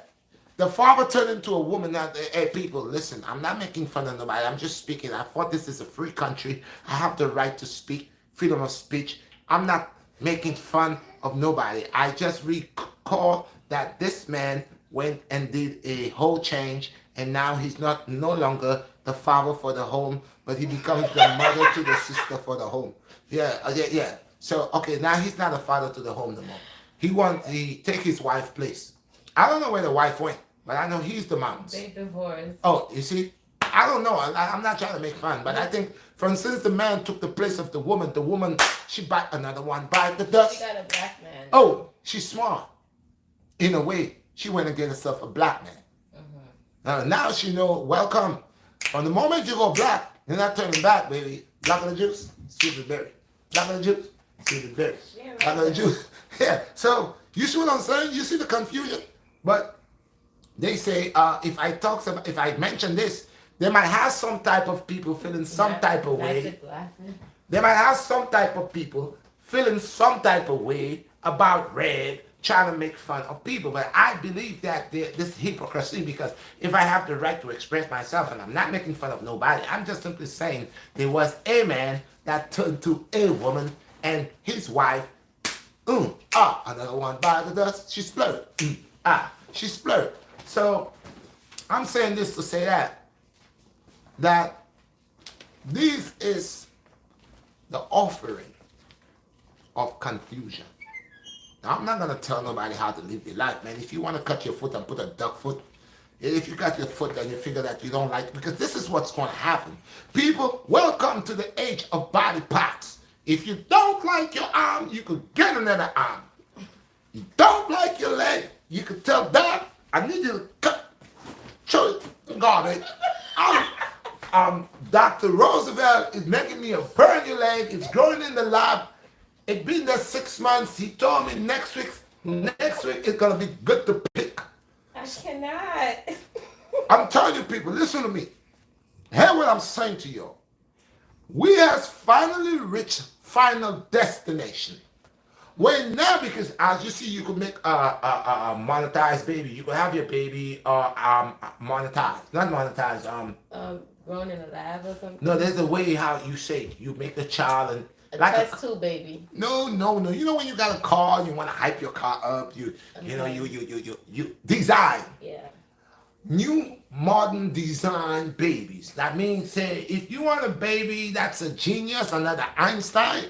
The father turned into a woman. That, hey, people, listen, I'm not making fun of nobody. I'm just speaking. I thought this is a free country. I have the right to speak, freedom of speech. I'm not making fun of nobody. I just recall that this man went and did a whole change, and now he's no longer the father for the home, but he becomes the mother to the sister for the home. Yeah. So, okay, now he's not a father to the home no more. He take his wife's place. I don't know where the wife went, but I know he's the mom. They divorced. Oh, you see? I don't know. I'm not trying to make fun, but I think, for instance, the man took the place of the woman, she bite another one, bite the dust. She got a black man. Oh, she's smart. In a way, she went and get herself a black man. Now she know, welcome. From the moment you go black, you're not turning back, baby. Black of the juice, sweet of the berry. Black of the juice, sweet of the berry. Black of the juice. Yeah, so you see what I'm saying? You see the confusion? But they say, if I mention this, they might have some type of people feeling some type of way. They might have some type of people feeling some type of way about Red, trying to make fun of people. But I believe that this hypocrisy, because if I have the right to express myself, and I'm not making fun of nobody, I'm just simply saying there was a man that turned to a woman, and his wife, another one by the dust, she splurred. She splurred. So I'm saying this to say that this is the offering of confusion. Now, I'm not going to tell nobody how to live their life, man. If you want to cut your foot and put a duck foot, if you cut your foot and you figure that you don't like, because this is what's going to happen. People, welcome to the age of body parts. If you don't like your arm, you could get another arm. You don't like your leg, you could tell Dad, I need you to cut, garbage. Dr. Roosevelt is making me a burn your leg. It's growing in the lab. It's been there 6 months. He told me next week it's gonna be good to pick. I cannot. I'm telling you, people, listen to me. Hear what I'm saying to you. We have finally reached final destination. Well, now, because as you see, you could make a monetized baby. You could have your baby monetized, not monetized. Grown in a lab or something. No, there's a way how you say it. You make the child and a like test tube baby. No. You know when you got a car, and you want to hype your car up. You design. Yeah. New modern design babies. That means, say, if you want a baby that's a genius, another Einstein,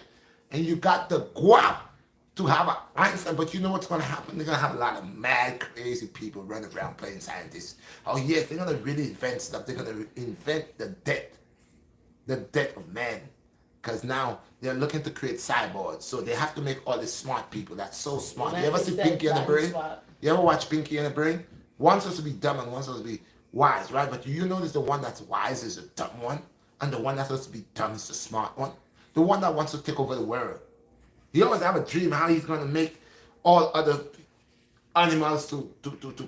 and you got the guap to have an Einstein, but you know what's going to happen? They're going to have a lot of mad, crazy people running around playing scientists. Oh, yes, they're going to really invent stuff. They're going to invent the death of man. Because now they're looking to create cyborgs. So they have to make all these smart people that's so smart. You ever see Pinky and the Brain? You ever watch Pinky and the Brain? One's supposed to be dumb and one's supposed to be wise, right? But you notice the one that's wise is the dumb one, and the one that's supposed to be dumb is the smart one. The one that wants to take over the world. He always have a dream how he's going to make all other animals to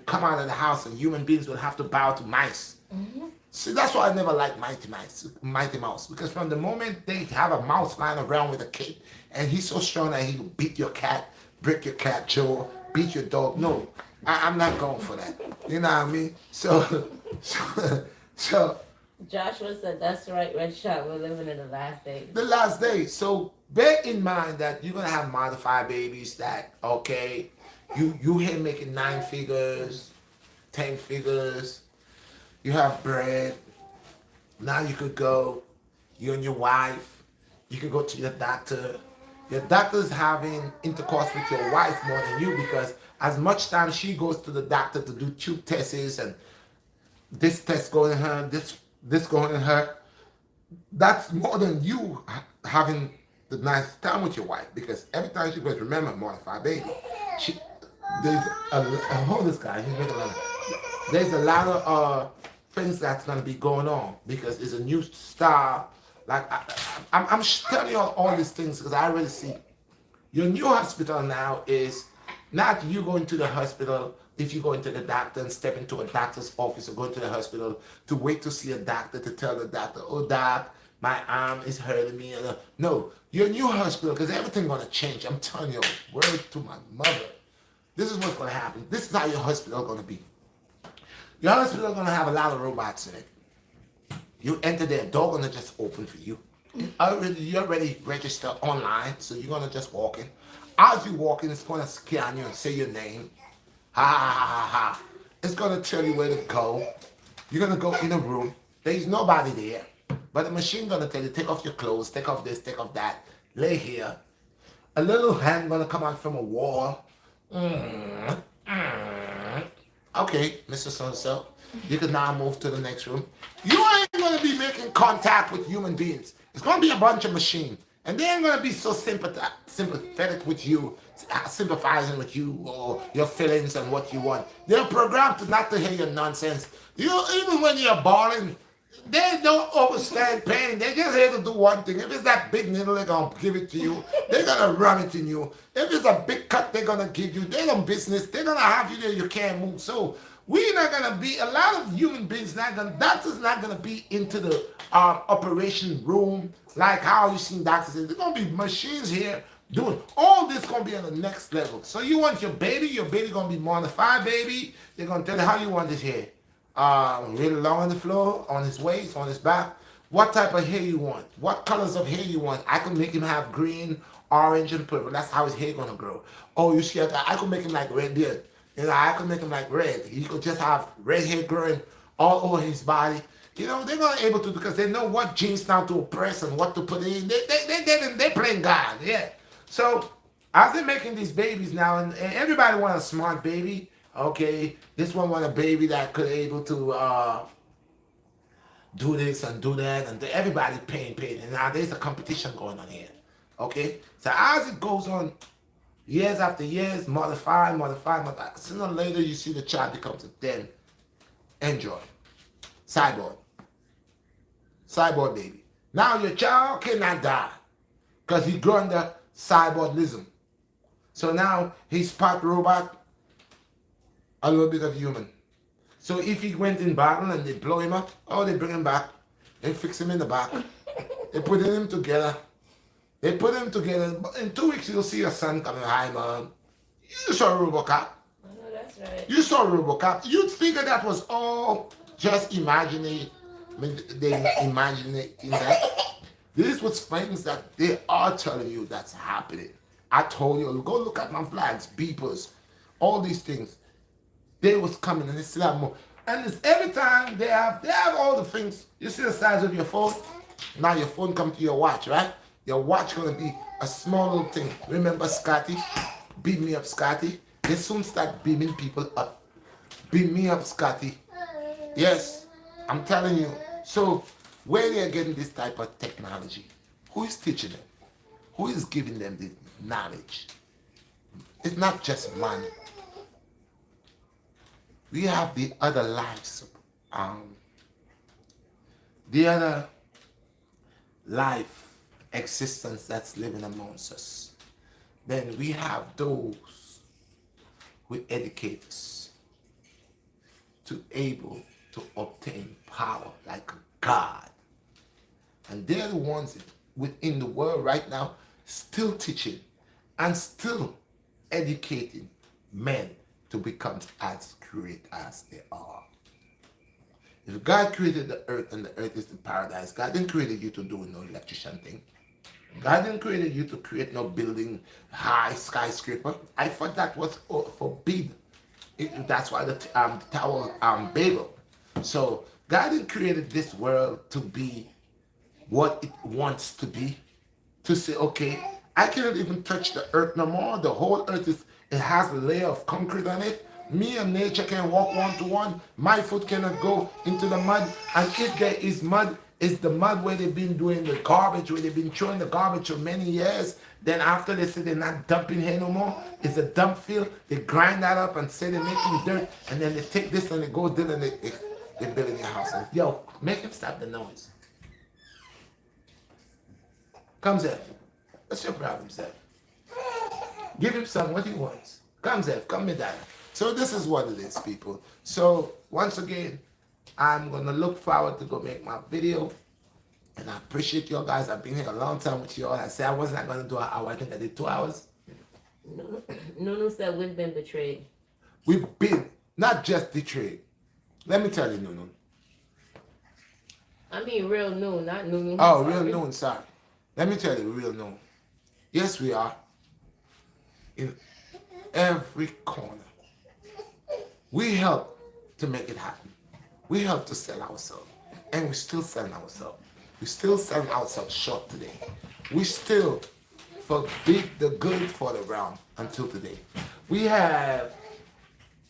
come out of the house, and human beings will have to bow to mice. Mm-hmm. See, that's why I never liked Mighty Mouse, because from the moment they have a mouse flying around with a cape, and he's so strong that he will beat your cat, break your cat jaw, beat your dog. No, I'm not going for that. You know what I mean? So Joshua said, "That's right, Redshot. We're living in the last days." The last day. So bear in mind that you're gonna have modified babies that okay, you here making 9 figures, 10 figures, you have bread. Now you could go, you and your wife, you could go to your doctor. Your doctor's having intercourse with your wife more than you because as much time she goes to the doctor to do tube tests and this test going in her, this going in her, that's more than you having the nice time with your wife because every time she goes, remember, mortify baby. She there's hold this guy. He's making a lot of, there's a lot of things that's gonna be going on because it's a new style. Like I'm telling you all these things because I really see your new hospital now is not you going to the hospital if you go into the doctor and step into a doctor's office or go to the hospital to wait to see a doctor to tell the doctor, oh doc, my arm is hurting me. No, your new hospital because everything's gonna change. I'm telling you, word to my mother. This is what's gonna happen. This is how your hospital is gonna be. Your hospital is gonna have a lot of robots in it. You enter there, door gonna just open for you. You're already registered online, so you're gonna just walk in. As you walk in, it's gonna scan you and say your name. Ha ha ha ha ha. It's gonna tell you where to go. You're gonna go in a room. There's nobody there, but the machine gonna tell you take off your clothes, take off this, take off that. Lay here. A little hand gonna come out from a wall. Okay, Mr. So-and-so, you can now move to the next room. You ain't gonna be making contact with human beings. It's gonna be a bunch of machines. And they ain't gonna be so sympathetic with you, sympathizing with you or your feelings and what you want. They're programmed to not to hear your nonsense. You even when you're bawling, they don't understand pain. They just here to do one thing. If it's that big needle, they're gonna give it to you. They're gonna run it in you. If it's a big cut, they're gonna give you. They don't business. They're gonna have you there. You can't move. So we're not gonna be. A lot of human beings not gonna. Doctors not gonna be into the operation room like how you seen doctors. There's gonna be machines here doing all this. Gonna be on the next level. So you want your baby gonna be modified, baby. They're gonna tell you how you want this hair. Really long on the floor, on his waist, on his back. What type of hair you want? What colors of hair you want? I can make him have green, orange, and purple. That's how his hair gonna grow. Oh, you see, I could make him like red beard. You know, I could make him like red. He could just have red hair growing all over his body. You know, they're gonna able to because they know what genes now to press and what to put in. They playing God, yeah. So as they're making these babies now, and everybody want a smart baby. Okay, this one want a baby that could able to do this and do that, and everybody paying. And now there's a competition going on here. Okay, so as it goes on, years after years, modify. Sooner or later, you see the child becomes a then android, cyborg baby. Now your child cannot die because he grew under cyborgism. So now he's part robot, a little bit of human. So if he went in battle and they blow him up, oh, they bring him back. They fix him in the back. They put him together. In 2 weeks, you'll see your son coming. Hi, mom. You saw RoboCop. I know that's right. You saw RoboCop. You'd figure that was all just imagining. They imagining that. This was things that they are telling you that's happening. I told you, go look at my flags, beepers, all these things. They was coming and they still have more. And it's every time they have all the things. You see the size of your phone? Now your phone come to your watch, right? Your watch gonna be a small little thing. Remember Scotty? Beam me up, Scotty. They soon start beaming people up. Beam me up, Scotty. Yes, I'm telling you. So where they're getting this type of technology? Who is teaching them? Who is giving them the knowledge? It's not just money. We have the other lives, the other life existence that's living amongst us. Then we have those who educate us to able to obtain power like God. And they're the ones within the world right now still teaching and still educating men to become as great as they are. If God created the earth and the earth is the paradise, God didn't create you to do no electrician thing. God didn't create you to create no building high skyscraper. I thought that was forbid. That's why the Tower of Babel. So God didn't created this world to be what it wants to be. To say, okay, I cannot even touch the earth no more. The whole earth is, it has a layer of concrete on it. Me and nature can walk one to one. My foot cannot go into the mud. And if there is mud, it's the mud where they've been doing the garbage, where they've been throwing the garbage for many years. Then after they say they're not dumping here no more, it's a dump field. They grind that up and say they're making dirt. And then they take this and they go there and they're building a house. And, yo, make him stop the noise. Come, Zeph. What's your problem, Zeph? Give him some what he wants. Come, Zeph. Come, me dad. So this is what it is, people. So once again, I'm gonna look forward to go make my video, and I appreciate you guys. I've been here a long time with you all. I said I wasn't gonna do an hour. I think I did 2 hours. Nunu said we've been betrayed. We've been not just betrayed. Let me tell you, Nunu. I mean, real Nunu, not Nunu. Oh, real Nunu. Sorry. Let me tell you, real Nunu. Yes, we are. In every corner. We help to make it happen. We help to sell ourselves. And we still selling ourselves. We still selling ourselves short today. We still forbid the good for the realm until today. We have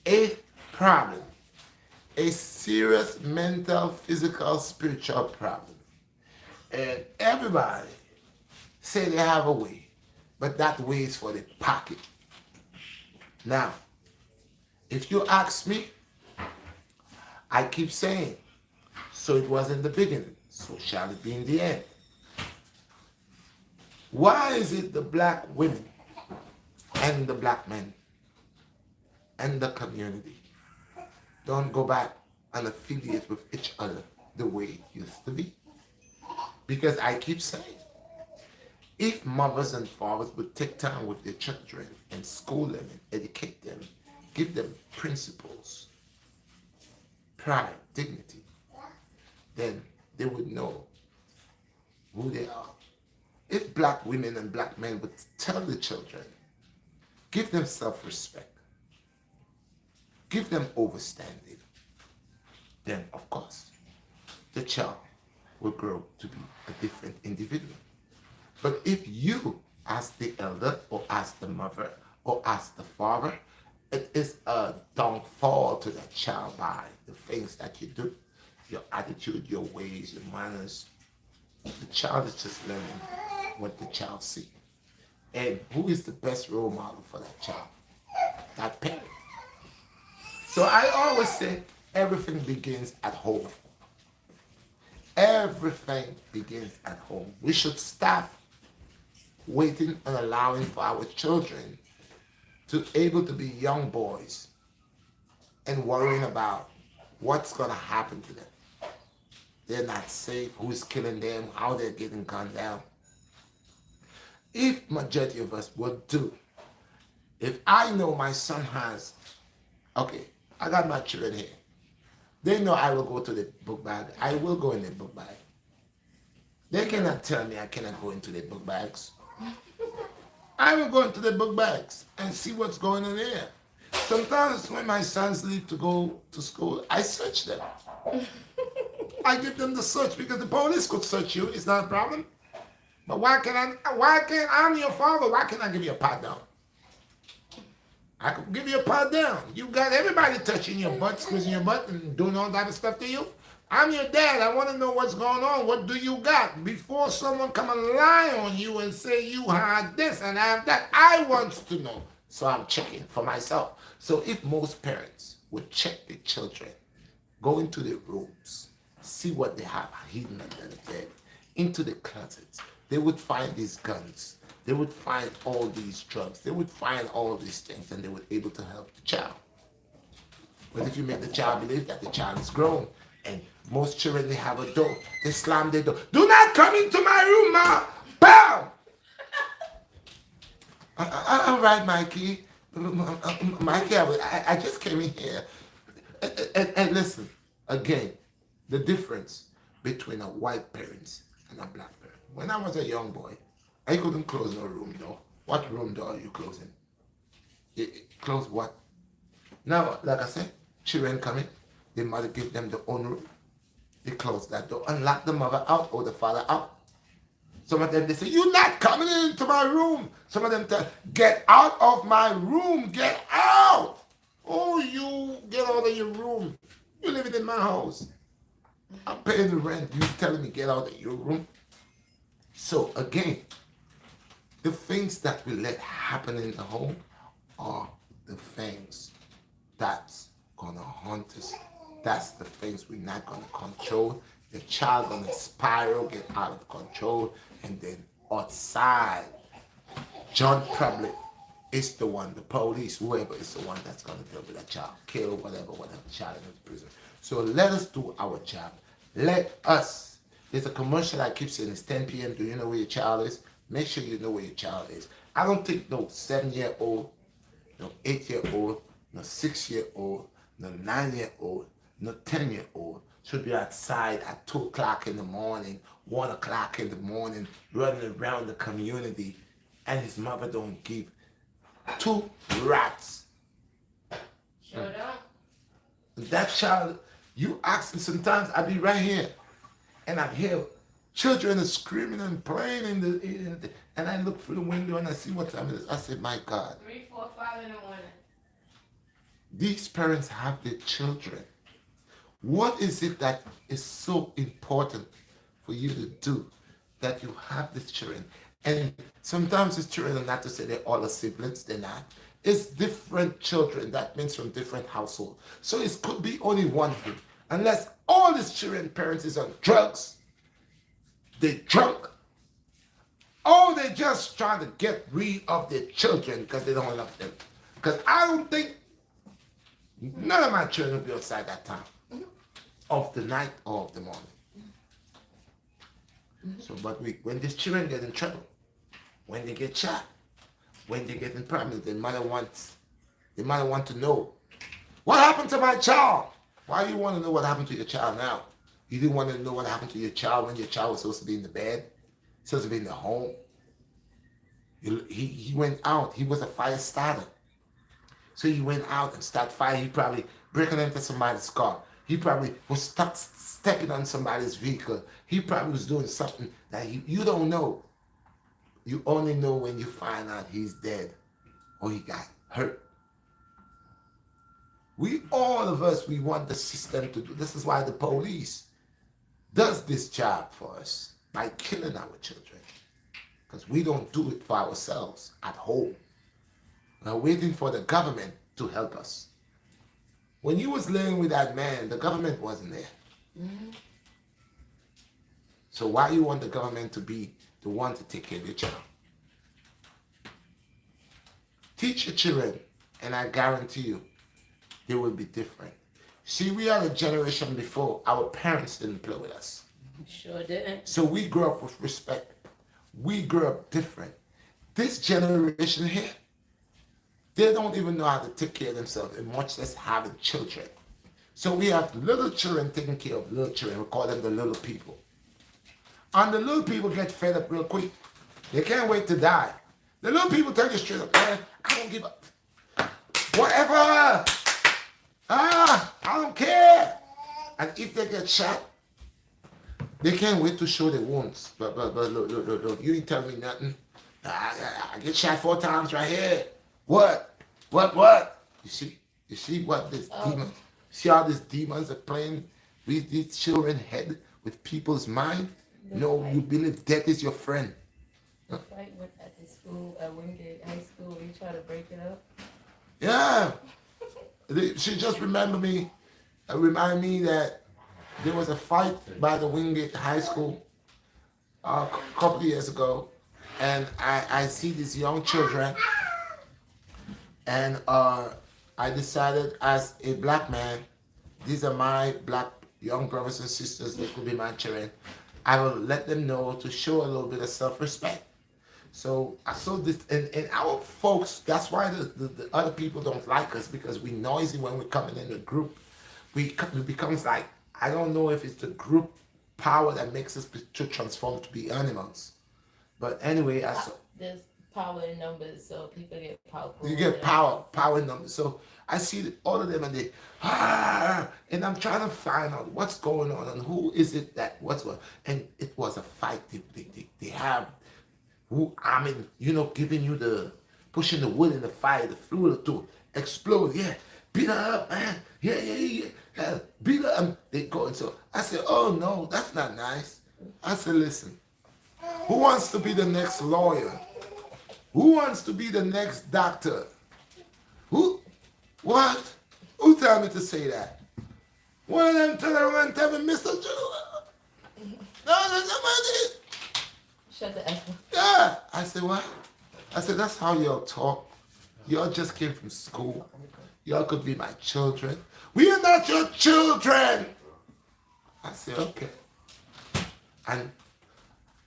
a problem. A serious mental, physical, spiritual problem. And everybody say they have a way, but that way is for the pocket. Now, if you ask me, I keep saying, so it was in the beginning, so shall it be in the end. Why is it the black women and the black men and the community don't go back and affiliate with each other the way it used to be? Because I keep saying, if mothers and fathers would take time with their children and school them and educate them, give them principles, pride, dignity, then they would know who they are. If black women and black men would tell the children, give them self-respect, give them overstanding, then of course the child will grow to be a different individual. But if you, as the elder, or as the mother, or as the father, it is a downfall to the child by the things that you do, your attitude, your ways, your manners. The child is just learning what the child sees. And who is the best role model for that child? That parent. So I always say everything begins at home. Everything begins at home. We should stop waiting and allowing for our children to able to be young boys and worrying about what's going to happen to them. They're not safe, who's killing them, how they're getting gunned down. If majority of us would do, if I know my son has, okay, I got my children here. They know I will go to the book bag. I will go in the book bag. They cannot tell me I cannot go into the book bags. I will go into the book bags and see what's going on there. Sometimes when my sons leave to go to school, I search them. I give them the search because the police could search you. It's not a problem. But why can't I'm your father? Why can't I give you a pat down? I could give you a pat down. You got everybody touching your butt, squeezing your butt, and doing all that stuff to you. I'm your dad. I want to know what's going on. What do you got? Before someone come and lie on you and say you had this and have that, I want to know. So I'm checking for myself. So if most parents would check their children, go into their rooms, see what they have hidden under the bed, into the closets, they would find these guns. They would find all these drugs. They would find all these things, and they were able to help the child. But if you make the child believe that the child is grown, and most children, they have a door, they slam their door. Do not come into my room, ma! Bam! All right, Mikey. Mikey, I just came in here. And listen, again, the difference between a white parent and a black parent. When I was a young boy, I couldn't close no room door. What room door are you closing? Close what? Now, like I said, children come in, the mother give them their own room. They close that door and lock the mother out or the father out. Some of them, they say, you're not coming into my room. Some of them tell, get out of my room, get out. Oh, you get out of your room. You're living in my house. I'm paying the rent. You telling me get out of your room? So again, the things that we let happen in the home are the things that's gonna haunt us. That's the things we're not gonna control. The child gonna spiral, get out of control, and then outside, John probably is the one, the police, whoever is the one that's gonna deal with that child, kill, whatever, child in prison. So let us do our job. Let us. There's a commercial I keep saying, it's 10 p.m. Do you know where your child is? Make sure you know where your child is. I don't think no 7-year-old, no 8-year-old, no 6-year-old, no 9-year-old, no 10-year-old should be outside at 2 o'clock in the morning, 1 o'clock in the morning, running around the community, and his mother don't give 2 rats. Sure don't. That child, you ask me sometimes, I be right here, and I hear children are screaming and playing and I look through the window and I see what time it is. I say, my God. 3, 4, 5 in the morning. These parents have their children. What is it that is so important for you to do that you have these children? And sometimes these children are not to say they're all the siblings, they're not. It's different children. That means from different households. So it could be only one thing. Unless all these children parents is on drugs, they drunk, or they just trying to get rid of their children because they don't love them. Because I don't think none of my children will be outside that time of the night or of the morning. So, but when these children get in trouble, when they get shot, when they get in problem, the mother wants to know, what happened to my child? Why do you want to know what happened to your child now? You didn't want to know what happened to your child when your child was supposed to be in the bed, supposed to be in the home. He went out. He was a fire starter. So he went out and started fire. He probably breaking into somebody's car. He probably was stepping on somebody's vehicle. He probably was doing something that you don't know. You only know when you find out he's dead or he got hurt. All of us, we want the system to do. This is why the police does this job for us by killing our children. Because we don't do it for ourselves at home. We're waiting for the government to help us. When you was living with that man, the government wasn't there. Mm-hmm. So why you want the government to be the one to take care of your child? Teach your children, and I guarantee you, they will be different. See, we are a generation before. Our parents didn't play with us. Sure didn't. So we grew up with respect. We grew up different. This generation here, they don't even know how to take care of themselves, and much less having children. So we have little children taking care of little children. We call them the little people. And the little people get fed up real quick. They can't wait to die. The little people tell you straight up, man, I don't give up. Whatever. I don't care. And if they get shot, they can't wait to show their wounds. But look, you ain't telling me nothing. I get shot 4 times right here. What? You see what this demon? See how these demons are playing with these children's head, with people's mind? No, you believe death is your friend. The fight at the school, at Wingate High School, you try to break it up? Yeah. She just remind me that there was a fight by the Wingate High School a couple of years ago, and I see these young children, and I decided as a black man, these are my black young brothers and sisters, they could be my children. I will let them know to show a little bit of self-respect. So I saw this, and our folks, that's why the other people don't like us, because we noisy when we're coming in the group. It becomes like I don't know if it's the group power that makes us to transform to be animals. But anyway, There's power in numbers, so people get powerful you when get they're around. power numbers. So I see all of them and they and I'm trying to find out what's going on and who is it that what's going, and it was a fight. They have who, I mean, giving you the pushing the wood in the fire, the fluid to explode. Yeah, beat her up, man. Yeah. Beat her up. They go and so I said, oh no, that's not nice. I said, listen, who wants to be the next lawyer? Who wants to be the next doctor? Who? What? Who tell me to say that? One of them tell around and tell me, Mr. Jew. No, that's somebody. Shut the F up. Yeah. I said, what? I said, that's how y'all talk. Y'all just came from school. Y'all could be my children. We are not your children. I said, okay. And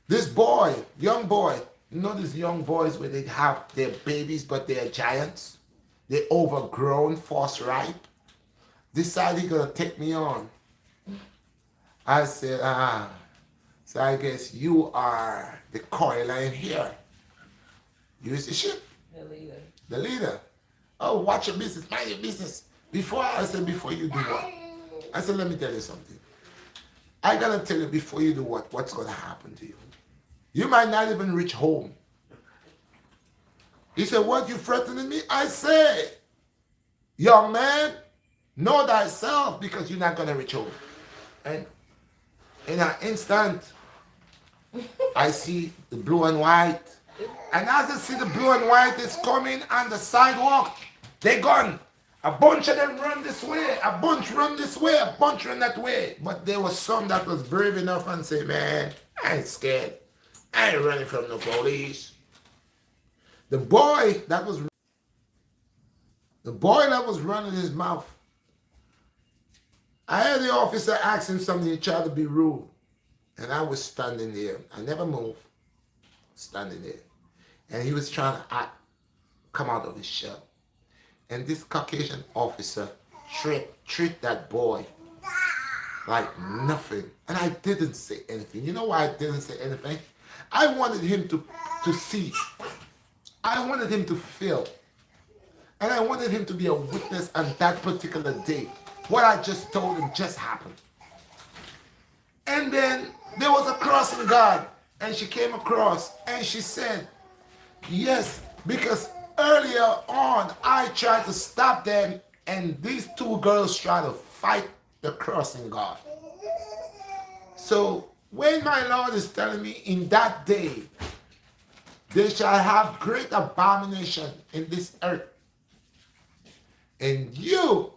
this boy, young boy, these young boys where they have their babies, but they're giants. They're overgrown, force ripe. Decided he gonna take me on. I said, so I guess you are the coil line here. You is the ship, The leader. the leader. Oh, watch your business, mind your business. Before you do what? I said, let me tell you something. I gotta tell you before you do what's gonna happen to you. You might not even reach home. He said, what, you threatening me? I said, young man, know thyself because you're not gonna reach home. And in an instant, I see the blue and white. And as I see the blue and white is coming on the sidewalk, they gone. A bunch of them run this way, a bunch run this way, a bunch run that way. But there was some that was brave enough and say, man, I ain't scared. I ain't running from no police. The boy that was running his mouth, I heard the officer ask him something, he tried to be rude. And I was standing there. I never moved. Standing there. And he was trying to come out of his shell. And this Caucasian officer treat that boy like nothing. And I didn't say anything. You know why I didn't say anything? I wanted him to see. I wanted him to feel. And I wanted him to be a witness on that particular day. What I just told him just happened. And then there was a crossing guard. And she came across and she said, yes, because earlier on I tried to stop them and these two girls tried to fight the crossing guard. So when my Lord is telling me in that day, they shall have great abomination in this earth. And you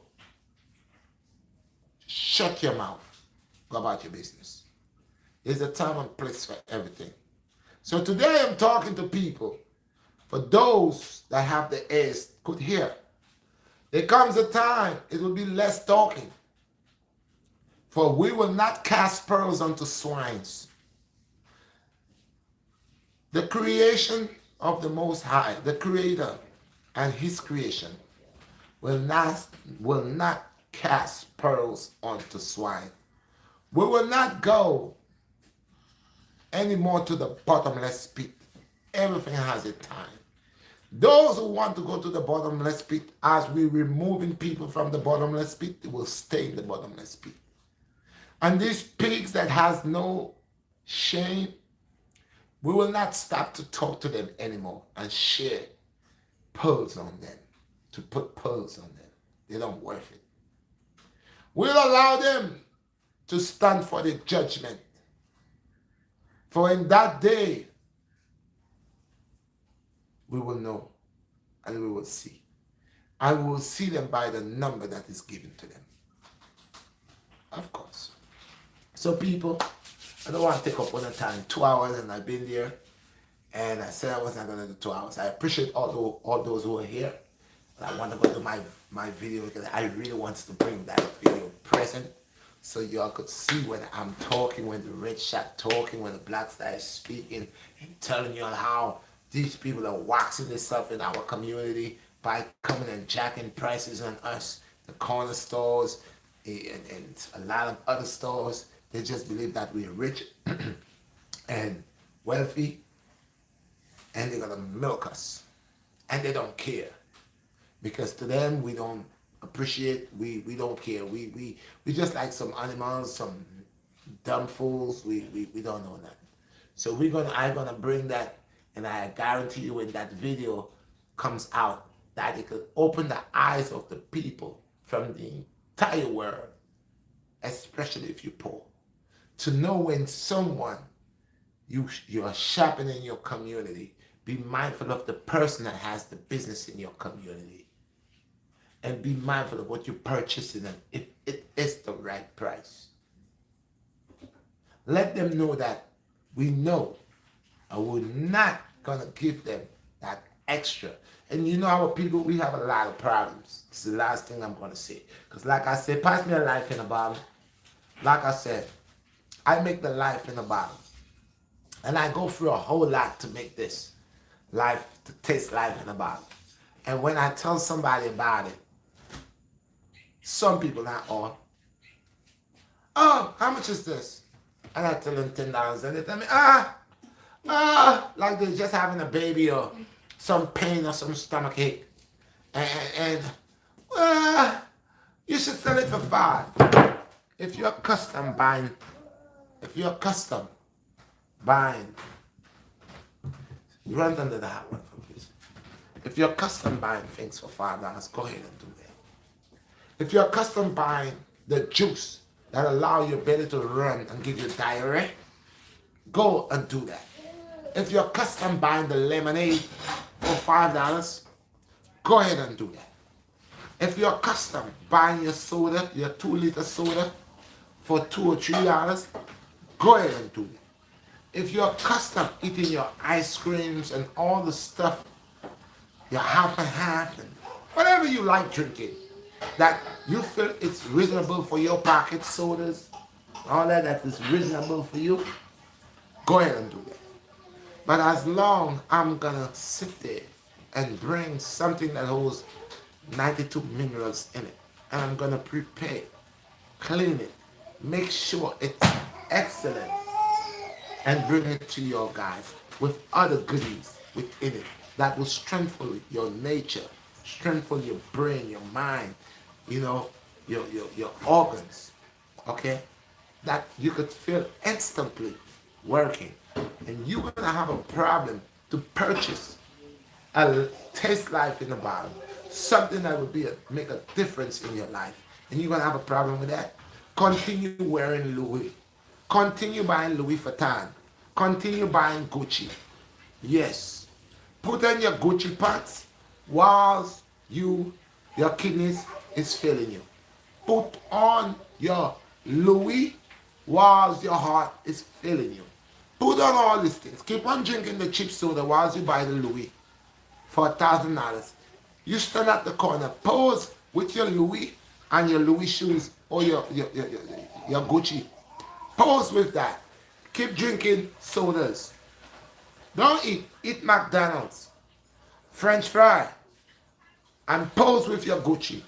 shut your mouth. Go about your business. There's a time and place for everything. So today I'm talking to people. For those that have the ears could hear. There comes a time it will be less talking. For we will not cast pearls unto swines. The creation of the Most High, the Creator and His creation, will not cast pearls unto swine. We will not go anymore to the bottomless pit. Everything has a time. Those who want to go to the bottomless pit, as we're removing people from the bottomless pit, they will stay in the bottomless pit. And these pigs that has no shame, we will not stop to talk to them anymore and share pearls on them, to put pearls on them. They don't worth it. We'll allow them to stand for the judgment. For in that day, we will know and we will see. And we will see them by the number that is given to them. Of course. So people, I don't want to take up all the time, 2 hours, and I've been there. And I said I wasn't going to do 2 hours. I appreciate all those who are here. And I want to go to my video because I really want to bring that video present so y'all could see when I'm talking, when the Redshot talking, when the BlackStar is speaking and telling y'all how these people are waxing themselves in our community by coming and jacking prices on us, the corner stores, and a lot of other stores, they just believe that we're rich and wealthy, and they're gonna milk us, and they don't care because to them we don't appreciate, we don't care, we just like some animals, some dumb fools. We don't know nothing. So I'm gonna bring that, and I guarantee you when that video comes out that it could open the eyes of the people from the entire world, especially if you're poor, to know when someone you are shopping in your community, be mindful of the person that has the business in your community, and be mindful of what you're purchasing and if it is the right price. Let them know that we know, and we're not gonna give them that extra. And you know our people, we have a lot of problems. It's the last thing I'm gonna say. Because like I said, pass me a life in a bottle. Like I said, I make the life in a bottle. And I go through a whole lot to make this life, to taste life in a bottle. And when I tell somebody about it, some people, not all, oh, how much is this? And I tell them $10, and they tell me, like they're just having a baby or some pain or some stomach ache. And you should sell it for $5. If you're custom buying, run under the hot one for please. If you're custom buying things for $5, go ahead and do that. If you're custom buying the juice that allow your belly to run and give you diarrhea, go and do that. If you're custom buying the lemonade for $5, go ahead and do that. If you're custom buying your soda, your 2-liter soda for $2 or $3, go ahead and do that. If you're custom eating your ice creams and all the stuff, your half and half and whatever you like drinking, that you feel it's reasonable for your pocket, sodas, all that is reasonable for you, go ahead and do that. But as long I'm gonna sit there and bring something that holds 92 minerals in it, and I'm gonna prepare, clean it, make sure it's excellent, and bring it to your guys with other goodies within it that will strengthen your nature, strengthen your brain, your mind, your organs, okay? That you could feel instantly working. And you're gonna have a problem to purchase a taste life in a bottle, something that will make a difference in your life. And you're gonna have a problem with that. Continue wearing Louis. Continue buying Louis Vuitton. Continue buying Gucci. Yes. Put on your Gucci pants whilst your kidneys is failing you. Put on your Louis whilst your heart is failing you. Put on all these things. Keep on drinking the cheap soda whilst you buy the Louis for $1,000. You stand at the corner, pose with your Louis and your Louis shoes or your Gucci. Pose with that. Keep drinking sodas. Don't eat McDonald's, French fry, and pose with your Gucci.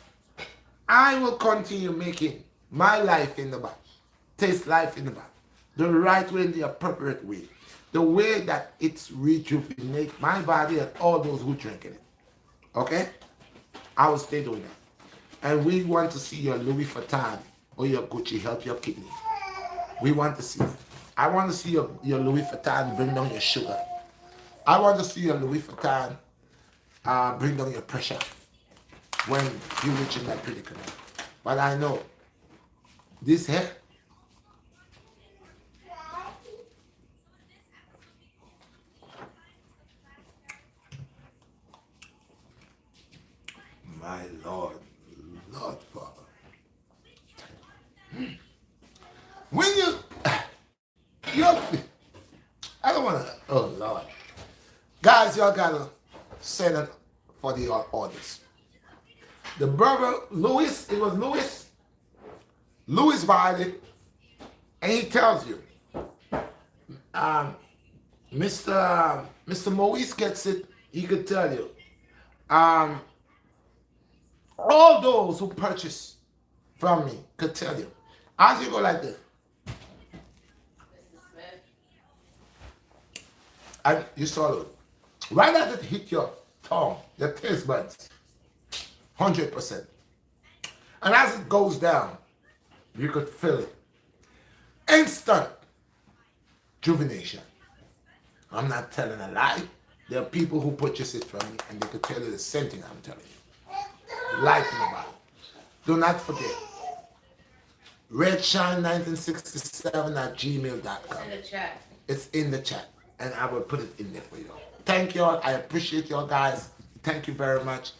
I will continue making my life in the back, taste life in the back, the right way, the appropriate way, the way that it's rejuvenate my body and all those who drink in it. Okay? I will stay doing that. And we want to see your Louis Vuitton or your Gucci help your kidney. We want to see it. I want to see your Louis Vuitton bring down your sugar. I want to see your Louis Vuitton bring down your pressure when you reach in that predicament. But I know this here, my Lord Father. When I don't want to, oh Lord. Guys, y'all gotta send it for the orders. The brother, Louis, it was Louis bought it, and he tells you, Mr. Maurice gets it, he could tell you, all those who purchase from me could tell you. As you go like this, and you swallow. Right as it hit your tongue, your taste buds, 100%. And as it goes down, you could feel it. Instant rejuvenation. I'm not telling a lie. There are people who purchase it from me and they could tell you the same thing I'm telling you. Life in the bottle. Do not forget. Redshot1967 at gmail.com. In the chat. It's in the chat. And I will put it in there for you. Thank y'all. I appreciate y'all guys. Thank you very much.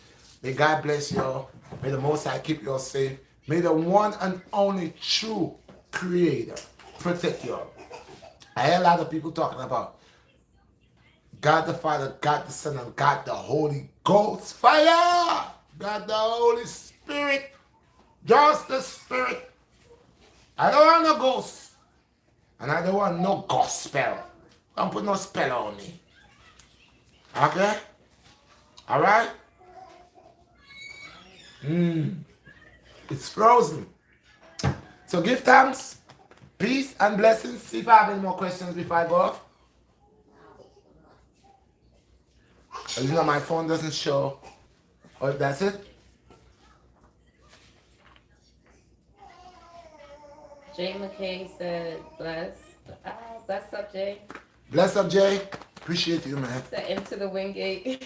May God bless y'all. May the Most High keep y'all safe. May the one and only true Creator protect y'all. I hear a lot of people talking about God the Father, God the Son, and God the Holy Ghost. Fire! God the Holy Spirit. Just the Spirit. I don't want no ghost. And I don't want no gospel. Don't put no spell on me. Okay? Alright? It's frozen. So give thanks, peace, and blessings. See if I have any more questions before I go off. You know my phone doesn't show. Oh, that's it? Jay McKay said, bless. Bless up, Jay. Bless up, Jay. Appreciate you, man. Said, into the Wingate.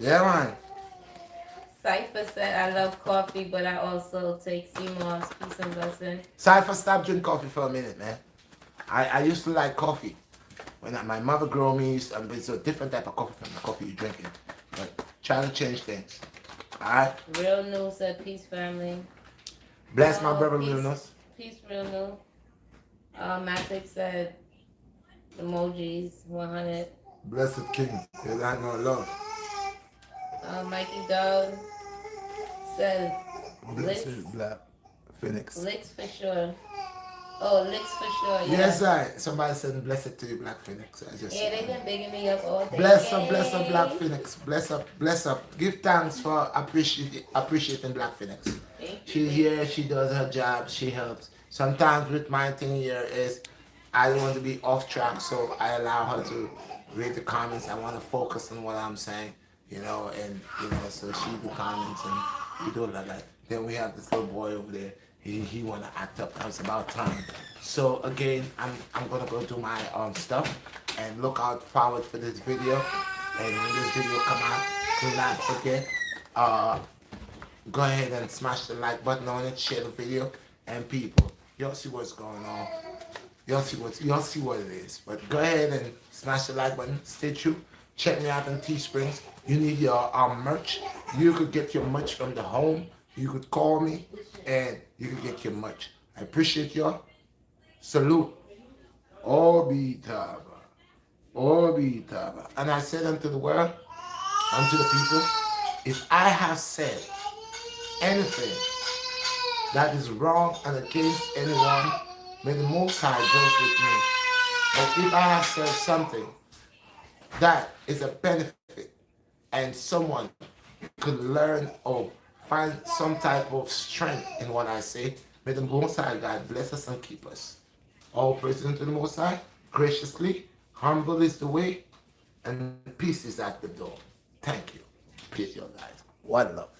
Yeah, man. Cypher said, I love coffee, but I also take CMOS. Peace and blessing. Cypher, stop drinking coffee for a minute, man. I used to like coffee. When my mother grew me, it's a different type of coffee from the coffee you're drinking. But trying to change things. Alright? Real New said, peace, family. Bless my brother, peace, Lunas. Peace, Real New. Matic said, emojis, 100. Blessed King. There's not no love. Mikey Dog said, Blessed Black Phoenix. licks for sure. Oh, licks for sure. Yeah. Yes, I. Somebody said blessed to you, Black Phoenix. I just Yeah, they've been bigging me up all day. bless up, Black Phoenix. Bless up, bless up. Give thanks for appreciating Black Phoenix. She's here, she does her job, she helps. Sometimes with my thing here is I don't want to be off track, so I allow her to read the comments. I want to focus on what I'm saying, you know, and you know, so she do comments and we do it like that. Then we have this little boy over there. He wanna act up. It's about time. So again, I'm gonna go do my stuff and look out forward for this video. And when this video come out, do not forget go ahead and smash the like button on it, share the video, and people, y'all see what's going on. Y'all see what it is. But go ahead and smash the like button. Stay true. Check me out on Teesprings. You need your merch. You could get your merch from the home. You could call me and you could get your merch. I appreciate y'all. Salute. Obi Taba. Obi Taba. And I said unto the world, unto the people, if I have said anything that is wrong and against anyone, may the Most High judge with me. And if I have said something that is a benefit and someone could learn or find some type of strength in what I say, may the Most High God bless us and keep us. All praise to the Most High, graciously, humble is the way, and peace is at the door. Thank you. Peace, you guys. One love.